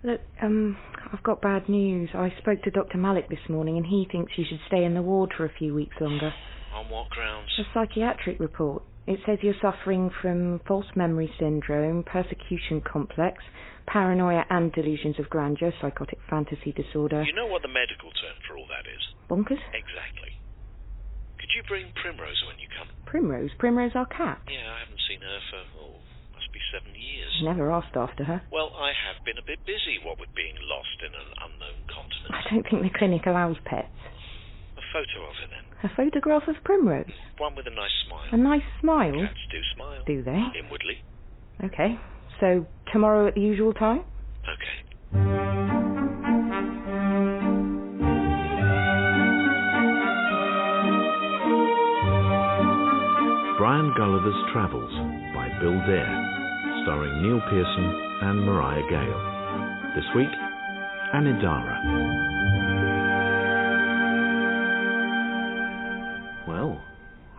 Look, I've got bad news. I spoke to Dr. Malik this morning and he thinks you should stay in the ward for a few weeks longer. On what grounds? A psychiatric report. It says you're suffering from false memory syndrome, persecution complex, paranoia and delusions of grandeur, psychotic fantasy disorder. You know what the medical term for all that is? Bonkers? Exactly. Could you bring Primrose when you come? Primrose? Primrose our cat? Yeah, I haven't seen her for, must be 7 years. Never asked after her. Well, I have been a bit busy, what with being lost in an unknown continent. I don't think the clinic allows pets. A photo of her then. A photograph of Primrose? One with a nice smile. A nice smile? Cats do smile. Do they? Inwardly. Okay. So, tomorrow at the usual time? Okay. Brian Gulliver's Travels by Bill Dare, starring Neil Pearson and Mariah Gale. This week, Anidara. Well,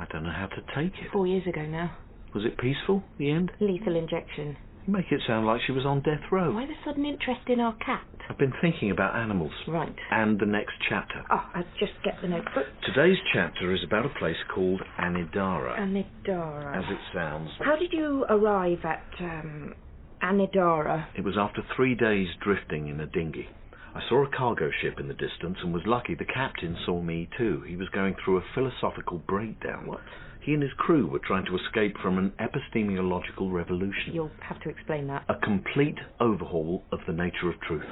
I don't know how to take it. 4 years ago now. Was it peaceful, the end? Lethal injection. You make it sound like she was on death row. Why the sudden interest in our cat? I've been thinking about animals. Right. And the next chapter. Oh, I'll just get the notebook. Today's chapter is about a place called Anidara. Anidara. As it sounds. How did you arrive at, Anidara? It was after 3 days drifting in a dinghy. I saw a cargo ship in the distance and was lucky the captain saw me too. He was going through a philosophical breakdown. What? He and his crew were trying to escape from an epistemological revolution. You'll have to explain that. A complete overhaul of the nature of truth.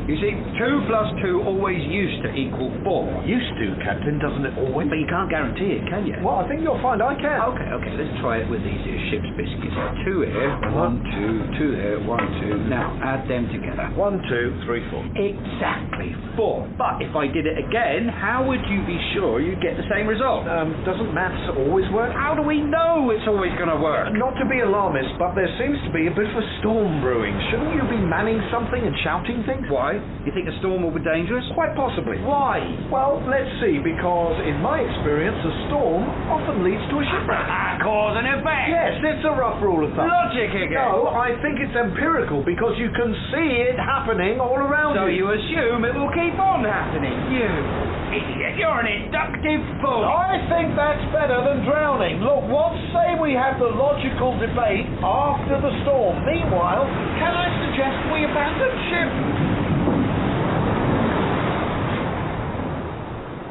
You see, 2 plus 2 always used to equal 4. Used to, Captain, doesn't it always? But you can't guarantee it, can you? Well, I think you'll find I can. Okay, let's try it with these here ship's biscuits. 2 here, 1, 2, 2 here, 1, 2. Now, add them together. 1, 2, 3, 4. Exactly, 4. But if I did it again, how would you be sure you'd get the same result? Doesn't maths always work? How do we know it's always going to work? Not to be alarmist, but there seems to be a bit of a storm brewing. Shouldn't you be manning something and shouting things? Why? You think a storm will be dangerous? Quite possibly. Why? Well, let's see, because in my experience, a storm often leads to a shipwreck. Cause and effect? Yes, it's a rough rule of thumb. Logic again? No, I think it's empirical, because you can see it happening all around So you. you assume it will keep on happening? You idiot, you're an inductive fool. I think that's better than drowning. Look, what say we have the logical debate after the storm? Meanwhile, can I suggest we abandon ship?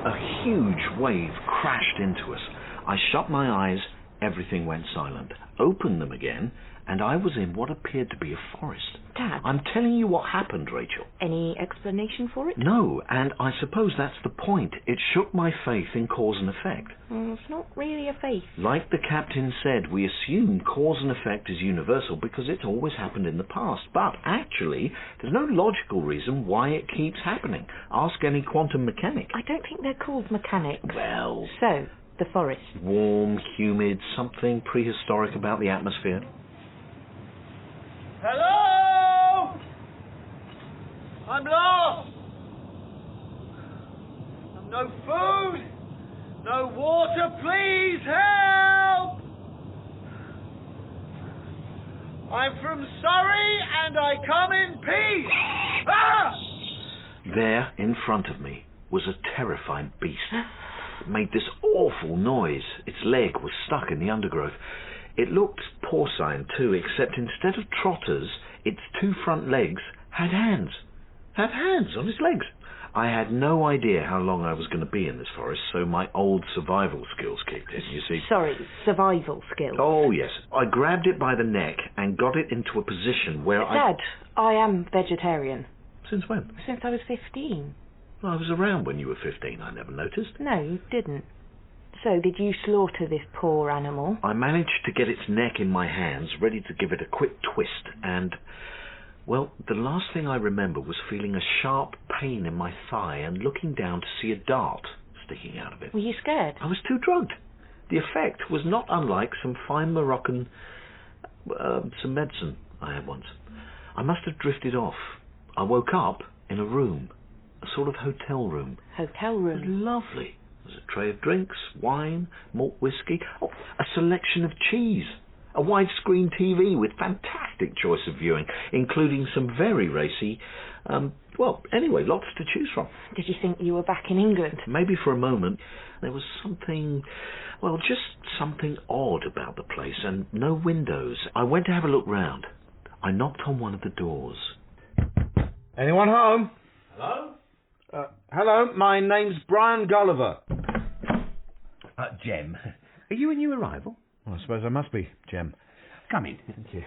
A huge wave crashed into us. I shut my eyes, everything went silent. Opened them again, and I was in what appeared to be a forest. Dad. I'm telling you what happened, Rachel. Any explanation for it? No, and I suppose that's the point. It shook my faith in cause and effect. It's not really a faith. Like the captain said, we assume cause and effect is universal because it's always happened in the past. But actually, there's no logical reason why it keeps happening. Ask any quantum mechanic. I don't think they're called mechanics. Well... So, the forest. Warm, humid, something prehistoric about the atmosphere. Hello? I'm lost. I've no food, no water, please help! I'm from Surrey and I come in peace. Ah! There, in front of me, was a terrified beast. It made this awful noise. Its leg was stuck in the undergrowth. It looked porcine too, except instead of trotters, its 2 front legs had hands. Had hands on its legs. I had no idea how long I was going to be in this forest, so my old survival skills kicked in, you see. Sorry, survival skills. Oh, yes. I grabbed it by the neck and got it into a position where Dad, I am vegetarian. Since when? Since I was 15. Well, I was around when you were 15, I never noticed. No, you didn't. So, did you slaughter this poor animal? I managed to get its neck in my hands, ready to give it a quick twist, and... well, the last thing I remember was feeling a sharp pain in my thigh and looking down to see a dart sticking out of it. Were you scared? I was too drugged. The effect was not unlike some fine Moroccan... Some medicine I had once. I must have drifted off. I woke up in a room, a sort of hotel room. Hotel room? It was lovely. There was a tray of drinks, wine, malt whiskey, a selection of cheese, a widescreen TV with fantastic choice of viewing, including some very racy, lots to choose from. Did you think you were back in England? Maybe for a moment. There was something, just something odd about the place, and no windows. I went to have a look round. I knocked on one of the doors. Anyone home? Hello? Hello, my name's Brian Gulliver. Jem, are you a new arrival? Well, I suppose I must be, Jem. Come in. Thank you.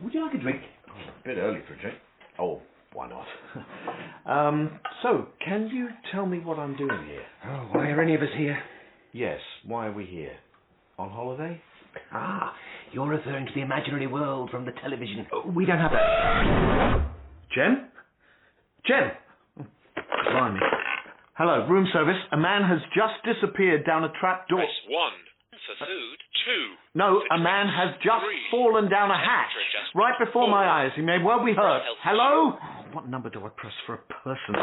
Would you like a drink? A bit early for a drink. Oh, why not? So, can you tell me what I'm doing here? Oh, why are any of us here? Yes, why are we here? On holiday? Ah, you're referring to the imaginary world from the television. Oh, we don't have that. Jem? Jem! Blimey. Hello, room service. A man has just disappeared down a trap door. Press 1 for food, 2. No, a man has just fallen down a hatch. Right before my eyes. He may well be hurt. Hello? What number do I press for a person?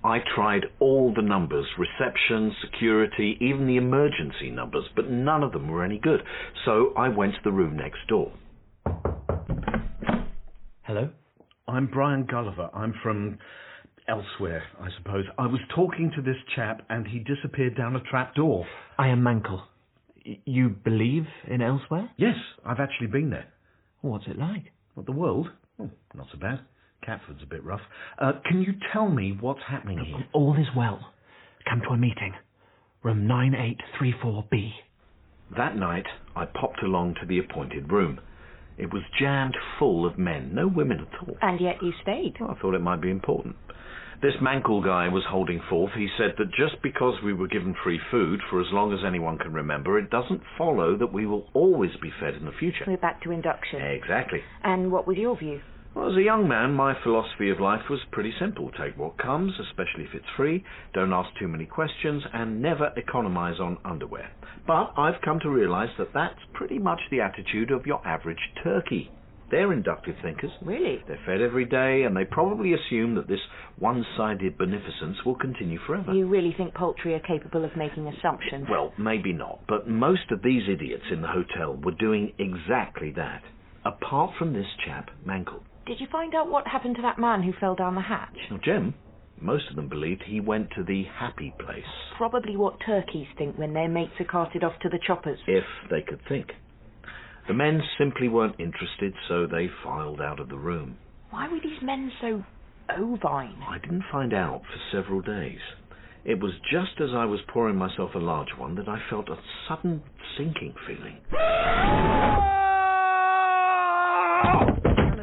I tried all the numbers, reception, security, even the emergency numbers, but none of them were any good. So I went to the room next door. Hello? I'm Brian Gulliver. I'm from elsewhere, I suppose. I was talking to this chap and he disappeared down a trap door. I am Mankell. You believe in elsewhere? Yes, I've actually been there. What's it like? What, the world? Oh, not so bad. Catford's a bit rough. Can you tell me what's happening here? All is well. Come to a meeting. Room 9834B. That night, I popped along to the appointed room. It was jammed full of men, no women at all. And yet you stayed. Well, I thought it might be important. This Mankell guy was holding forth. He said that just because we were given free food for as long as anyone can remember, it doesn't follow that we will always be fed in the future. We're back to induction. Exactly. And what was your view? Well, as a young man, my philosophy of life was pretty simple. Take what comes, especially if it's free, don't ask too many questions, and never economise on underwear. But I've come to realise that that's pretty much the attitude of your average turkey. They're inductive thinkers. Really? They're fed every day, and they probably assume that this one-sided beneficence will continue forever. You really think poultry are capable of making assumptions? Well, maybe not, but most of these idiots in the hotel were doing exactly that. Apart from this chap, Mankell. Did you find out what happened to that man who fell down the hatch? Now, Jem, most of them believed he went to the happy place. Probably what turkeys think when their mates are carted off to the choppers. If they could think. The men simply weren't interested, so they filed out of the room. Why were these men so ovine? I didn't find out for several days. It was just as I was pouring myself a large one that I felt a sudden sinking feeling.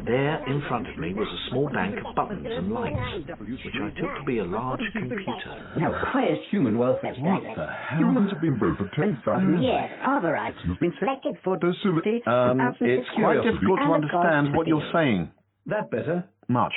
There, in front of me, was a small bank of buttons and lights, which I took to be a large computer. Now, highest human welfare standard. Humans have been bred for 10,000 Yes, other rights have been selected for docility. It's quite difficult to understand what you're saying. That better? Much.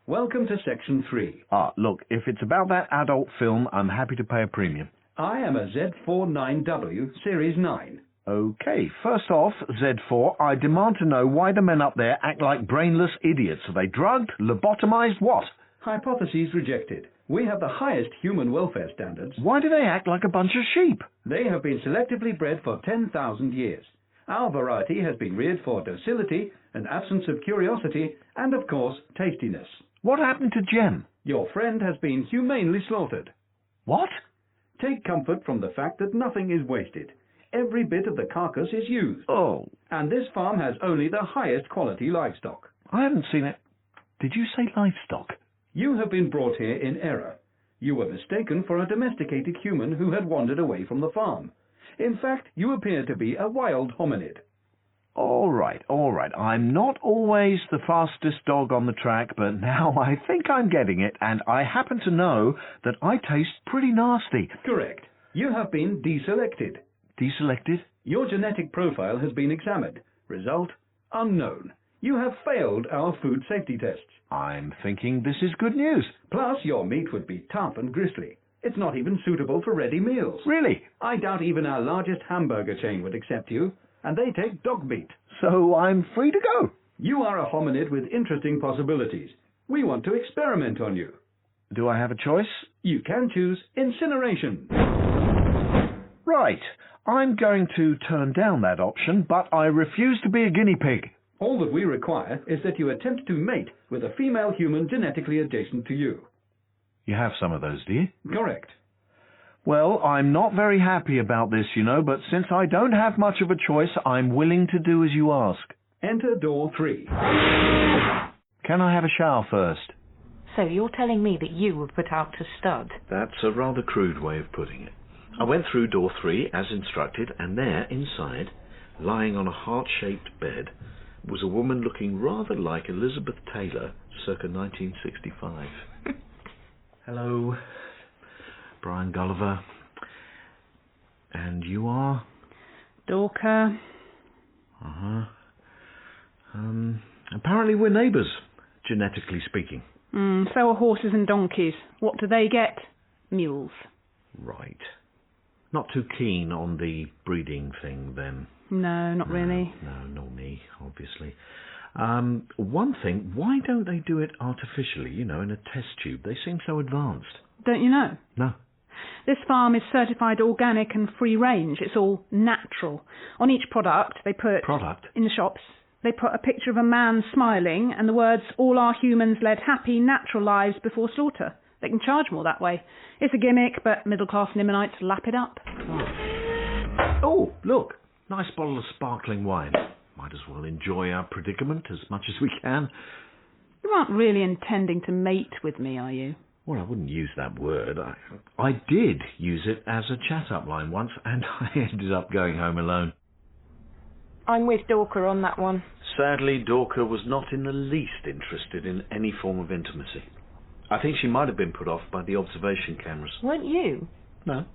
Welcome to Section 3. Look, if it's about that adult film, I'm happy to pay a premium. I am a Z49W, Series 9. Okay, first off, Z4, I demand to know why the men up there act like brainless idiots. Are they drugged, lobotomized, what? Hypotheses rejected. We have the highest human welfare standards. Why do they act like a bunch of sheep? They have been selectively bred for 10,000 years. Our variety has been reared for docility, an absence of curiosity, and of course, tastiness. What happened to Jem? Your friend has been humanely slaughtered. What? Take comfort from the fact that nothing is wasted. Every bit of the carcass is used. Oh. And this farm has only the highest quality livestock. I haven't seen it. Did you say livestock? You have been brought here in error. You were mistaken for a domesticated human who had wandered away from the farm. In fact, you appear to be a wild hominid. All right. I'm not always the fastest dog on the track, but now I think I'm getting it, and I happen to know that I taste pretty nasty. Correct. You have been deselected. Deselected? Your genetic profile has been examined. Result, unknown. You have failed our food safety tests. I'm thinking this is good news. Plus, your meat would be tough and gristly. It's not even suitable for ready meals. Really? I doubt even our largest hamburger chain would accept you. and they take dog meat. So I'm free to go. You are a hominid with interesting possibilities. We want to experiment on you. Do I have a choice? You can choose incineration. Right. I'm going to turn down that option, but I refuse to be a guinea pig. All that we require is that you attempt to mate with a female human genetically adjacent to you. You have some of those, do you? Correct. Well, I'm not very happy about this, you know, but since I don't have much of a choice, I'm willing to do as you ask. Enter door 3. Can I have a shower first? So you're telling me that you were put out to stud? That's a rather crude way of putting it. I went through door 3 as instructed, and there, inside, lying on a heart-shaped bed, was a woman looking rather like Elizabeth Taylor, circa 1965. Hello, Brian Gulliver. And you are? Dorker. Uh-huh. Apparently we're neighbours, genetically speaking. So are horses and donkeys. What do they get? Mules. Right. Not too keen on the breeding thing, then? No, not really. No, nor me, obviously. One thing, why don't they do it artificially, you know, in a test tube? They seem so advanced. Don't you know? No. This farm is certified organic and free range. It's all natural. On each product, they put... Product? In the shops, they put a picture of a man smiling and the words, "All our humans led happy, natural lives before slaughter." They can charge more that way. It's a gimmick, but middle-class Nimonites lap it up. Oh, look. Nice bottle of sparkling wine. Might as well enjoy our predicament as much as we can. You aren't really intending to mate with me, are you? Well, I wouldn't use that word. I did use it as a chat-up line once, and I ended up going home alone. I'm with Dorker on that one. Sadly, Dorker was not in the least interested in any form of intimacy. I think she might have been put off by the observation cameras. Weren't you? No.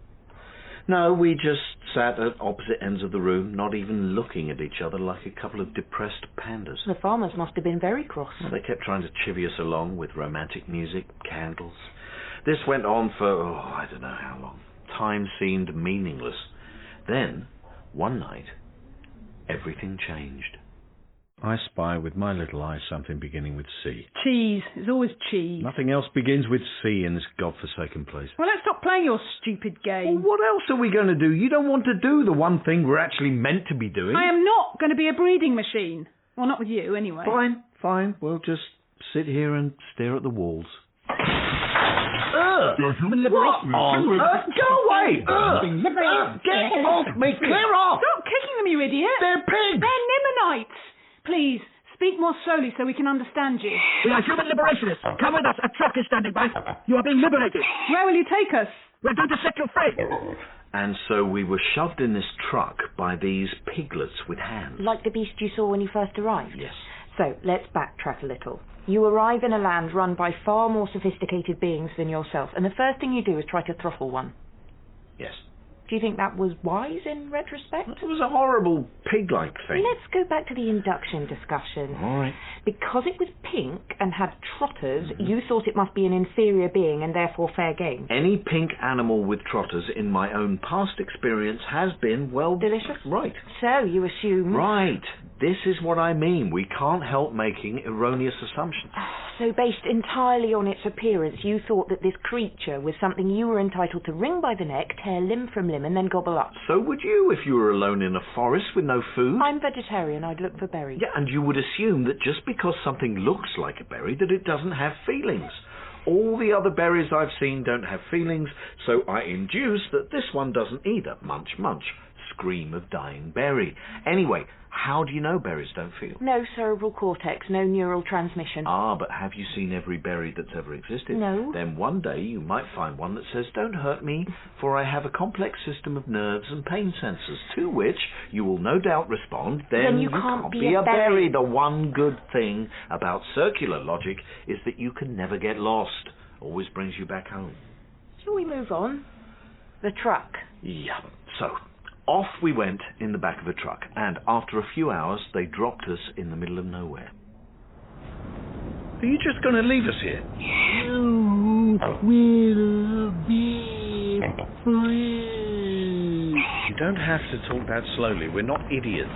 No, we just sat at opposite ends of the room, not even looking at each other like a couple of depressed pandas. The farmers must have been very cross. Well, they kept trying to chivvy us along with romantic music, candles. This went on for, I don't know how long. Time seemed meaningless. Then, one night, everything changed. I spy with my little eye something beginning with C. Cheese. It's always cheese. Nothing else begins with C in this godforsaken place. Well, let's stop playing your stupid game. Well, what else are we going to do? You don't want to do the one thing we're actually meant to be doing. I am not going to be a breeding machine. Well, not with you, anyway. Fine. We'll just sit here and stare at the walls. What on earth? Go away! Get off me! Clear off! Stop kicking them, you idiot! They're pigs! They're Nimonites! Please, speak more slowly so we can understand you. We are human liberationists. Come with us. A truck is standing by. You are being liberated. Where will you take us? We're going to set you free. And so we were shoved in this truck by these piglets with hands. Like the beast you saw when you first arrived? Yes. So, let's backtrack a little. You arrive in a land run by far more sophisticated beings than yourself, and the first thing you do is try to throttle one. Yes. Do you think that was wise in retrospect? It was a horrible pig-like thing. Let's go back to the induction discussion. All right. Because it was pink and had trotters, you thought it must be an inferior being and therefore fair game. Any pink animal with trotters in my own past experience has been, well... Delicious? Right. So, you assume... Right. This is what I mean. We can't help making erroneous assumptions. So, based entirely on its appearance, you thought that this creature was something you were entitled to wring by the neck, tear limb from limb, and then gobble up. So would you if you were alone in a forest with no food? I'm vegetarian. I'd look for berries. Yeah, and you would assume that just because something looks like a berry, that it doesn't have feelings. All the other berries I've seen don't have feelings, so I induce that this one doesn't either. Munch, munch. Scream of dying berry. Anyway, how do you know berries don't feel? No cerebral cortex, no neural transmission. Ah, but have you seen every berry that's ever existed? No. Then one day you might find one that says, "Don't hurt me, for I have a complex system of nerves and pain sensors," to which you will no doubt respond, then you can't be a berry. berry. The one good thing about circular logic is that you can never get lost. Always brings you back home. Shall we move on? The truck. Yeah, so... off we went in the back of a truck, and after a few hours, they dropped us in the middle of nowhere. Are you just going to leave us here? You will be free. don't have to talk that slowly. We're not idiots.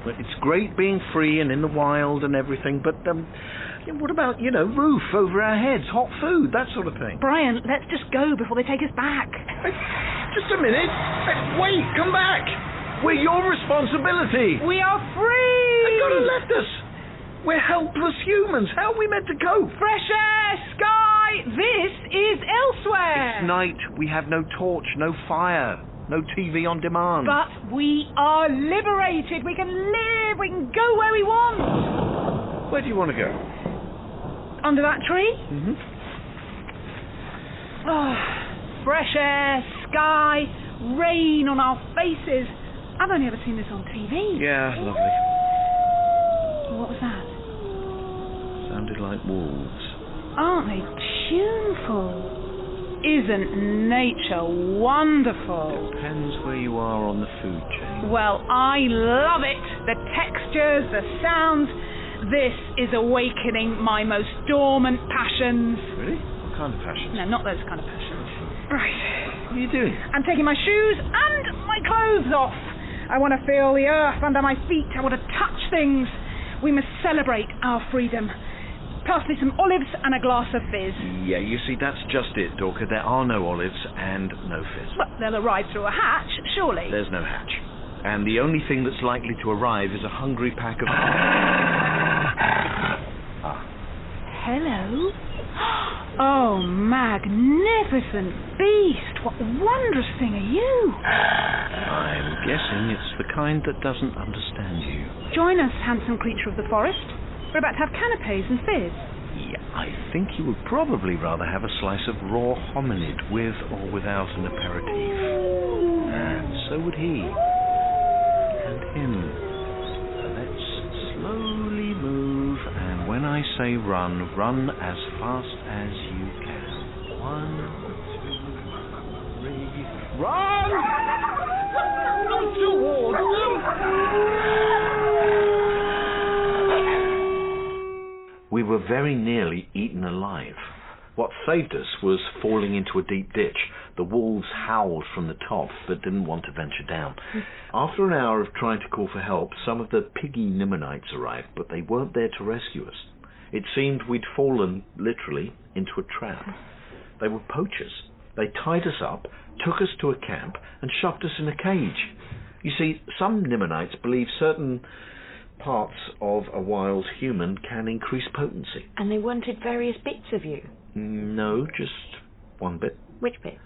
But it's great being free and in the wild and everything, but what about, roof over our heads, hot food, that sort of thing? Brian, let's just go before they take us back. Hey, just a minute. Hey, wait, come back. We're your responsibility. We are free. They could have left us. We're helpless humans. How are we meant to cope? Fresh air, sky. This is elsewhere. It's night. We have no torch, no fire, no TV on demand. But we are liberated. We can live. We can go where we want. Where do you want to go? Under that tree? Mm-hmm. Oh, fresh air, sky, rain on our faces. I've only ever seen this on TV. Yeah, lovely. What was that? Sounded like wolves. Aren't they tuneful? Isn't nature wonderful? Depends where you are on the food chain. Well, I love it. The textures, the sounds. This is awakening my most dormant passions. Really? What kind of passions? No, not those kind of passions. Right. What are you doing? I'm taking my shoes and my clothes off. I want to feel the earth under my feet. I want to touch things. We must celebrate our freedom. Pass me some olives and a glass of fizz. Yeah, you see, that's just it, Dorca. There are no olives and no fizz. Well, they'll arrive through a hatch, surely. There's no hatch. And the only thing that's likely to arrive is a hungry pack of... Hello? Oh, magnificent beast! What wondrous thing are you? I'm guessing it's the kind that doesn't understand you. Join us, handsome creature of the forest. We're about to have canapes and fizz. Yeah, I think you would probably rather have a slice of raw hominid with or without an aperitif. And so would he. And him. Let's slowly move, and when I say run, run as fast as you can. 1, 2, 3... Run! Not towards them! We were very nearly eaten alive. What saved us was falling into a deep ditch. The wolves howled from the top, but didn't want to venture down. After an hour of trying to call for help, some of the piggy Nimonites arrived, but they weren't there to rescue us. It seemed we'd fallen, literally, into a trap. They were poachers. They tied us up, took us to a camp, and shoved us in a cage. You see, some Nimonites believe certain parts of a wild human can increase potency. And they wanted various bits of you? No, just one bit. Which bit?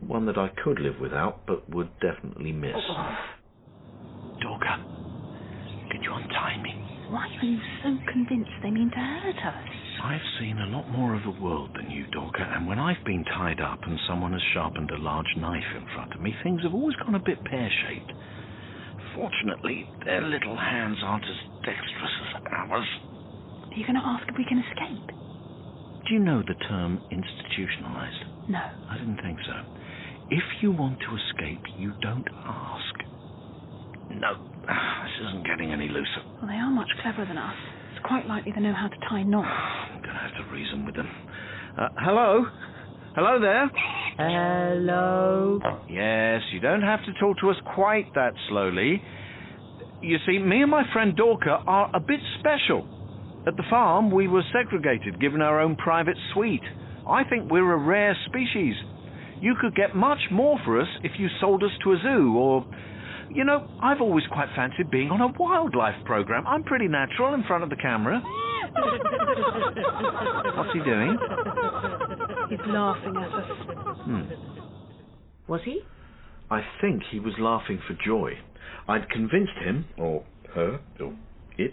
One that I could live without, but would definitely miss. Dorca, could you untie me? Why are you so convinced they mean to hurt us? I've seen a lot more of the world than you, Dorca, and when I've been tied up and someone has sharpened a large knife in front of me, things have always gone a bit pear-shaped. Fortunately, their little hands aren't as dexterous as ours. Are you going to ask if we can escape? Do you know the term institutionalized? No. I didn't think so. If you want to escape, you don't ask. No, this isn't getting any looser. Well, they are much cleverer than us. It's quite likely they know how to tie knots. I'm going to have to reason with them. Hello? Hello there? Hello? Yes, you don't have to talk to us quite that slowly. You see, me and my friend Dorca are a bit special. At the farm, we were segregated, given our own private suite. I think we're a rare species. You could get much more for us if you sold us to a zoo, or... You know, I've always quite fancied being on a wildlife program. I'm pretty natural in front of the camera. What's he doing? He's laughing at us. Was he? I think he was laughing for joy. I'd convinced him, or her, or it,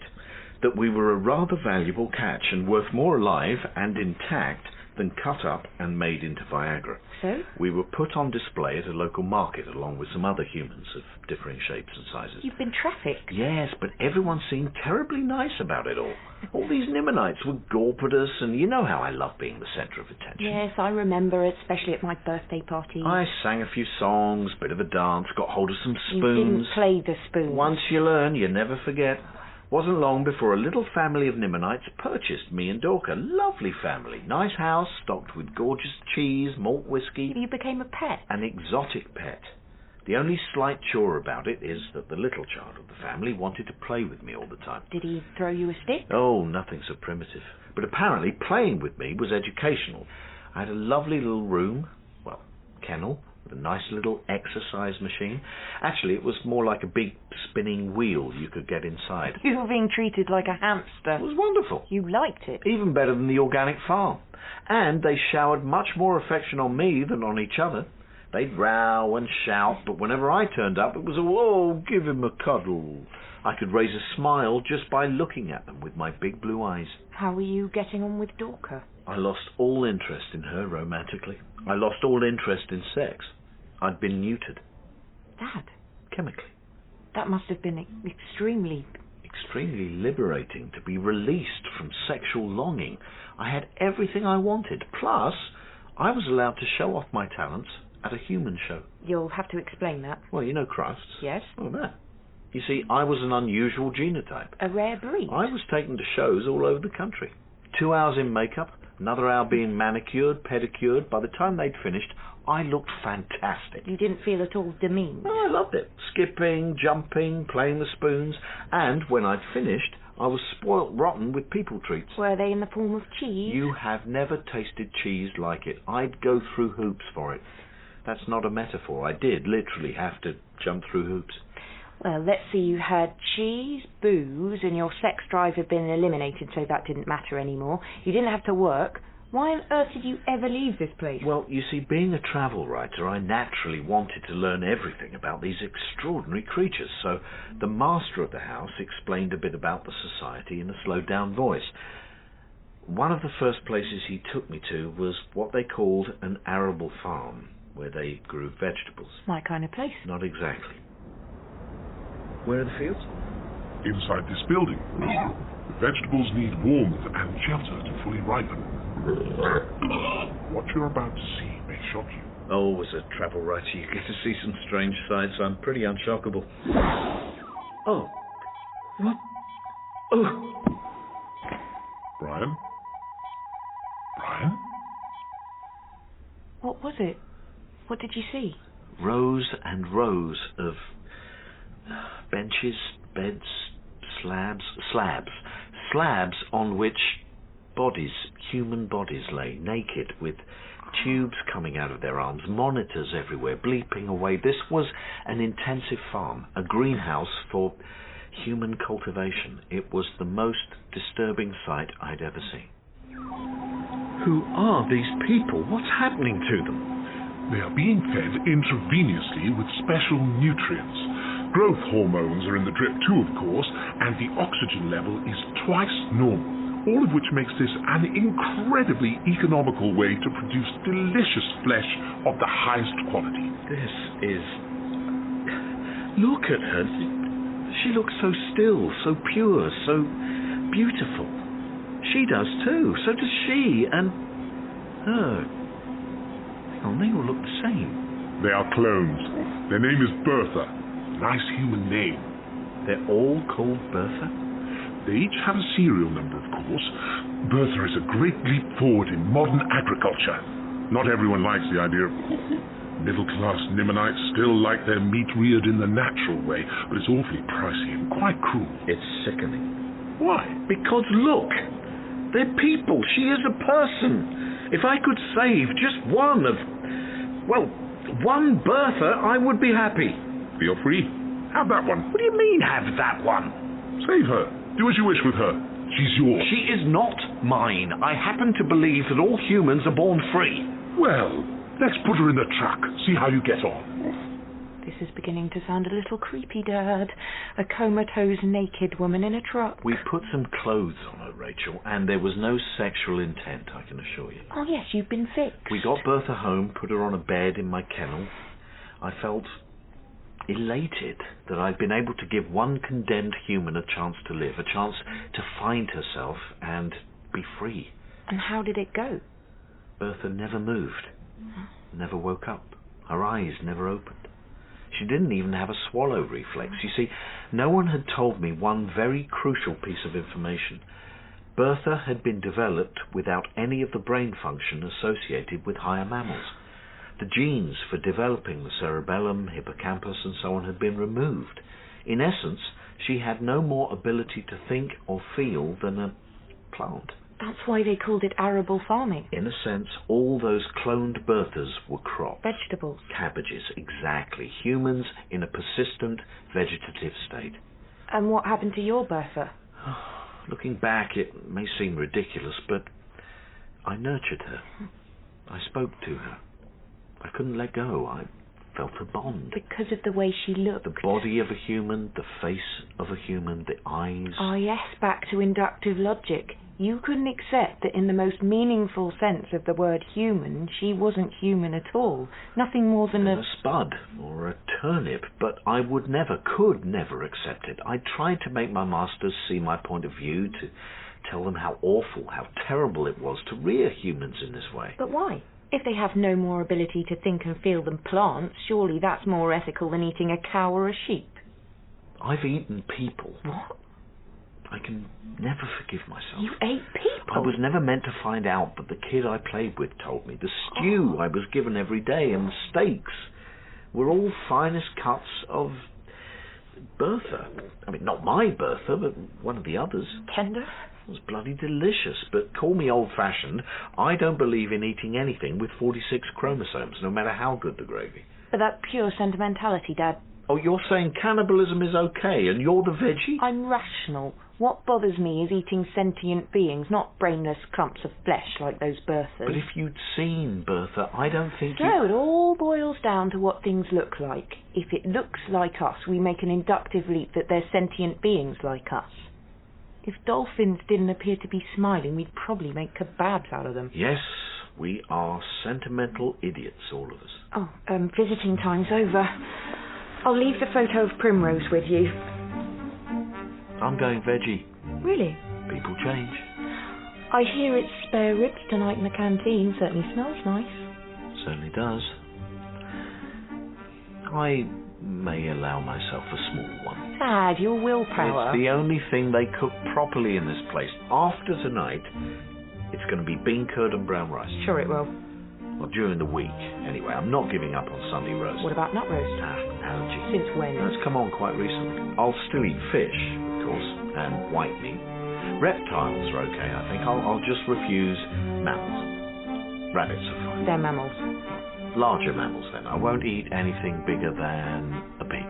that we were a rather valuable catch and worth more alive and intact than cut up and made into Viagra. So? We were put on display at a local market along with some other humans of differing shapes and sizes. You've been trafficked. Yes, but everyone seemed terribly nice about it all. All these Nimonites would gawp at us, and you know how I love being the centre of attention. Yes, I remember it, especially at my birthday party. I sang a few songs, bit of a dance, got hold of some spoons. You didn't play the spoons. Once you learn, you never forget. Wasn't long before a little family of Nimonites purchased me and Dorca. Lovely family. Nice house, stocked with gorgeous cheese, malt whiskey. You became a pet. An exotic pet. The only slight chore about it is that the little child of the family wanted to play with me all the time. Did he throw you a stick? Oh, nothing so primitive. But apparently playing with me was educational. I had a lovely little room, well, kennel, with a nice little exercise machine. Actually, it was more like a big spinning wheel you could get inside. You were being treated like a hamster. It was wonderful. You liked it. Even better than the organic farm. And they showered much more affection on me than on each other. They'd row and shout, but whenever I turned up, it was all, oh, give him a cuddle. I could raise a smile just by looking at them with my big blue eyes. How were you getting on with Dorca? I lost all interest in her romantically. I lost all interest in sex. I'd been neutered. Dad? Chemically. That must have been extremely liberating to be released from sexual longing. I had everything I wanted. Plus, I was allowed to show off my talents at a human show. You'll have to explain that. Well, you know crafts. Yes. Oh, there. You see, I was an unusual genotype. A rare breed. I was taken to shows all over the country. 2 hours in makeup, another hour being manicured, pedicured. By the time they'd finished, I looked fantastic. You didn't feel at all demeaned? Oh, I loved it. Skipping, jumping, playing the spoons. And when I'd finished, I was spoilt rotten with people treats. Were they in the form of cheese? You have never tasted cheese like it. I'd go through hoops for it. That's not a metaphor. I did literally have to jump through hoops. Well, let's see, you had cheese, booze, and your sex drive had been eliminated, so that didn't matter anymore. You didn't have to work. Why on earth did you ever leave this place? Well, you see, being a travel writer, I naturally wanted to learn everything about these extraordinary creatures, so the master of the house explained a bit about the society in a slowed-down voice. One of the first places he took me to was what they called an arable farm, where they grew vegetables. My kind of place. Not exactly. Where are the fields? Inside this building. The vegetables need warmth and shelter to fully ripen. What you're about to see may shock you. Oh, as a travel writer, you get to see some strange sights. I'm pretty unshockable. Oh. What? Oh. Brian? Brian? What was it? What did you see? Rows and rows of benches, beds, slabs on which bodies, human bodies lay, naked, with tubes coming out of their arms, monitors everywhere, bleeping away. This was an intensive farm, a greenhouse for human cultivation. It was the most disturbing sight I'd ever seen. Who are these people? What's happening to them? They are being fed intravenously with special nutrients. Growth hormones are in the drip too, of course, and the oxygen level is twice normal, all of which makes this an incredibly economical way to produce delicious flesh of the highest quality. This is... Look at her. She looks so still, so pure, so beautiful. She does too. So does she, and her. Hang on, they all look the same. They are clones. Their name is Bertha. Nice human name. They're all called Bertha? They each have a serial number, of course. Bertha is a great leap forward in modern agriculture. Not everyone likes the idea of... Middle-class Nimonites still like their meat reared in the natural way, but it's awfully pricey and quite cruel. It's sickening. Why? Because look, they're people. She is a person. If I could save just one of... well, one Bertha, I would be happy. Feel free. Have that one. What do you mean, have that one? Save her. Do as you wish with her. She's yours. She is not mine. I happen to believe that all humans are born free. Well, let's put her in the truck. See how you get on. This is beginning to sound a little creepy, Dad. A comatose naked woman in a truck. We put some clothes on her, Rachel, and there was no sexual intent, I can assure you. Oh, yes, you've been fixed. We got Bertha home, put her on a bed in my kennel. I felt elated that I'd been able to give one condemned human a chance to live, a chance to find herself and be free. And how did it go? Bertha never moved, never woke up. Her eyes never opened. She didn't even have a swallow reflex. You see, no one had told me one very crucial piece of information. Bertha had been developed without any of the brain function associated with higher mammals. The genes for developing the cerebellum, hippocampus, and so on had been removed. In essence, she had no more ability to think or feel than a plant. That's why they called it arable farming. In a sense, all those cloned Berthas were crops. Vegetables. Cabbages, exactly. Humans in a persistent vegetative state. And what happened to your Bertha? Looking back, it may seem ridiculous, but I nurtured her. I spoke to her. I couldn't let go. I felt a bond. Because of the way she looked. The body of a human, the face of a human, the eyes. Ah, yes, back to inductive logic. You couldn't accept that in the most meaningful sense of the word human, she wasn't human at all. Nothing more than a spud or a turnip, but I could never accept it. I tried to make my masters see my point of view, to tell them how awful, how terrible it was to rear humans in this way. But why? If they have no more ability to think and feel than plants, surely that's more ethical than eating a cow or a sheep. I've eaten people. What? I can never forgive myself. You ate people? I was never meant to find out, but the kid I played with told me. The stew I was given every day and the steaks were all finest cuts of Bertha. I mean, not my Bertha, but one of the others. Tender? It was bloody delicious, but call me old-fashioned. I don't believe in eating anything with 46 chromosomes, no matter how good the gravy. But that's pure sentimentality, Dad. Oh, you're saying cannibalism is okay, and you're the veggie? I'm rational. What bothers me is eating sentient beings, not brainless clumps of flesh like those Berthas. But if you'd seen Bertha, I don't think No, it all boils down to what things look like. If it looks like us, we make an inductive leap that they're sentient beings like us. If dolphins didn't appear to be smiling, we'd probably make kebabs out of them. Yes, we are sentimental idiots, all of us. Oh, visiting time's over. I'll leave the photo of Primrose with you. I'm going veggie. Really? People change. I hear it's spare ribs tonight in the canteen. Certainly smells nice. Certainly does. I may allow myself a small one. Dad, your willpower. It's the only thing they cook properly in this place. After tonight, it's going to be bean curd and brown rice. Sure it will. Well, during the week, anyway. I'm not giving up on Sunday roast. What about nut roast? Allergy. Since when? That's come on quite recently. I'll still eat fish, of course, and white meat. Reptiles are okay, I think. I'll just refuse mammals. Rabbits are fine. They're mammals. Larger mammals, then. I won't eat anything bigger than a pig.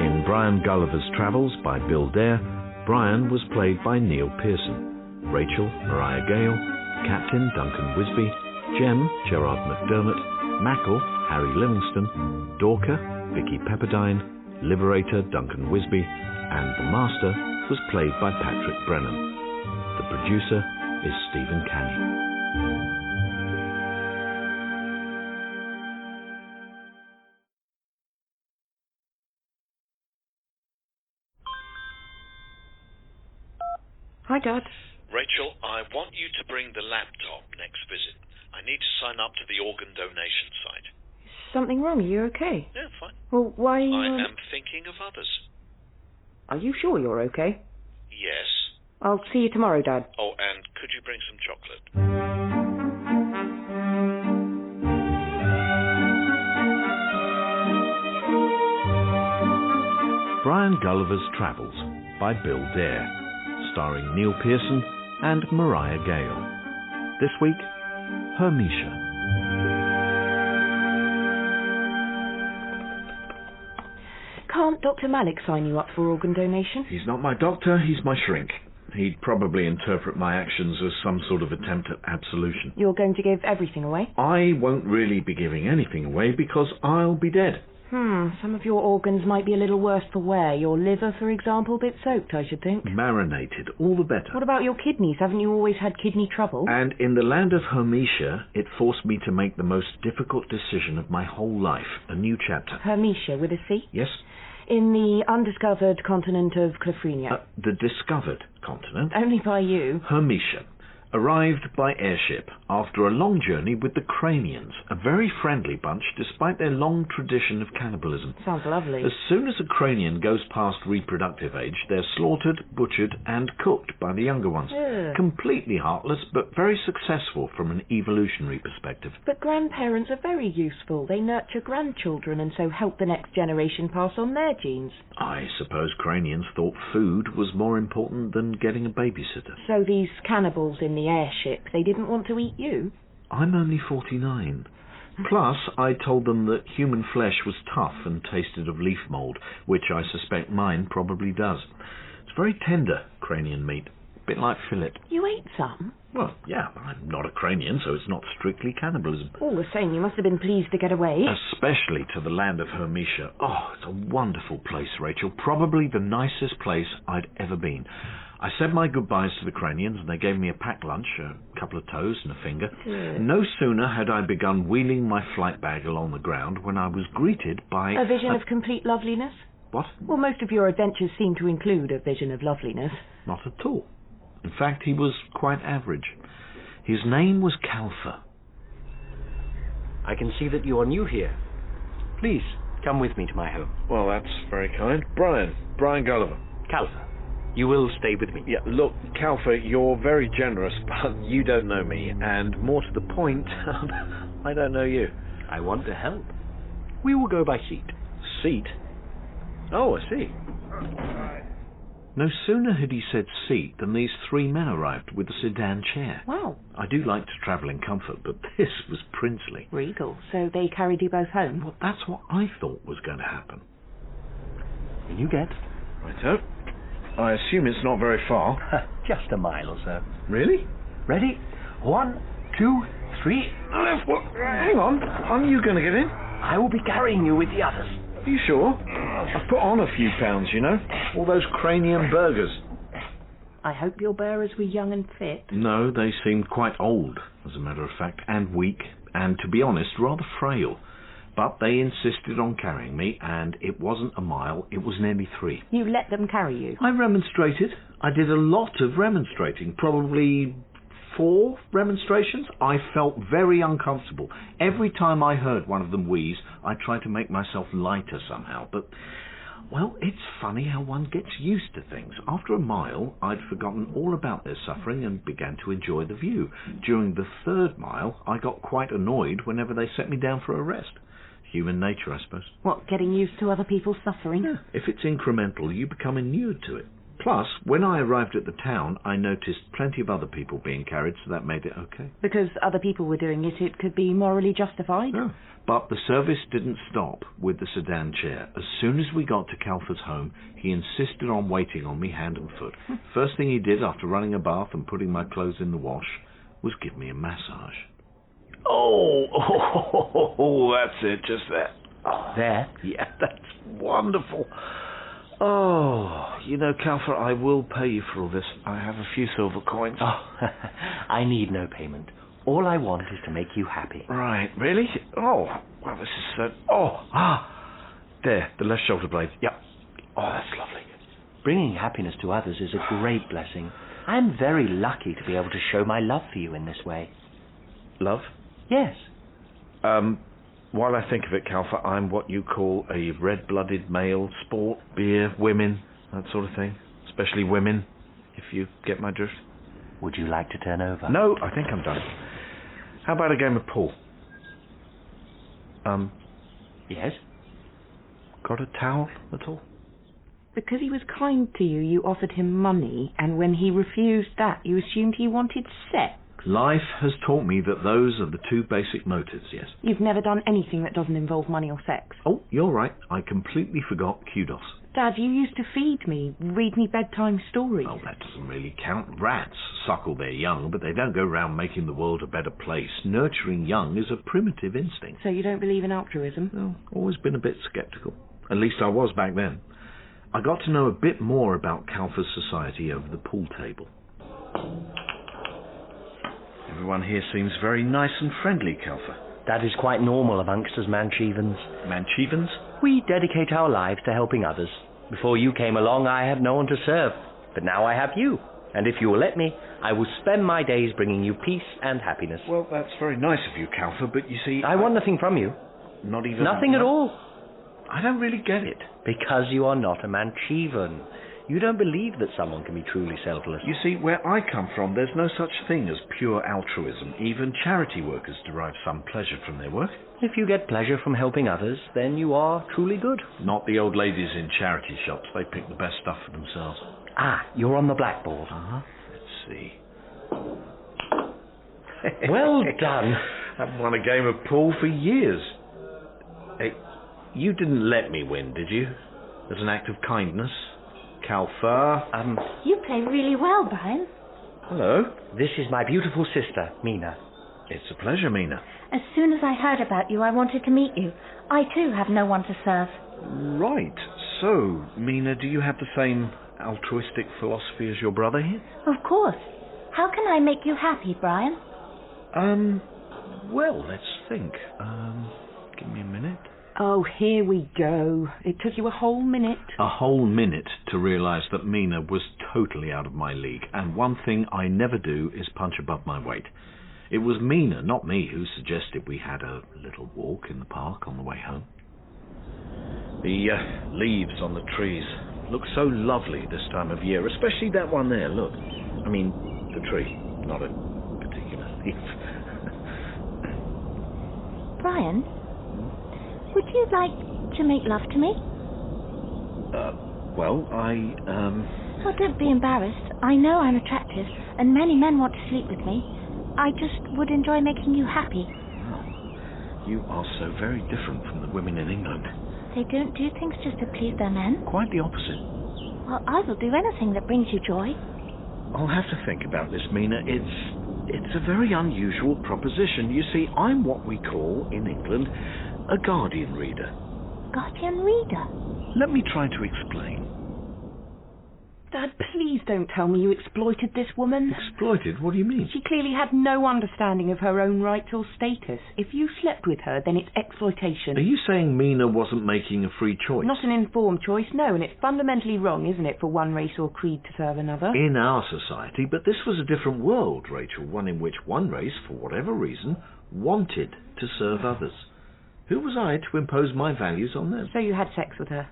In Brian Gulliver's Travels by Bill Dare, Brian was played by Neil Pearson, Rachel, Mariah Gale, Captain Duncan Wisby, Jem, Gerard McDermott, Mackle, Harry Livingston, Dorker, Vicky Pepperdine, Liberator Duncan Wisby, and the Master was played by Patrick Brennan. The producer is Stephen Canning. Hi, Dad. Rachel, I want you to bring the laptop next visit. I need to sign up to the organ donation site. Is something wrong? Are you okay? Yeah, fine. Well, why are you... I am thinking of others. Are you sure you're okay? Yes. I'll see you tomorrow, Dad. Oh, and could you bring some chocolate? Brian Gulliver's Travels by Bill Dare, starring Neil Pearson and Mariah Gale. This week, Hermetia. Can't Dr. Malik sign you up for organ donation? He's not my doctor, he's my shrink. He'd probably interpret my actions as some sort of attempt at absolution. You're going to give everything away? I won't really be giving anything away because I'll be dead. Some of your organs might be a little worse for wear. Your liver, for example, a bit soaked, I should think. Marinated, all the better. What about your kidneys? Haven't you always had kidney trouble? And in the land of Hermetia, it forced me to make the most difficult decision of my whole life. A new chapter. Hermetia, with a C? Yes. In the undiscovered continent of Clefrenia. The discovered continent? Only by you. Hermetia. Arrived by airship after a long journey with the Cranians, a very friendly bunch despite their long tradition of cannibalism. Sounds lovely. As soon as a Cranian goes past reproductive age, they're slaughtered, butchered and cooked by the younger ones. Ugh. Completely heartless, but very successful from an evolutionary perspective. But grandparents are very useful. They nurture grandchildren and so help the next generation pass on their genes. I suppose Cranians thought food was more important than getting a babysitter. So these cannibals in the airship, they didn't want to eat you? I'm only 49. Plus, I told them that human flesh was tough and tasted of leaf mould, which I suspect mine probably does. It's very tender, Cranian meat. A bit like fillet. You ate some? Well, yeah, I'm not a Cranian, so it's not strictly cannibalism. All the same, you must have been pleased to get away. Especially to the land of Hermetia. Oh, it's a wonderful place, Rachel. Probably the nicest place I'd ever been. I said my goodbyes to the Cranians and they gave me a packed lunch, a couple of toes and a finger. Yeah. No sooner had I begun wheeling my flight bag along the ground when I was greeted by... A vision of complete loveliness? What? Well, most of your adventures seem to include a vision of loveliness. Not at all. In fact, he was quite average. His name was Calfer. I can see that you are new here. Please, come with me to my home. Well, that's very kind. Brian Gulliver. Calfer, you will stay with me. Yeah, look, Calfer, you're very generous, but you don't know me, and more to the point, I don't know you. I want to help. We will go by seat. Seat? Oh, I see. No sooner had he said seat than these three men arrived with a sedan chair. Wow. I do like to travel in comfort, but this was princely. Regal. So they carried you both home? Well, that's what I thought was going to happen. Can you get? Righto. I assume it's not very far. Just a mile or so. Really? Ready? 1, 2, 3. Hang on. Aren't you going to get in? I will be carrying you with the others. Are you sure? I've put on a few pounds, you know. All those Cranian burgers. I hope your bearers were young and fit. No, they seemed quite old, as a matter of fact, and weak, and to be honest, rather frail. But they insisted on carrying me, and it wasn't a mile, it was nearly 3. You let them carry you? I remonstrated. I did a lot of remonstrating, probably 4 remonstrations. I felt very uncomfortable. Every time I heard one of them wheeze, I tried to make myself lighter somehow, but, well, it's funny how one gets used to things. After a mile, I'd forgotten all about their suffering and began to enjoy the view. During the 3rd mile, I got quite annoyed whenever they set me down for a rest. Human nature, I suppose. What, getting used to other people's suffering? Yeah. If it's incremental, you become inured to it. Plus, when I arrived at the town, I noticed plenty of other people being carried, so that made it okay. Because other people were doing it, it could be morally justified? No. But the service didn't stop with the sedan chair. As soon as we got to Calfer's home, he insisted on waiting on me hand and foot. First thing he did after running a bath and putting my clothes in the wash was give me a massage. Oh, that's it, just there. Oh, there? Yeah, that's wonderful. Oh, you know, Calfer, I will pay you for all this. I have a few silver coins. Oh, I need no payment. All I want is to make you happy. Right, really? Oh, well, this is so... there, the left shoulder blade. Yep. Oh, that's lovely. Bringing happiness to others is a great blessing. I'm very lucky to be able to show my love for you in this way. Love? Yes. While I think of it, Calfer, I'm what you call a red-blooded male. Sport, beer, women, that sort of thing. Especially women, if you get my drift. Would you like to turn over? No, I think I'm done. How about a game of pool? Yes? Got a towel at all? Because he was kind to you, you offered him money, and when he refused that, you assumed he wanted sex. Life has taught me that those are the 2 basic motives, yes. You've never done anything that doesn't involve money or sex. Oh, you're right. I completely forgot kudos. Dad, you used to feed me, read me bedtime stories. Oh, that doesn't really count. Rats suckle their young, but they don't go round making the world a better place. Nurturing young is a primitive instinct. So you don't believe in altruism? No, always been a bit sceptical. At least I was back then. I got to know a bit more about Calfer's society over the pool table. Everyone here seems very nice and friendly, Calfer. That is quite normal amongst us Manchevans. Manchevans? We dedicate our lives to helping others. Before you came along, I had no one to serve. But now I have you. And if you will let me, I will spend my days bringing you peace and happiness. Well, that's very nice of you, Calfer, but you see... I want nothing from you. Not even... Nothing at all. I don't really get it. Because you are not a Manchevan. You don't believe that someone can be truly selfless. You see, where I come from, there's no such thing as pure altruism. Even charity workers derive some pleasure from their work. If you get pleasure from helping others, then you are truly good. Not the old ladies in charity shops. They pick the best stuff for themselves. Ah, you're on the blackboard. Uh-huh. Let's see. Well done. I've won a game of pool for years. Hey, you didn't let me win, did you? As an act of kindness? Calfer? You play really well, Brian. Hello. This is my beautiful sister, Mina. It's a pleasure, Mina. As soon as I heard about you, I wanted to meet you. I too have no one to serve. Right. So, Mina, do you have the same altruistic philosophy as your brother here? Of course. How can I make you happy, Brian? Well, let's think. Give me a minute. Oh, here we go. It took you a whole minute. A whole minute to realise that Mina was totally out of my league, and one thing I never do is punch above my weight. It was Mina, not me, who suggested we had a little walk in the park on the way home. The leaves on the trees look so lovely this time of year, especially that one there, look. I mean, the tree, not a particular leaf. Brian, would you like to make love to me? Well, Oh, don't be embarrassed. I know I'm attractive, and many men want to sleep with me. I just would enjoy making you happy. You are so very different from the women in England. They don't do things just to please their men. Quite the opposite. Well, I will do anything that brings you joy. I'll have to think about this, Mina. It's a very unusual proposition. You see, I'm what we call, in England, a guardian reader. Guardian reader? Let me try to explain. Dad, please don't tell me you exploited this woman. Exploited? What do you mean? She clearly had no understanding of her own rights or status. If you slept with her, then it's exploitation. Are you saying Mina wasn't making a free choice? Not an informed choice, no, and it's fundamentally wrong, isn't it, for one race or creed to serve another? In our society, but this was a different world, Rachel, one in which one race, for whatever reason, wanted to serve others. Who was I to impose my values on them? So you had sex with her?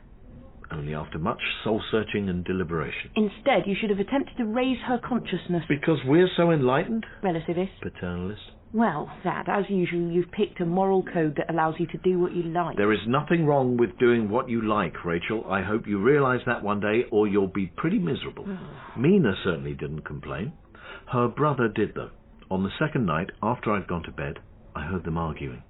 Only after much soul-searching and deliberation. Instead, you should have attempted to raise her consciousness. Because we're so enlightened? Relativist. Paternalist. Well, Dad, as usual, you've picked a moral code that allows you to do what you like. There is nothing wrong with doing what you like, Rachel. I hope you realise that one day, or you'll be pretty miserable. Mina certainly didn't complain. Her brother did, though. On the second night, after I'd gone to bed, I heard them arguing.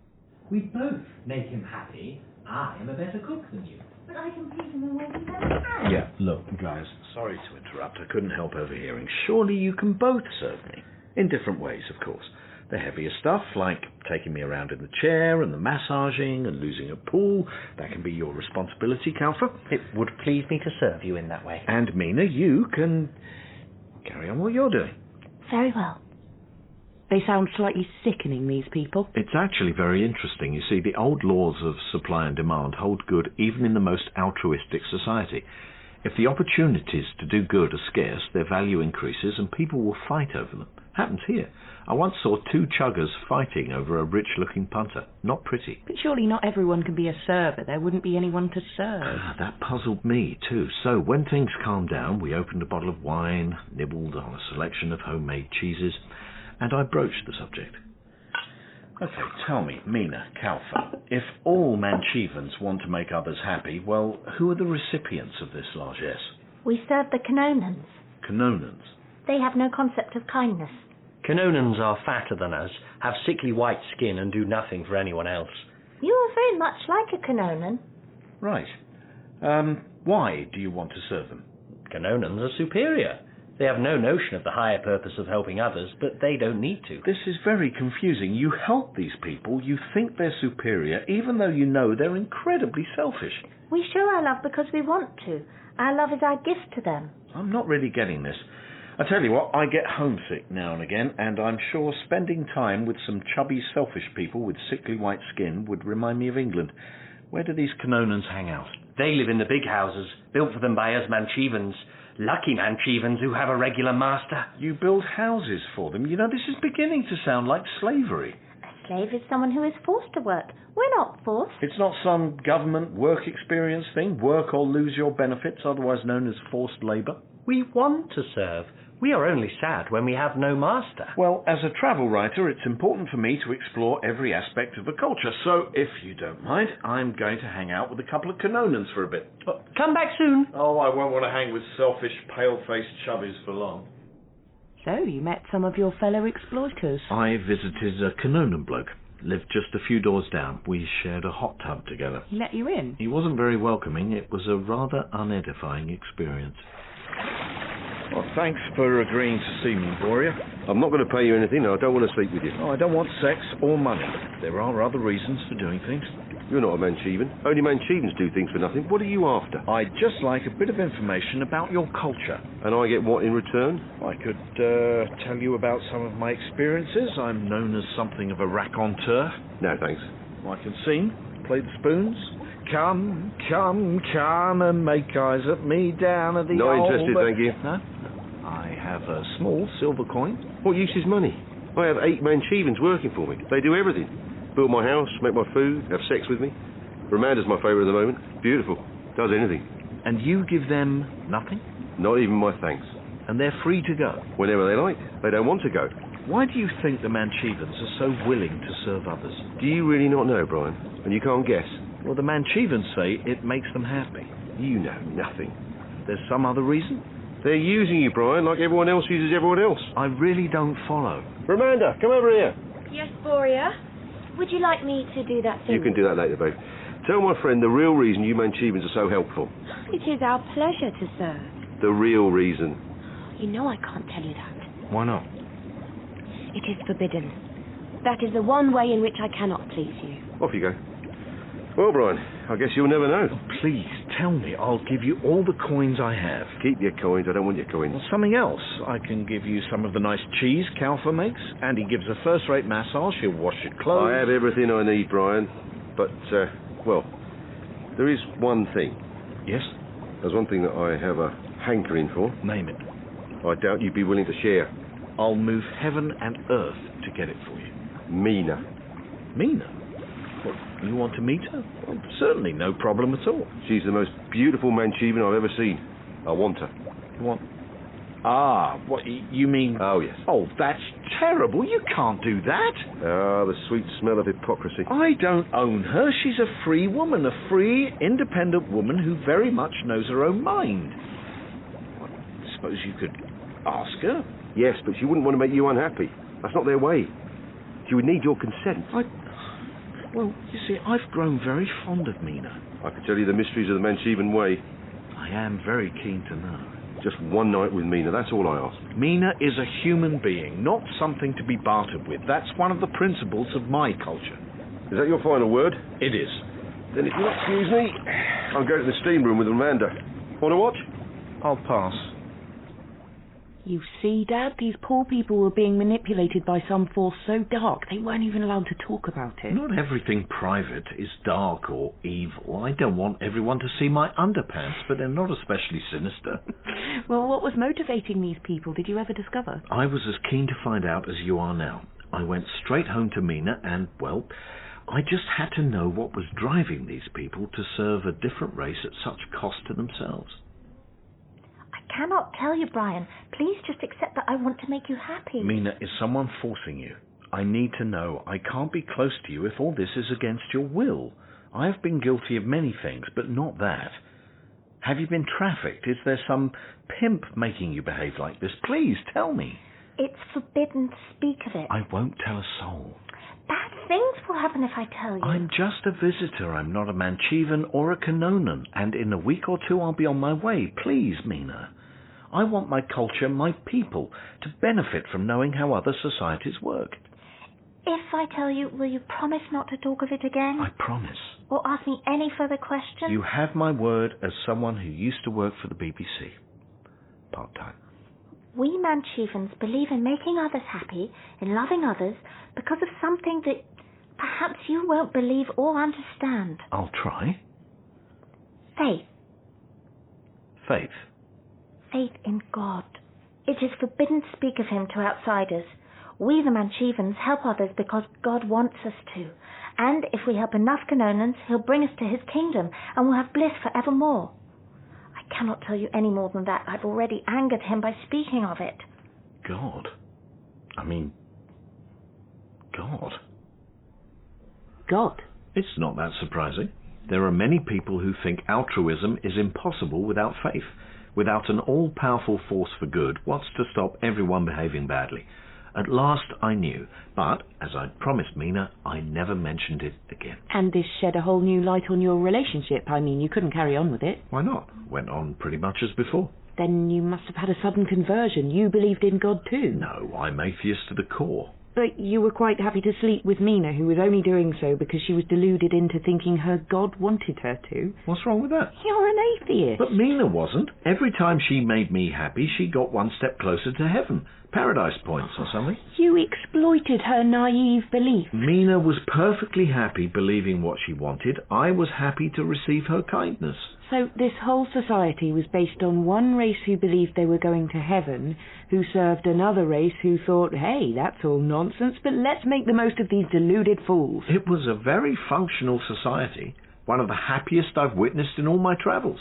We both make him happy. I am a better cook than you. But I can please him in ways he never can. Yeah, look, guys, sorry to interrupt. I couldn't help overhearing. Surely you can both serve me. In different ways, of course. The heavier stuff, like taking me around in the chair and the massaging and losing a pool, that can be your responsibility, Calfer. It would please me to serve you in that way. And Mina, you can carry on what you're doing. Very well. They sound slightly sickening, these people. It's actually very interesting. You see, the old laws of supply and demand hold good even in the most altruistic society. If the opportunities to do good are scarce, their value increases and people will fight over them. Happens here. I once saw two chuggers fighting over a rich-looking punter. Not pretty. But surely not everyone can be a server. There wouldn't be anyone to serve. That puzzled me, too. So, when things calmed down, we opened a bottle of wine, nibbled on a selection of homemade cheeses, and I broached the subject. Okay, tell me, Mina, Calfer, if all Manchevans want to make others happy, well, who are the recipients of this largesse? We serve the Canonans. Canonans? They have no concept of kindness. Canonans are fatter than us, have sickly white skin and do nothing for anyone else. You are very much like a Canonan. Right. Why do you want to serve them? Canonans are superior. They have no notion of the higher purpose of helping others, but they don't need to. This is very confusing. You help these people, you think they're superior, even though you know they're incredibly selfish. We show our love because we want to. Our love is our gift to them. I'm not really getting this. I tell you what, I get homesick now and again, and I'm sure spending time with some chubby, selfish people with sickly white skin would remind me of England. Where do these Canonans hang out? They live in the big houses, built for them by us Manchevans. Lucky Manchevans who have a regular master. You build houses for them. You know, this is beginning to sound like slavery. A slave is someone who is forced to work. We're not forced. It's not some government work experience thing, work or lose your benefits, otherwise known as forced labour. We want to serve. We are only sad when we have no master. Well, as a travel writer, it's important for me to explore every aspect of the culture, so if you don't mind, I'm going to hang out with a couple of Cononans for a bit. Come back soon. Oh, I won't want to hang with selfish, pale-faced chubbies for long. So, you met some of your fellow exploiters? I visited a Cononan bloke. Lived just a few doors down. We shared a hot tub together. He let you in? He wasn't very welcoming. It was a rather unedifying experience. Well, thanks for agreeing to see me, Boria. I'm not going to pay you anything. I don't want to sleep with you. No, I don't want sex or money. There are other reasons for doing things. You're not a Manchevan. Only Manchevans do things for nothing. What are you after? I'd just like a bit of information about your culture. And I get what in return? I could tell you about some of my experiences. I'm known as something of a raconteur. No, thanks. I can sing, play the spoons. Come, come, come and make eyes at me down at the Not old... interested, thank you. No? I have a small silver coin. What use is money? I have 8 Manchevans working for me. They do everything. Build my house, make my food, have sex with me. Ramanda's my favourite at the moment. Beautiful. Does anything. And you give them nothing? Not even my thanks. And they're free to go? Whenever they like. They don't want to go. Why do you think the Manchevans are so willing to serve others? Do you really not know, Brian? And you can't guess? Well, the Manchevans say it makes them happy. You know nothing. There's some other reason? They're using you, Brian, like everyone else uses everyone else. I really don't follow. Ramanda, come over here. Yes, Boria? Would you like me to do that thing? You can do that later, babe. Tell my friend the real reason you Manchevans are so helpful. It is our pleasure to serve. The real reason. You know I can't tell you that. Why not? It is forbidden. That is the one way in which I cannot please you. Off you go. Well, Brian, I guess you'll never know. Please, tell me. I'll give you all the coins I have. Keep your coins. I don't want your coins. Well, something else. I can give you some of the nice cheese Calfa makes. Andy gives a first-rate massage. He'll wash your clothes. I have everything I need, Brian. But, well, there is one thing. Yes? There's one thing that I have a hankering for. Name it. I doubt you'd be willing to share. I'll move heaven and earth to get it for you. Mina. Mina? Well, you want to meet her? Well, certainly, no problem at all. She's the most beautiful Manchevan I've ever seen. I want her. You want... Ah, what, you mean... Oh, yes. Oh, that's terrible. You can't do that. Ah, the sweet smell of hypocrisy. I don't own her. She's a free woman, a free, independent woman who very much knows her own mind. Well, I suppose you could ask her. Yes, but she wouldn't want to make you unhappy. That's not their way. She would need your consent. Well, you see, I've grown very fond of Mina. I can tell you the mysteries of the Manchevan way. I am very keen to know. Just one night with Mina, that's all I ask. Mina is a human being, not something to be bartered with. That's one of the principles of my culture. Is that your final word? It is. Then if you'll excuse me, I'm going to the steam room with Amanda. Want to watch? I'll pass. You see, Dad, these poor people were being manipulated by some force so dark they weren't even allowed to talk about it. Not everything private is dark or evil. I don't want everyone to see my underpants, but they're not especially sinister. Well, what was motivating these people, did you ever discover? I was as keen to find out as you are now. I went straight home to Mina and, well, I just had to know what was driving these people to serve a different race at such cost to themselves. I cannot tell you, Brian. Please just accept that I want to make you happy. Mina, is someone forcing you? I need to know. I can't be close to you if all this is against your will. I have been guilty of many things, but not that. Have you been trafficked? Is there some pimp making you behave like this? Please, tell me. It's forbidden to speak of it. I won't tell a soul. Bad things will happen if I tell you. I'm just a visitor. I'm not a Manchevan or a Cononan, and in a week or two I'll be on my way. Please, Mina. I want my culture, my people, to benefit from knowing how other societies work. If I tell you, will you promise not to talk of it again? I promise. Or ask me any further questions? You have my word as someone who used to work for the BBC. Part-time. We Manchevans believe in making others happy, in loving others, because of something that perhaps you won't believe or understand. I'll try. Faith. Faith. faith in God. It is forbidden to speak of him to outsiders. We, the Manchevans, help others because God wants us to. And if we help enough Canonans, he'll bring us to his kingdom and we'll have bliss forevermore. I cannot tell you any more than that. I've already angered him by speaking of it. God? I mean, God? God? It's not that surprising. There are many people who think altruism is impossible without faith. Without an all-powerful force for good, what's to stop everyone behaving badly? At last I knew, but, as I'd promised Mina, I never mentioned it again. And this shed a whole new light on your relationship. I mean, you couldn't carry on with it. Why not? Went on pretty much as before. Then you must have had a sudden conversion. You believed in God too. No, I'm atheist to the core. But you were quite happy to sleep with Mina, who was only doing so because she was deluded into thinking her God wanted her to. What's wrong with that? You're an atheist. But Mina wasn't. Every time she made me happy, she got one step closer to heaven. Paradise points or something. You exploited her naive belief. Mina was perfectly happy believing what she wanted. I was happy to receive her kindness. So this whole society was based on one race who believed they were going to heaven, who served another race who thought, hey, that's all nonsense, but let's make the most of these deluded fools. It was a very functional society, one of the happiest I've witnessed in all my travels.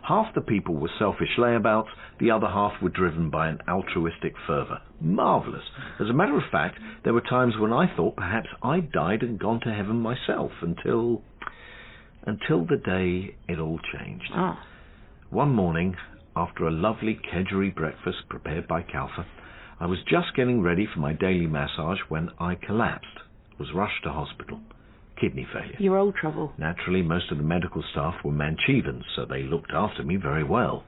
Half the people were selfish layabouts, the other half were driven by an altruistic fervour. Marvellous. As a matter of fact, there were times when I thought perhaps I'd died and gone to heaven myself until the day it all changed. One morning, after a lovely kedgeree breakfast prepared by Calfa, I was just getting ready for my daily massage when I collapsed, was rushed to hospital. Kidney failure. Your old trouble. Naturally, most of the medical staff were Manchevans, so they looked after me very well.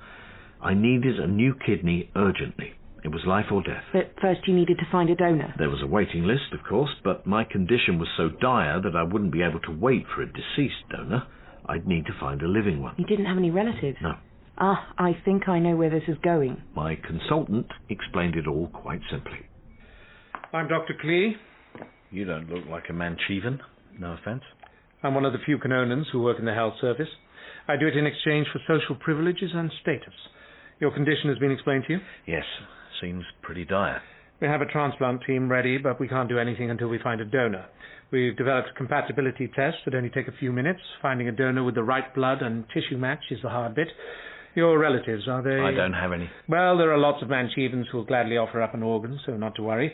I needed a new kidney urgently. It was life or death. But first you needed to find a donor. There was a waiting list, of course, but my condition was so dire that I wouldn't be able to wait for a deceased donor. I'd need to find a living one. You didn't have any relatives? No. I think I know where this is going. My consultant explained it all quite simply. I'm Dr. Klee. You don't look like a Manchevan. No offence. I'm one of the few Canonans who work in the health service. I do it in exchange for social privileges and status. Your condition has been explained to you? Yes. Seems pretty dire. We have a transplant team ready, but we can't do anything until we find a donor. We've developed compatibility tests that only take a few minutes. Finding a donor with the right blood and tissue match is the hard bit. Your relatives, are they? I don't have any. Well, there are lots of Manchevans who will gladly offer up an organ, so not to worry.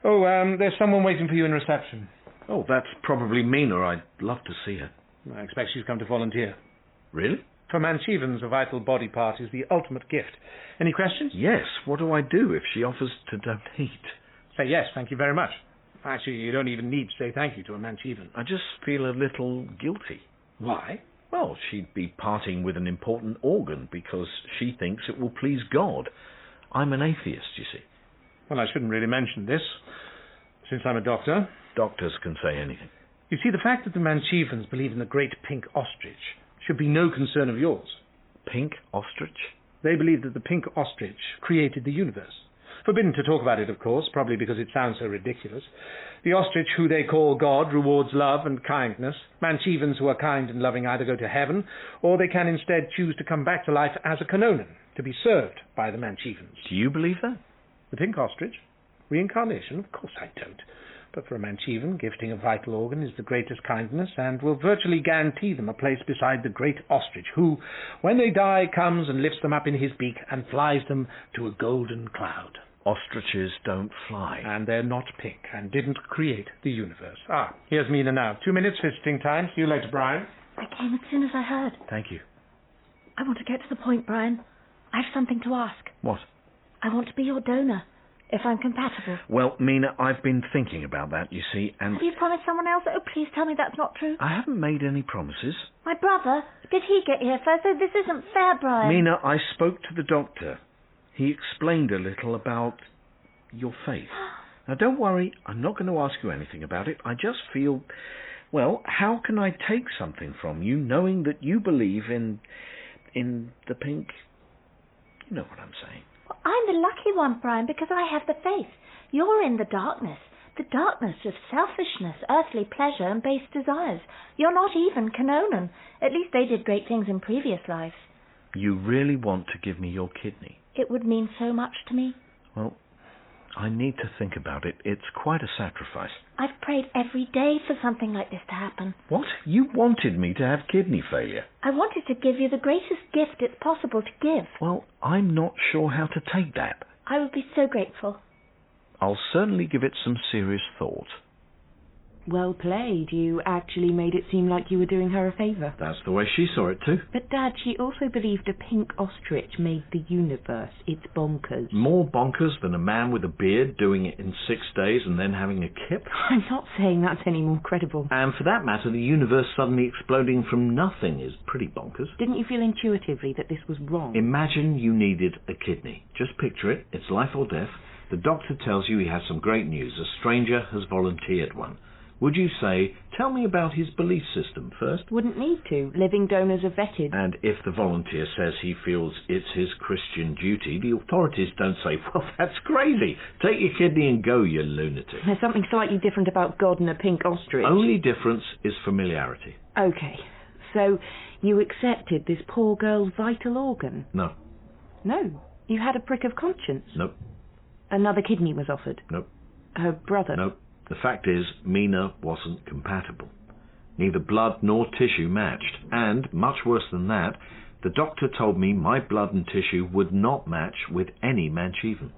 Oh, there's someone waiting for you in reception. Oh, that's probably Mina. I'd love to see her. I expect she's come to volunteer. Really? For Manchevans, a vital body part is the ultimate gift. Any questions? Yes. What do I do if she offers to donate? Say yes, thank you very much. Actually, you don't even need to say thank you to a Manchevan. I just feel a little guilty. Why? Well, she'd be parting with an important organ because she thinks it will please God. I'm an atheist, you see. Well, I shouldn't really mention this, since I'm a doctor. Doctors can say anything. You see, the fact that the Manchevans believe in the great pink ostrich should be no concern of yours. Pink ostrich? They believe that the pink ostrich created the universe. Forbidden to talk about it, of course, probably because it sounds so ridiculous. The ostrich, who they call God, rewards love and kindness. Manchevans who are kind and loving either go to heaven, or they can instead choose to come back to life as a Canonan, to be served by the Manchevans. Do you believe that? The pink ostrich? Reincarnation? Of course I don't. But for a Manchevan, gifting a vital organ is the greatest kindness and will virtually guarantee them a place beside the great ostrich who, when they die, comes and lifts them up in his beak and flies them to a golden cloud. Ostriches don't fly. And they're not pink and didn't create the universe. Here's Mina now. 2 minutes visiting time. See you later, Brian. I came as soon as I heard. Thank you. I want to get to the point, Brian. I have something to ask. What? I want to be your donor, if I'm compatible. Well, Mina, I've been thinking about that, you see, and... Have you promised someone else? Oh, please tell me that's not true. I haven't made any promises. My brother? Did he get here first? Oh, this isn't fair, Brian. Mina, I spoke to the doctor. He explained a little about your faith. Now, don't worry, I'm not going to ask you anything about it. I just feel... Well, how can I take something from you knowing that you believe in the pink... You know what I'm saying. Well, I'm the lucky one, Brian, because I have the faith. You're in the darkness of selfishness, earthly pleasure and base desires. You're not even Canonan. At least they did great things in previous lives. You really want to give me your kidney? It would mean so much to me. Well, I need to think about it. It's quite a sacrifice. I've prayed every day for something like this to happen. What? You wanted me to have kidney failure? I wanted to give you the greatest gift it's possible to give. Well, I'm not sure how to take that. I would be so grateful. I'll certainly give it some serious thought. Well played. You actually made it seem like you were doing her a favour. That's the way she saw it too. But, Dad, she also believed a pink ostrich made the universe. It's bonkers. More bonkers than a man with a beard doing it in 6 days and then having a kip? I'm not saying that's any more credible. And for that matter, the universe suddenly exploding from nothing is pretty bonkers. Didn't you feel intuitively that this was wrong? Imagine you needed a kidney. Just picture it. It's life or death. The doctor tells you he has some great news. A stranger has volunteered one. Would you say, tell me about his belief system first? Wouldn't need to. Living donors are vetted. And if the volunteer says he feels it's his Christian duty, the authorities don't say, well, that's crazy. Take your kidney and go, you lunatic. There's something slightly different about God and a pink ostrich. Only difference is familiarity. Okay, so you accepted this poor girl's vital organ? No. No. You had a prick of conscience? Nope. Another kidney was offered? Nope. Her brother? Nope. The fact is, Mina wasn't compatible. Neither blood nor tissue matched. And, much worse than that, the doctor told me my blood and tissue would not match with any Manchevan.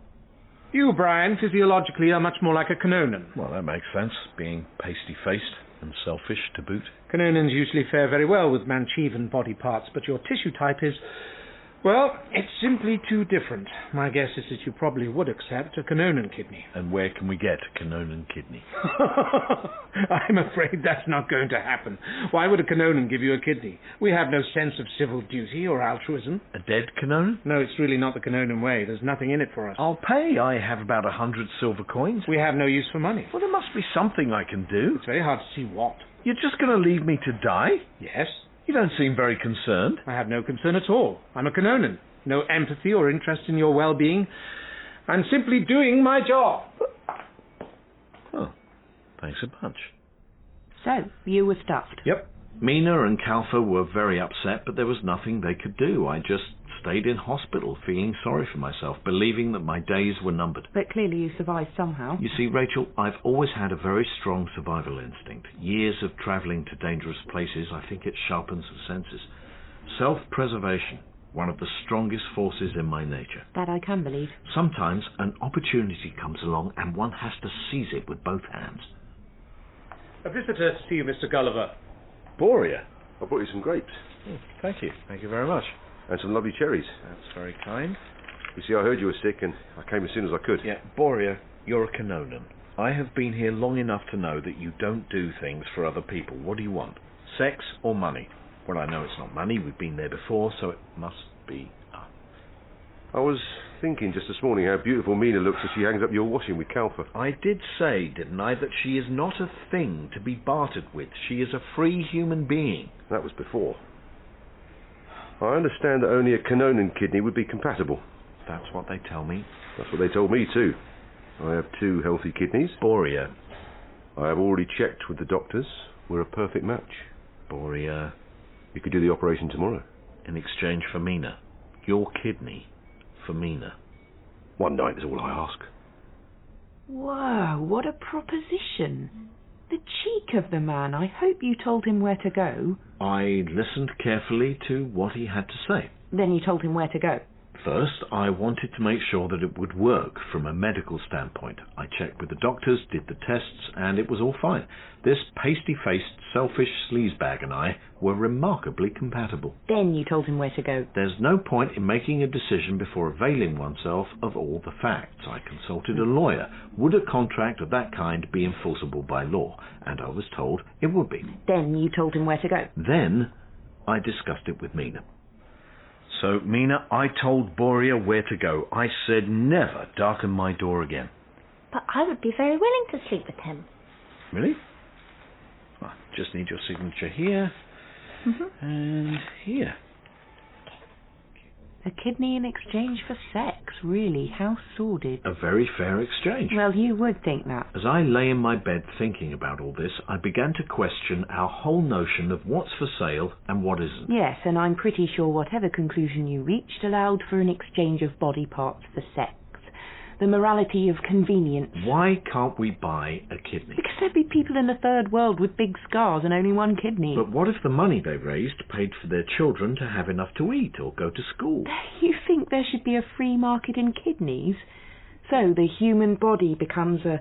You, Brian, physiologically are much more like a Canonan. Well, that makes sense, being pasty-faced and selfish to boot. Canonans usually fare very well with Manchevan body parts, but your tissue type is... well, it's simply too different. My guess is that you probably would accept a Canonan kidney. And where can we get a Canonan kidney? I'm afraid that's not going to happen. Why would a Canonan give you a kidney? We have no sense of civil duty or altruism. A dead Canonan? No, it's really not the Canonan way. There's nothing in it for us. I'll pay. I have about 100 silver coins. We have no use for money. Well, there must be something I can do. It's very hard to see what. You're just going to leave me to die? Yes. You don't seem very concerned. I have no concern at all. I'm a Canonan. No empathy or interest in your well-being. I'm simply doing my job. Oh, thanks a bunch. So, you were stuffed? Yep. Mina and Kalfa were very upset, but there was nothing they could do. I just stayed in hospital, feeling sorry for myself, believing that my days were numbered. But clearly you survived somehow. You see, Rachel, I've always had a very strong survival instinct. Years of travelling to dangerous places, I think it sharpens the senses. Self-preservation, one of the strongest forces in my nature. That I can believe. Sometimes an opportunity comes along and one has to seize it with both hands. A visitor to see you, Mr. Gulliver. Boria. I brought you some grapes. Oh, thank you. Thank you very much. And some lovely cherries. That's very kind. You see, I heard you were sick and I came as soon as I could. Yeah, Boria, you're a Canonan. I have been here long enough to know that you don't do things for other people. What do you want? Sex or money? Well, I know it's not money. We've been there before, so it must be... I was thinking just this morning how beautiful Mina looks as she hangs up your washing with Kalfa. I did say, didn't I, that she is not a thing to be bartered with. She is a free human being. That was before. I understand that only a Canonan kidney would be compatible. That's what they tell me. That's what they told me too. I have 2 healthy kidneys. Boria. I have already checked with the doctors. We're a perfect match. Boria. You could do the operation tomorrow. In exchange for Mina. Your kidney for Mina. One night is all I ask. Whoa, what a proposition. The cheek of the man. I hope you told him where to go. I listened carefully to what he had to say. Then you told him where to go. First, I wanted to make sure that it would work from a medical standpoint. I checked with the doctors, did the tests, and it was all fine. This pasty-faced, selfish sleazebag and I were remarkably compatible. Then you told him where to go. There's no point in making a decision before availing oneself of all the facts. I consulted a lawyer. Would a contract of that kind be enforceable by law? And I was told it would be. Then you told him where to go. Then I discussed it with Mina. So, Mina, I told Boria where to go. I said never darken my door again. But I would be very willing to sleep with him. Really? I just need your signature here and here. A kidney in exchange for sex, really? How sordid. A very fair exchange. Well, you would think that. As I lay in my bed thinking about all this, I began to question our whole notion of what's for sale and what isn't. Yes, and I'm pretty sure whatever conclusion you reached allowed for an exchange of body parts for sex. The morality of convenience. Why can't we buy a kidney? Because there'd be people in the third world with big scars and only one kidney. But what if the money they raised paid for their children to have enough to eat or go to school? You think there should be a free market in kidneys? So the human body becomes a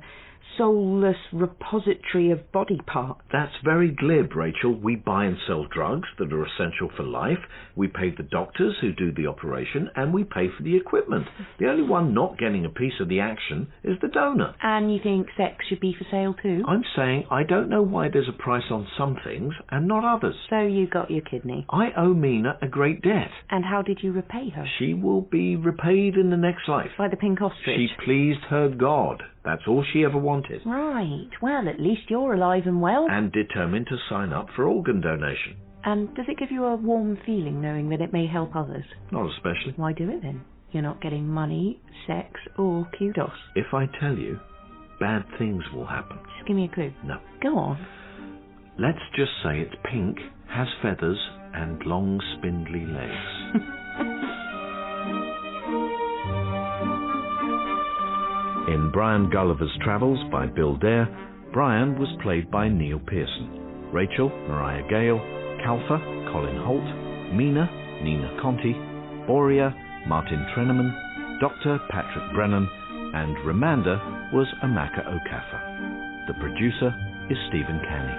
soulless repository of body parts. That's very glib, Rachel. We buy and sell drugs that are essential for life, we pay the doctors who do the operation, and we pay for the equipment. The only one not getting a piece of the action is the donor. And you think sex should be for sale too? I'm saying I don't know why there's a price on some things and not others. So you got your kidney. I owe Mina a great debt. And how did you repay her? She will be repaid in the next life. By the pink ostrich? She pleased her God. That's all she ever wanted. Right. Well, at least you're alive and well. And determined to sign up for organ donation. And does it give you a warm feeling knowing that it may help others? Not especially. Why do it then? You're not getting money, sex, or kudos. If I tell you, bad things will happen. Just give me a clue. No. Go on. Let's just say it's pink, has feathers, and long spindly legs. In Brian Gulliver's Travels by Bill Dare, Brian was played by Neil Pearson. Rachel, Mariah Gale. Calfa, Colin Holt. Mina, Nina Conti. Boria, Martin Treneman. Dr. Patrick Brennan. And Ramanda was Amaka Okafor. The producer is Stephen Canny.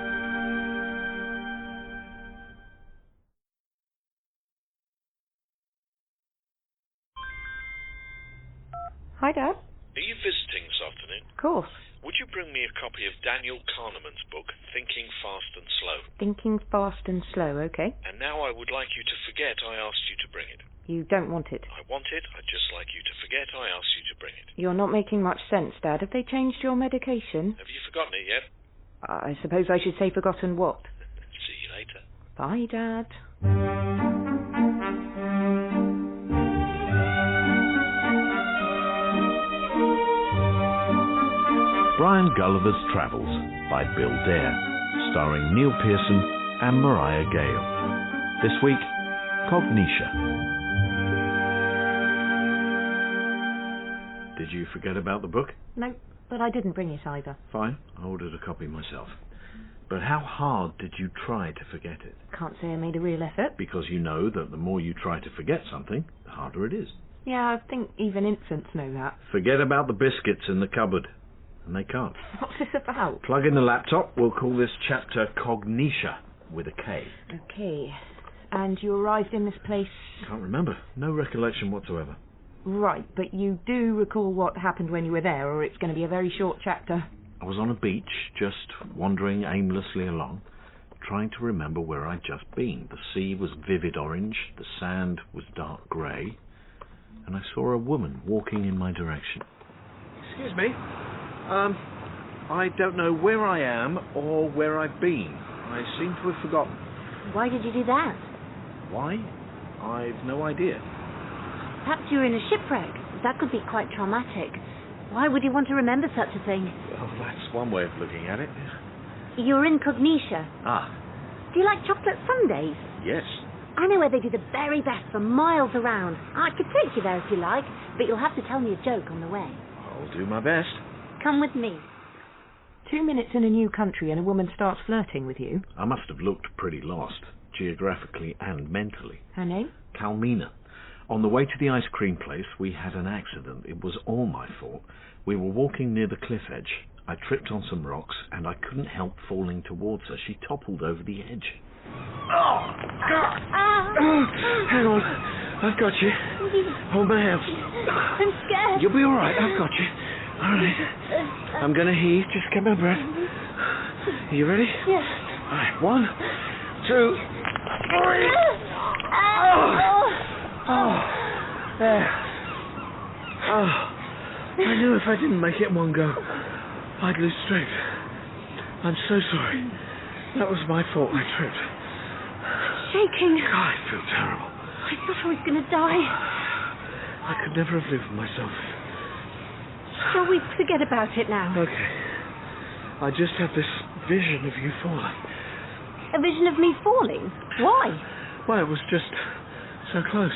Hi, Dad. Are you visiting this afternoon? Of course. Would you bring me a copy of Daniel Kahneman's book, Thinking Fast and Slow? Thinking fast and slow, okay. And now I would like you to forget I asked you to bring it. You don't want it. I want it, I'd just like you to forget I asked you to bring it. You're not making much sense, Dad. Have they changed your medication? Have you forgotten it yet? I suppose I should say forgotten what? See you later. Bye, Dad. Brian Gulliver's Travels by Bill Dare, starring Neil Pearson and Mariah Gale. This week, Cognitia. Did you forget about the book? No, but I didn't bring it either. Fine, I ordered a copy myself. But how hard did you try to forget it? Can't say I made a real effort. Because you know that the more you try to forget something, the harder it is. Yeah, I think even infants know that. Forget about the biscuits in the cupboard. And they can't. What's this about? Plug in the laptop. We'll call this chapter Cognitia with a K. Okay. And you arrived in this place? Can't remember. No recollection whatsoever. Right, but you do recall what happened when you were there, or it's going to be a very short chapter. I was on a beach, just wandering aimlessly along, trying to remember where I'd just been. The sea was vivid orange, the sand was dark grey, and I saw a woman walking in my direction. Excuse me. I don't know where I am or where I've been. I seem to have forgotten. Why did you do that? Why? I've no idea. Perhaps you were in a shipwreck. That could be quite traumatic. Why would you want to remember such a thing? Well, that's one way of looking at it. You're in Cognitia. Ah. Do you like chocolate sundaes? Yes. I know where they do the very best for miles around. I could take you there if you like, but you'll have to tell me a joke on the way. I'll do my best. Come with me. 2 minutes in a new country and a woman starts flirting with you? I must have looked pretty lost, geographically and mentally. Her name? Calmina. On the way to the ice cream place, we had an accident. It was all my fault. We were walking near the cliff edge. I tripped on some rocks, and I couldn't help falling towards her. She toppled over the edge. Oh, God! Hang on. I've got you. Hold my hands. I'm scared. You'll be all right. I've got you. All right. I'm going to heave. Just get my breath. Are you ready? Yeah. All right. 1, 2, 3. Oh, there. Oh, I knew if I didn't make it in one go, I'd lose strength. I'm so sorry. That was my fault. I tripped. Shaking. God, I feel terrible. I thought I was going to die. I could never have lived with myself. Shall we forget about it now? Okay. I just had this vision of you falling. A vision of me falling? Why? Well, it was just so close.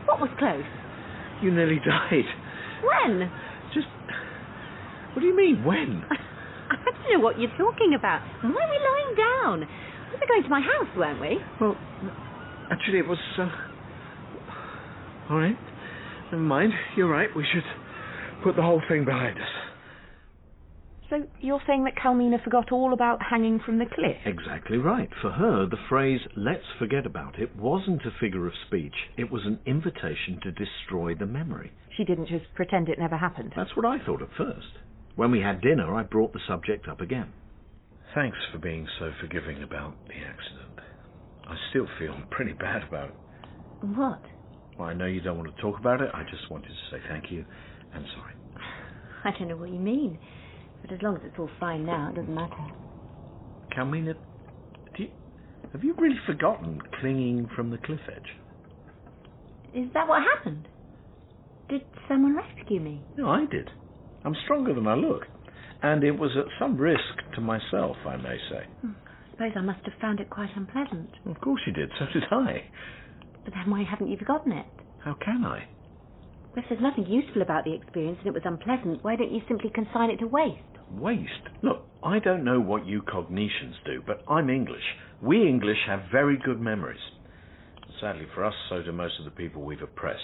What was close? You nearly died. When? Just... What do you mean, when? I don't know what you're talking about. Why are we lying down? We were going to my house, weren't we? Well, actually, it was... All right. Never mind. You're right. We should put the whole thing behind us. So you're saying that Calmina forgot all about hanging from the cliff? Exactly right. For her, the phrase, let's forget about it, wasn't a figure of speech. It was an invitation to destroy the memory. She didn't just pretend it never happened? That's what I thought at first. When we had dinner, I brought the subject up again. Thanks for being so forgiving about the accident. I still feel pretty bad about it. What? Well, I know you don't want to talk about it. I just wanted to say thank you and sorry. I don't know what you mean. But as long as it's all fine now, it doesn't matter. Calmina, have you really forgotten clinging from the cliff edge? Is that what happened? Did someone rescue me? No, I did. I'm stronger than I look. And it was at some risk to myself, I may say. I suppose I must have found it quite unpleasant. Of course you did. So did I. But then why haven't you forgotten it? How can I? If there's nothing useful about the experience and it was unpleasant, why don't you simply consign it to waste? Waste? Look, I don't know what you Cognitians do, but I'm English. We English have very good memories. Sadly for us, so do most of the people we've oppressed.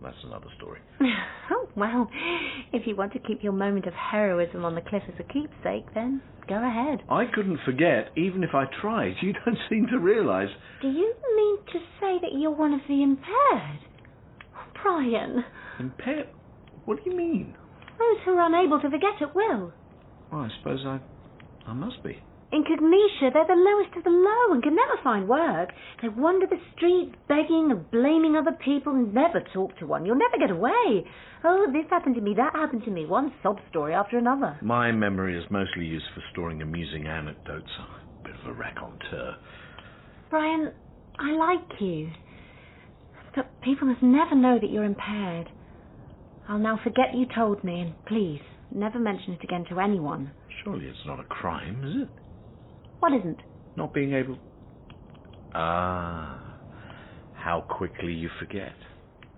That's another story. Oh, well, if you want to keep your moment of heroism on the cliff as a keepsake, then go ahead. I couldn't forget, even if I tried. You don't seem to realise. Do you mean to say that you're one of the impaired? Brian. Impaired? What do you mean? Those who are unable to forget at will. Well, I suppose I must be. In Cognitia, they're the lowest of the low and can never find work. They wander the streets begging and blaming other people and never talk to one. You'll never get away. Oh, this happened to me, that happened to me. One sob story after another. My memory is mostly used for storing amusing anecdotes. A bit of a raconteur. Brian, I like you. But people must never know that you're impaired. I'll now forget you told me, and please, never mention it again to anyone. Surely it's not a crime, is it? What isn't? Not being able... Ah, how quickly you forget.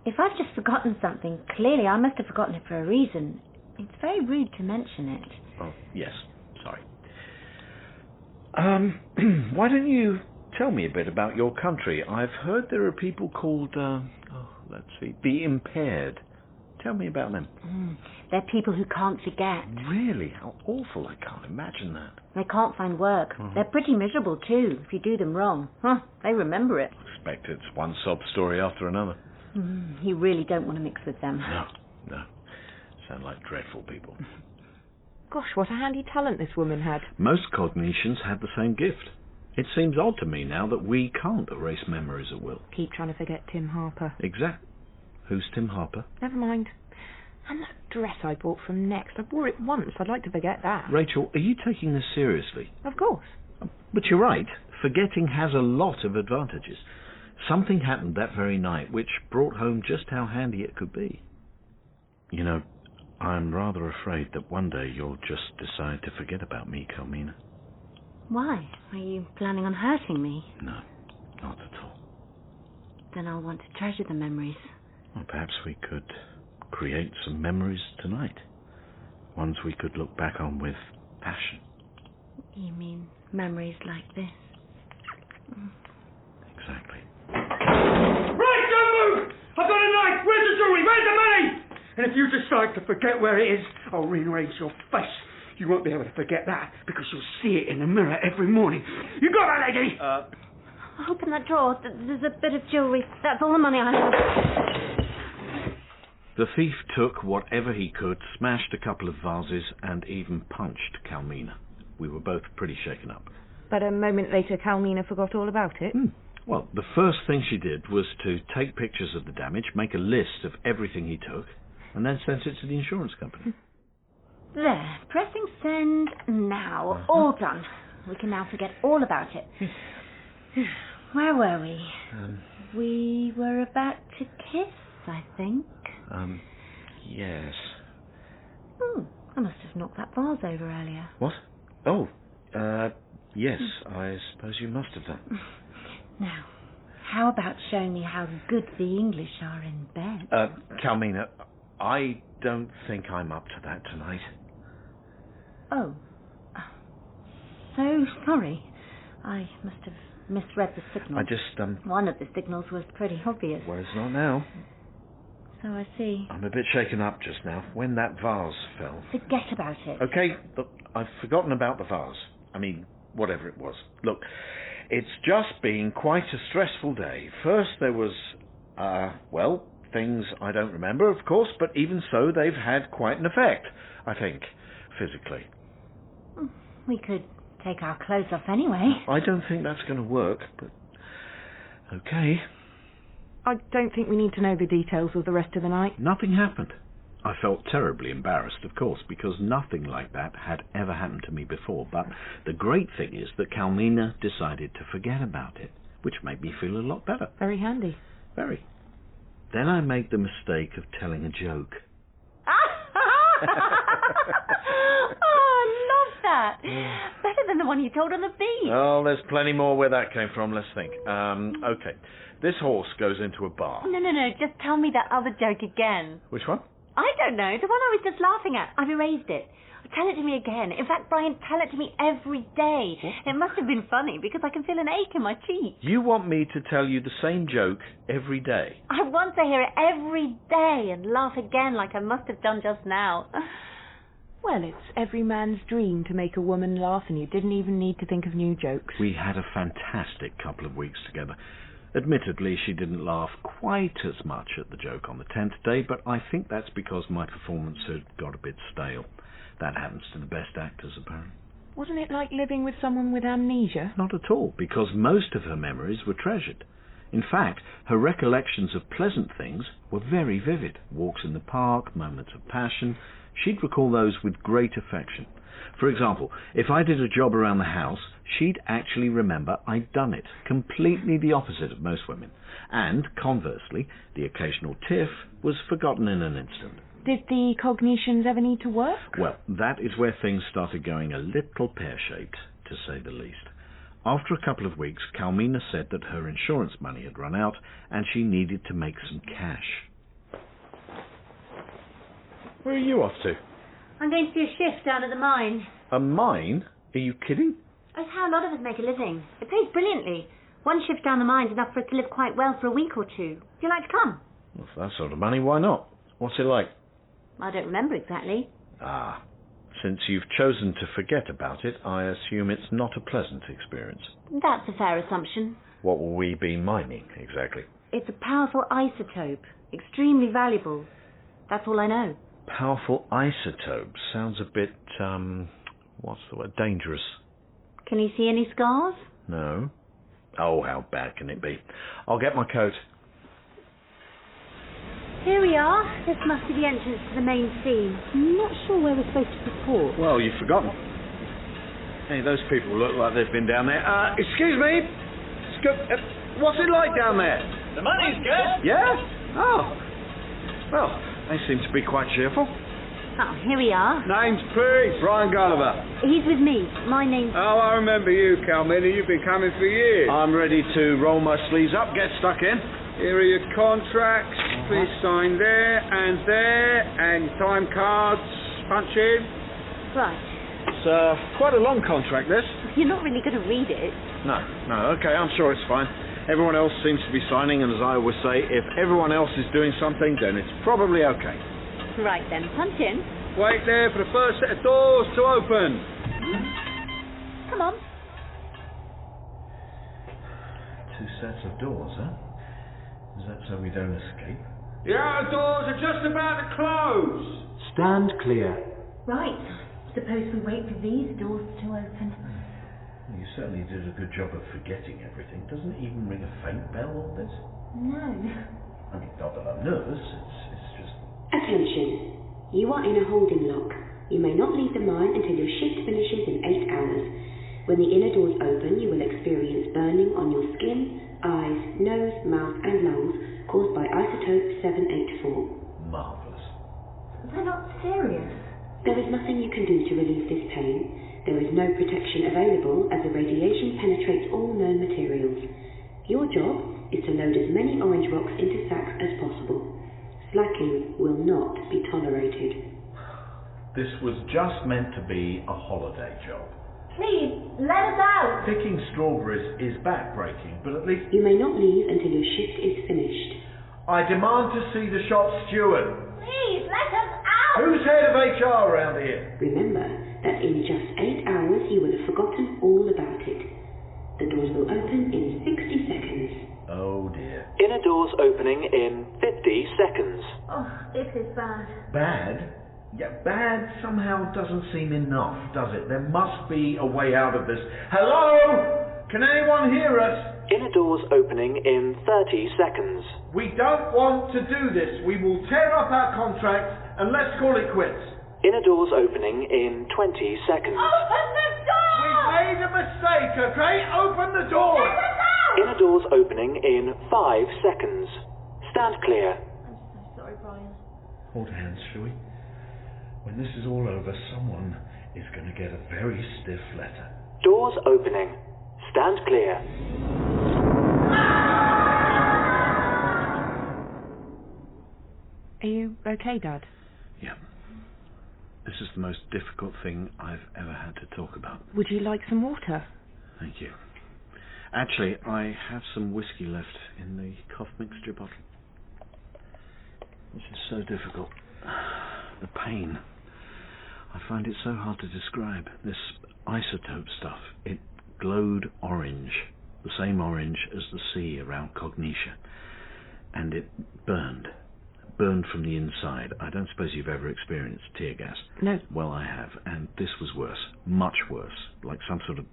If I've just forgotten something, clearly I must have forgotten it for a reason. It's very rude to mention it. Oh, yes, sorry. Why don't you tell me a bit about your country? I've heard there are people called, let's see, the impaired. Tell me about them. They're people who can't forget. Really? How awful. I can't imagine that. They can't find work. They're pretty miserable too, if you do them wrong. They remember it. Expect it's one sob story after another. You really don't want to mix with them. No. Sound like dreadful people. Gosh, what a handy talent this woman had. Most Cognitians had the same gift. It seems odd to me now that we can't erase memories at will. Keep trying to forget Tim Harper. Exactly. Who's Tim Harper? Never mind. And that dress I bought from Next, I wore it once. I'd like to forget that. Rachel, are you taking this seriously? Of course. But you're right. Forgetting has a lot of advantages. Something happened that very night which brought home just how handy it could be. You know, I'm rather afraid that one day you'll just decide to forget about me, Calmina. Why? Are you planning on hurting me? No, not at all. Then I'll want to treasure the memories. Well, perhaps we could create some memories tonight. Ones we could look back on with passion. You mean memories like this? Exactly. Right, don't move! I've got a knife! Where's the jewellery? Where's the money? And if you decide to forget where it is, I'll rearrange your face. You won't be able to forget that, because you'll see it in the mirror every morning. You got that, lady? Open that drawer. There's a bit of jewellery. That's all the money I have. The thief took whatever he could, smashed a couple of vases, and even punched Calmina. We were both pretty shaken up. But a moment later, Calmina forgot all about it. Well, the first thing she did was to take pictures of the damage, make a list of everything he took, and then sent it to the insurance company. There. Pressing send now. All done. We can now forget all about it. Where were we? We were about to kiss, I think. Yes. I must have knocked that vase over earlier. What? Oh, yes, I suppose you must have done. Now, how about showing me how good the English are in bed? Carmina, I don't think I'm up to that tonight. Oh. So sorry. I must have misread the signal. I just, One of the signals was pretty obvious. Well, it's not now. So I see. I'm a bit shaken up just now. When that vase fell... Forget about it. Okay, look, I've forgotten about the vase. I mean, whatever it was. Look, it's just been quite a stressful day. First there was, things I don't remember, of course, but even so, they've had quite an effect, I think, physically. We could take our clothes off anyway. I don't think that's going to work, but... Okay. I don't think we need to know the details of the rest of the night. Nothing happened. I felt terribly embarrassed, of course, because nothing like that had ever happened to me before, but the great thing is that Carmina decided to forget about it, which made me feel a lot better. Very handy. Very. Then I made the mistake of telling a joke. Oh, I love that. Better than the one you told on the beach. Oh, there's plenty more where that came from. Let's think. Okay. This horse goes into a bar. No. Just tell me that other joke again. Which one? I don't know. The one I was just laughing at. I've erased it. Tell it to me again. In fact, Brian, tell it to me every day. What? It must have been funny because I can feel an ache in my cheek. You want me to tell you the same joke every day? I want to hear it every day and laugh again like I must have done just now. Well, it's every man's dream to make a woman laugh, and you didn't even need to think of new jokes. We had a fantastic couple of weeks together. Admittedly, she didn't laugh quite as much at the joke on the 10th day, but I think that's because my performance had got a bit stale. That happens to the best actors, apparently. Wasn't it like living with someone with amnesia? Not at all, because most of her memories were treasured. In fact, her recollections of pleasant things were very vivid. Walks in the park, moments of passion. She'd recall those with great affection. For example, if I did a job around the house, she'd actually remember I'd done it, completely the opposite of most women. And, conversely, the occasional tiff was forgotten in an instant. Did the cognitions ever need to work? Well, that is where things started going a little pear-shaped, to say the least. After a couple of weeks, Carmina said that her insurance money had run out and she needed to make some cash. Where are you off to? I'm going to do a shift down at the mine. A mine? Are you kidding? That's how a lot of us make a living. It pays brilliantly. One shift down the mine's enough for us to live quite well for a week or two. Would you like to come? Well, for that sort of money, why not? What's it like? I don't remember exactly. Ah, since you've chosen to forget about it, I assume it's not a pleasant experience. That's a fair assumption. What will we be mining, exactly? It's a powerful isotope. Extremely valuable. That's all I know. Powerful isotope sounds a bit, what's the word, dangerous. Can you see any scars? No. Oh, how bad can it be? I'll get my coat. Here we are. This must be the entrance to the main scene. I'm not sure where we're supposed to report. Well, you've forgotten. Hey, those people look like they've been down there. Excuse me? What's it like down there? The money's good. Yeah? Oh. Well, they seem to be quite cheerful. Oh, here we are. Name's Pete. Brian Gulliver. He's with me. My name's... Oh, I remember you, Carmina. You've been coming for years. I'm ready to roll my sleeves up, get stuck in. Here are your contracts. Please sign there, and time cards. Punch in. Right. It's quite a long contract, this. You're not really going to read it. No, okay, I'm sure it's fine. Everyone else seems to be signing, and as I always say, if everyone else is doing something, then it's probably okay. Right then, punch in. Wait there for the first set of doors to open. Come on. 2 sets of doors, huh? Is that so we don't escape? The outer doors are just about to close. Stand clear. Right. Suppose we wait for these doors to open. Well, you certainly did a good job of forgetting everything. Doesn't it even ring a faint bell, all this? No. I mean, not that I'm nervous, it's just... Attention. You are in a holding lock. You may not leave the mine until your shift finishes in 8 hours. When the inner doors open, you will experience burning on your skin, eyes, nose, mouth and lungs caused by isotope 784. marvellous. They're not serious. There is nothing you can do to relieve this pain. There is no protection available as the radiation penetrates all known materials. Your job is to load as many orange rocks into sacks as possible. Slacking will not be tolerated. This was just meant to be a holiday job. Please, let us out! Picking strawberries is backbreaking, but at least... You may not leave until your shift is finished. I demand to see the shop steward. Please, let us out! Who's head of HR around here? Remember that in just 8 hours you will have forgotten all about it. The doors will open in 60 seconds. Oh dear. Inner doors opening in 50 seconds. Oh, this is bad. Bad? Yeah, bad somehow doesn't seem enough, does it? There must be a way out of this. Hello? Can anyone hear us? Inner doors opening in 30 seconds. We don't want to do this. We will tear up our contract and let's call it quits. Inner doors opening in 20 seconds. Open the door! We've made a mistake, okay? Open the door! Let us out! Inner doors opening in 5 seconds. Stand clear. I'm so sorry, Brian. Hold hands, shall we? When this is all over, someone is going to get a very stiff letter. Doors opening. Stand clear. Are you okay, Dad? Yeah. This is the most difficult thing I've ever had to talk about. Would you like some water? Thank you. Actually, I have some whiskey left in the cough mixture bottle. This is so difficult. The pain. I find it so hard to describe. This isotope stuff, it glowed orange, the same orange as the sea around Cognitia. And it burned from the inside. I don't suppose you've ever experienced tear gas. No. Well, I have, and this was worse, much worse, like some sort of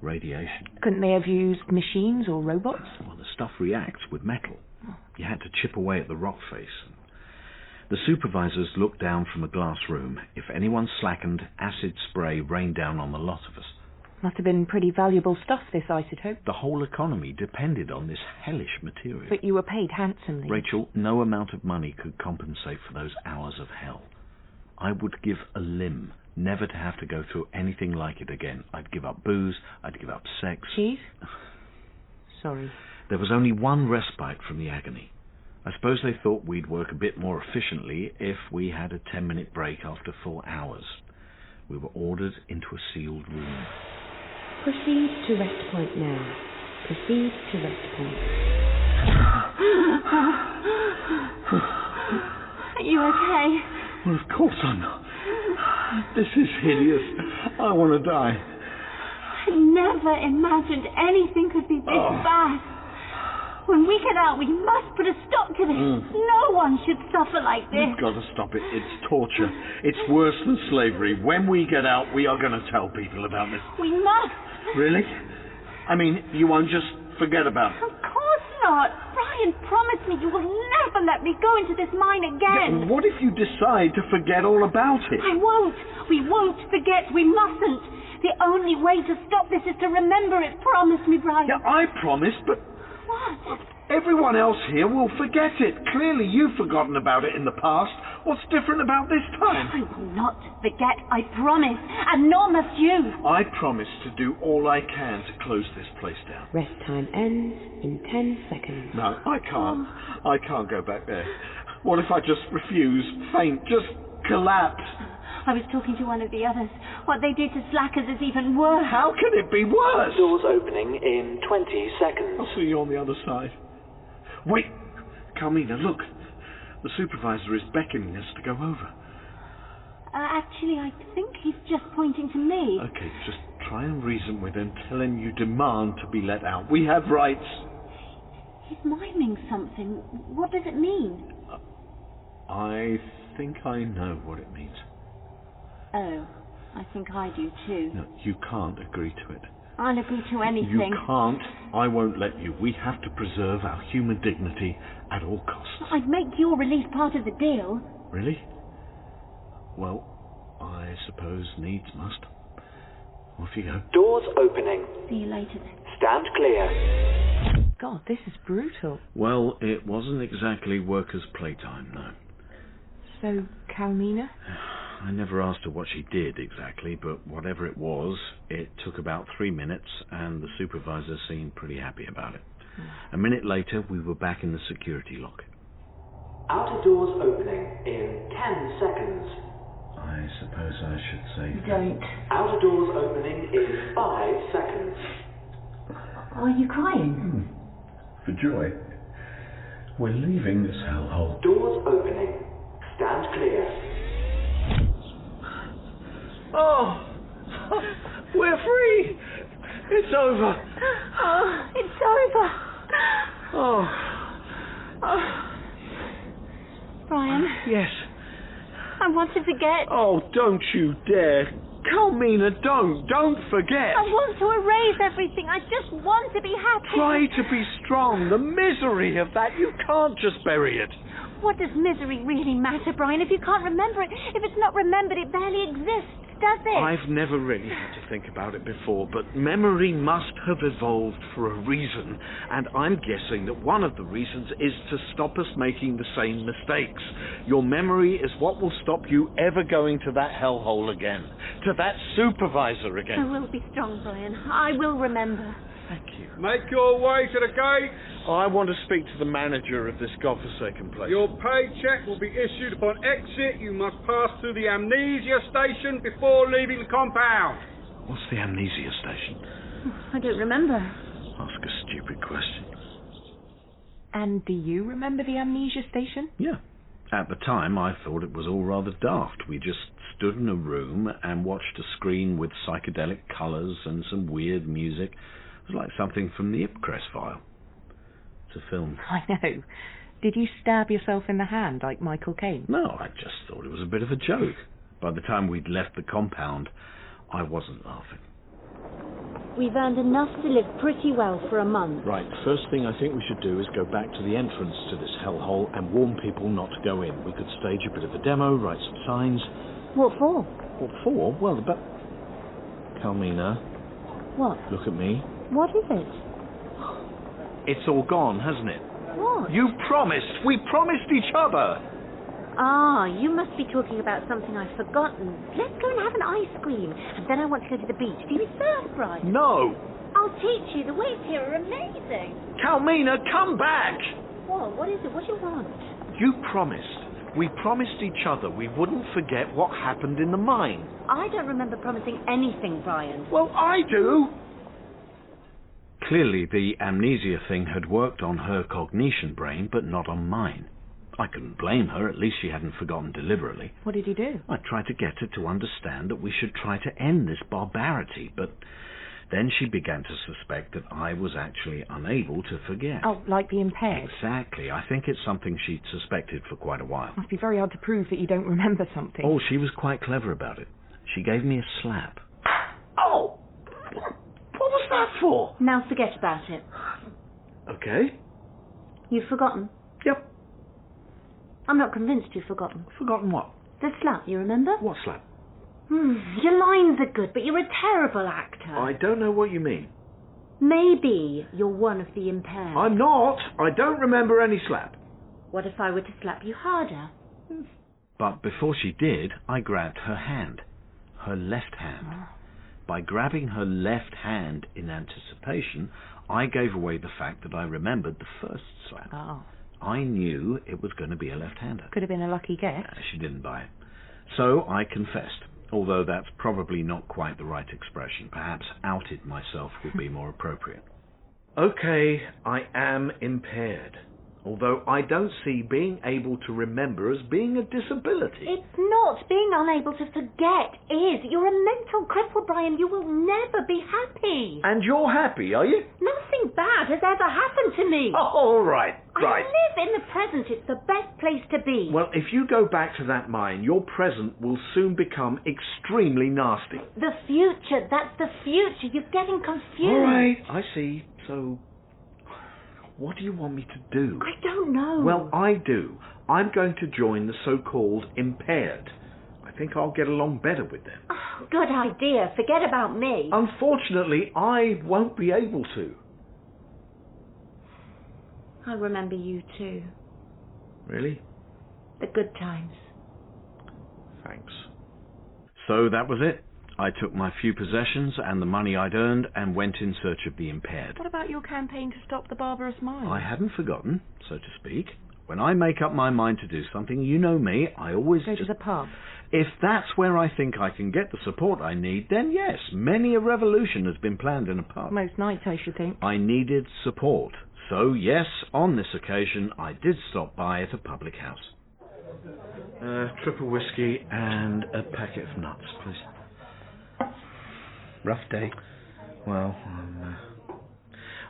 radiation. Couldn't they have used machines or robots? Well, the stuff reacts with metal. You had to chip away at the rock face. The supervisors looked down from a glass room. If anyone slackened, acid spray rained down on the lot of us. Must have been pretty valuable stuff, this isotope. The whole economy depended on this hellish material. But you were paid handsomely. Rachel, no amount of money could compensate for those hours of hell. I would give a limb never to have to go through anything like it again. I'd give up booze, I'd give up sex. Chief? Sorry. There was only one respite from the agony. I suppose they thought we'd work a bit more efficiently if we had a 10-minute break after full hours. We were ordered into a sealed room. Proceed to rest point now. Proceed to rest point. Are you okay? Well, of course I'm not. This is hideous. I want to die. I never imagined anything could be this bad. When we get out, we must put a stop to this. No one should suffer like this. We've got to stop it. It's torture. It's worse than slavery. When we get out, we are going to tell people about this. We must. Really? I mean, you won't just forget about it? Of course not. Brian promised me you will never let me go into this mine again. Yeah, what if you decide to forget all about it? I won't. We won't forget. We mustn't. The only way to stop this is to remember it. Promise me, Brian. Yeah, I promise, but... What? Everyone else here will forget it. Clearly you've forgotten about it in the past. What's different about this time? I will not forget, I promise. And nor must you. I promise to do all I can to close this place down. Rest time ends in 10 seconds. No, I can't. I can't go back there. What if I just refuse, faint, just collapse? I was talking to one of the others. What they did to slackers is even worse. How can it be worse? Doors opening in 20 seconds. I'll see you on the other side. Wait, Carmina, look. The supervisor is beckoning us to go over. Actually, I think he's just pointing to me. Okay, just try and reason with him. Tell him you demand to be let out. We have rights. He's miming something. What does it mean? I think I know what it means. Oh, I think I do too. No, you can't agree to it. I'll agree to anything. You can't. I won't let you. We have to preserve our human dignity at all costs. I'd make your release part of the deal. Really? Well, I suppose needs must. Off you go. Doors opening. See you later then. Stand clear. God, this is brutal. Well, it wasn't exactly workers' playtime, no. So, Kalmina? I never asked her what she did exactly, but whatever it was, it took about 3 minutes, and the supervisor seemed pretty happy about it. A minute later, we were back in the security lock. Outer doors opening in 10 seconds. I suppose I should say... Don't. Outer doors opening in 5 seconds. Are you crying? For joy. We're leaving this hellhole. Doors opening. Stand clear. Oh! We're free! It's over! Oh, it's over! Oh. Brian? Yes. I want to forget. Oh, don't you dare. Kalmina, don't forget. I want to erase everything. I just want to be happy. Try to be strong. The misery of that, you can't just bury it. What does misery really matter, Brian, if you can't remember it? If it's not remembered, it barely exists, does it? I've never really had to think about it before, but memory must have evolved for a reason, and I'm guessing that one of the reasons is to stop us making the same mistakes. Your memory is what will stop you ever going to that hellhole again, to that supervisor again. I will be strong, Brian. I will remember. Thank you. Make your way to the gate. I want to speak to the manager of this godforsaken place. Your paycheck will be issued upon exit. You must pass through the amnesia station before leaving the compound. What's the amnesia station? I don't remember. Ask a stupid question. And do you remember the amnesia station? Yeah. At the time, I thought it was all rather daft. We just stood in a room and watched a screen with psychedelic colours and some weird music. It was like something from the Ipcress file. It's a film. I know. Did you stab yourself in the hand like Michael Caine? No, I just thought it was a bit of a joke. By the time we'd left the compound, I wasn't laughing. We've earned enough to live pretty well for a month. Right, first thing I think we should do is go back to the entrance to this hellhole and warn people not to go in. We could stage a bit of a demo, write some signs. What for? What for? Well, Kalmina. What? Look at me. What is it? It's all gone, hasn't it? What? You promised! We promised each other! Ah, you must be talking about something I've forgotten. Let's go and have an ice cream. And then I want to go to the beach. Do you surf, Brian? No! I'll teach you. The waves here are amazing. Kalmina, come back! What is it? What do you want? You promised. We promised each other we wouldn't forget what happened in the mine. I don't remember promising anything, Brian. Well, I do! Clearly, the amnesia thing had worked on her cognition brain, but not on mine. I couldn't blame her, at least she hadn't forgotten deliberately. What did you do? I tried to get her to understand that we should try to end this barbarity, but then she began to suspect that I was actually unable to forget. Oh, like the impaired? Exactly. I think it's something she'd suspected for quite a while. Must be very hard to prove that you don't remember something. Oh, she was quite clever about it. She gave me a slap. Oh! What was that for? Now forget about it. Okay. You've forgotten? Yep. I'm not convinced you've forgotten. Forgotten what? The slap, you remember? What slap? Your lines are good, but you're a terrible actor. I don't know what you mean. Maybe you're one of the impaired. I'm not. I don't remember any slap. What if I were to slap you harder? But before she did, I grabbed her hand. Her left hand. Oh. By grabbing her left hand in anticipation, I gave away the fact that I remembered the first slap. Oh. I knew it was going to be a left-hander. Could have been a lucky guess. She didn't buy it. So I confessed, although that's probably not quite the right expression. Perhaps outed myself would be more appropriate. Okay, I am impaired. Although I don't see being able to remember as being a disability. It's not. Being unable to forget is. You're a mental cripple, Brian. You will never be happy. And you're happy, are you? Nothing bad has ever happened to me. Oh, right. I live in the present. It's the best place to be. Well, if you go back to that mine, your present will soon become extremely nasty. The future. That's the future. You're getting confused. All right, I see. So, what do you want me to do? I don't know. Well, I do. I'm going to join the so-called impaired. I think I'll get along better with them. Oh, good idea. Forget about me. Unfortunately, I won't be able to. I remember you too. Really? The good times. Thanks. So that was it. I took my few possessions and the money I'd earned and went in search of the impaired. What about your campaign to stop the barbarous mine? I hadn't forgotten, so to speak. When I make up my mind to do something, you know me, I always Go to the pub. If that's where I think I can get the support I need, then yes, many a revolution has been planned in a pub. Most nights, I should think. I needed support. So yes, on this occasion, I did stop by at a public house. Triple whiskey and a packet of nuts, please. Rough day. Well,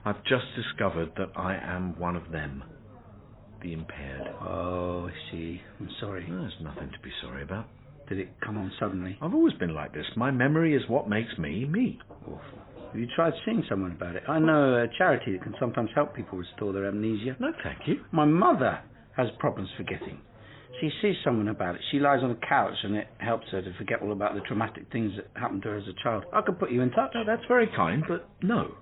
I've just discovered that I am one of them. The impaired. Oh, I see. I'm sorry. There's nothing to be sorry about. Did it come on suddenly? I've always been like this. My memory is what makes me, me. Awful. Have you tried seeing someone about it? I know a charity that can sometimes help people restore their amnesia. No, thank you. My mother has problems forgetting. She sees someone about it. She lies on a couch and it helps her to forget all about the traumatic things that happened to her as a child. I could put you in touch. No, that's very kind, but no.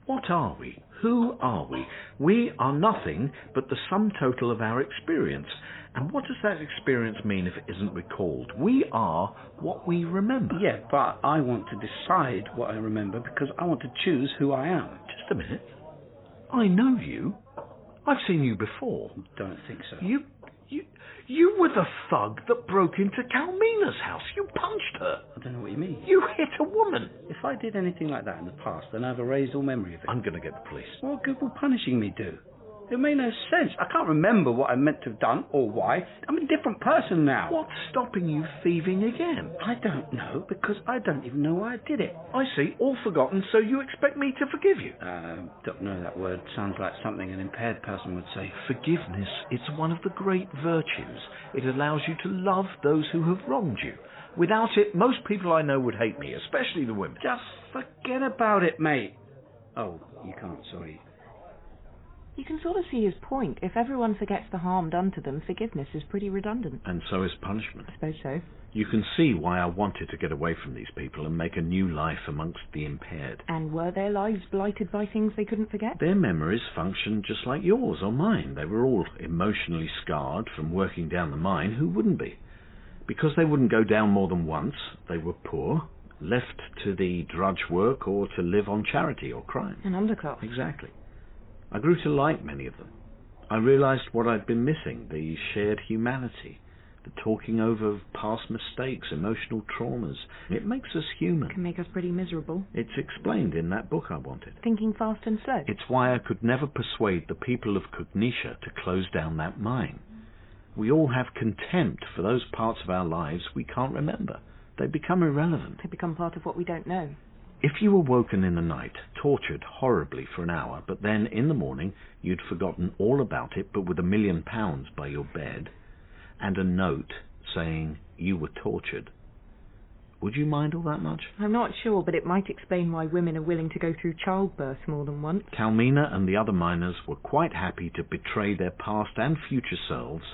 What are we? Who are we? We are nothing but the sum total of our experience. And what does that experience mean if it isn't recalled? We are what we remember. Yeah, but I want to decide what I remember because I want to choose who I am. Just a minute. I know you. I've seen you before. Don't think so. You were the thug that broke into Calmina's house. You punched her. I don't know what you mean. You hit a woman. If I did anything like that in the past, then I've erased all memory of it. I'm going to get the police. What good will punishing me do? It made no sense. I can't remember what I meant to have done or why. I'm a different person now. What's stopping you thieving again? I don't know, because I don't even know why I did it. I see. All forgotten, so you expect me to forgive you? Don't know that word. Sounds like something an impaired person would say. Forgiveness, it's one of the great virtues. It allows you to love those who have wronged you. Without it, most people I know would hate me, especially the women. Just forget about it, mate. Oh, you can't, sorry. You can sort of see his point. If everyone forgets the harm done to them, forgiveness is pretty redundant. And so is punishment. I suppose so. You can see why I wanted to get away from these people and make a new life amongst the impaired. And were their lives blighted by things they couldn't forget? Their memories functioned just like yours or mine. They were all emotionally scarred from working down the mine. Who wouldn't be? Because they wouldn't go down more than once, they were poor, left to the drudge work or to live on charity or crime. An underclass. Exactly. I grew to like many of them. I realized what I'd been missing, the shared humanity, the talking over of past mistakes, emotional traumas. It makes us human. Can make us pretty miserable. It's explained in that book I wanted. Thinking fast and slow. It's why I could never persuade the people of Cognitia to close down that mine. We all have contempt for those parts of our lives we can't remember. They become irrelevant. They become part of what we don't know. If you were woken in the night, tortured horribly for an hour, but then in the morning you'd forgotten all about it, but with £1 million by your bed, and a note saying you were tortured, would you mind all that much? I'm not sure, but it might explain why women are willing to go through childbirth more than once. Calmina and the other miners were quite happy to betray their past and future selves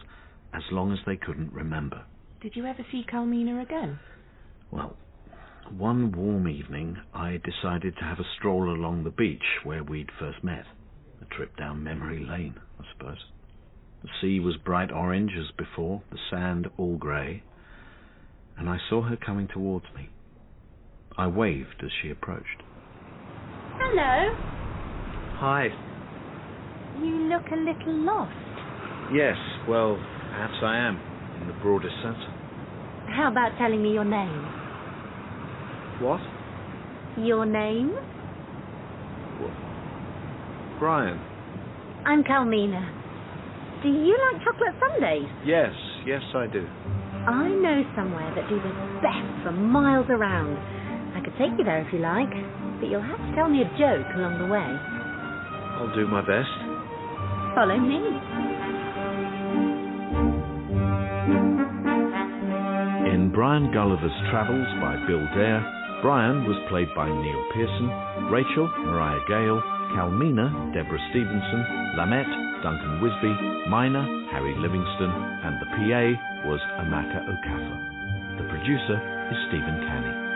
as long as they couldn't remember. Did you ever see Calmina again? Well, one warm evening, I decided to have a stroll along the beach where we'd first met. A trip down memory lane, I suppose. The sea was bright orange as before, the sand all grey, and I saw her coming towards me. I waved as she approached. Hello. Hi. You look a little lost. Yes, well, perhaps I am, in the broadest sense. How about telling me your name? What? Your name? Brian. I'm Calmina. Do you like chocolate sundaes? Yes, I do. I know somewhere that do the best for miles around. I could take you there if you like, but you'll have to tell me a joke along the way. I'll do my best. Follow me. In Brian Gulliver's Travels by Bill Dare, Brian was played by Neil Pearson, Rachel, Mariah Gale, Calmina, Deborah Stevenson, Lamette, Duncan Wisby, Minor, Harry Livingston, and the PA was Amaka Okafor. The producer is Stephen Canny.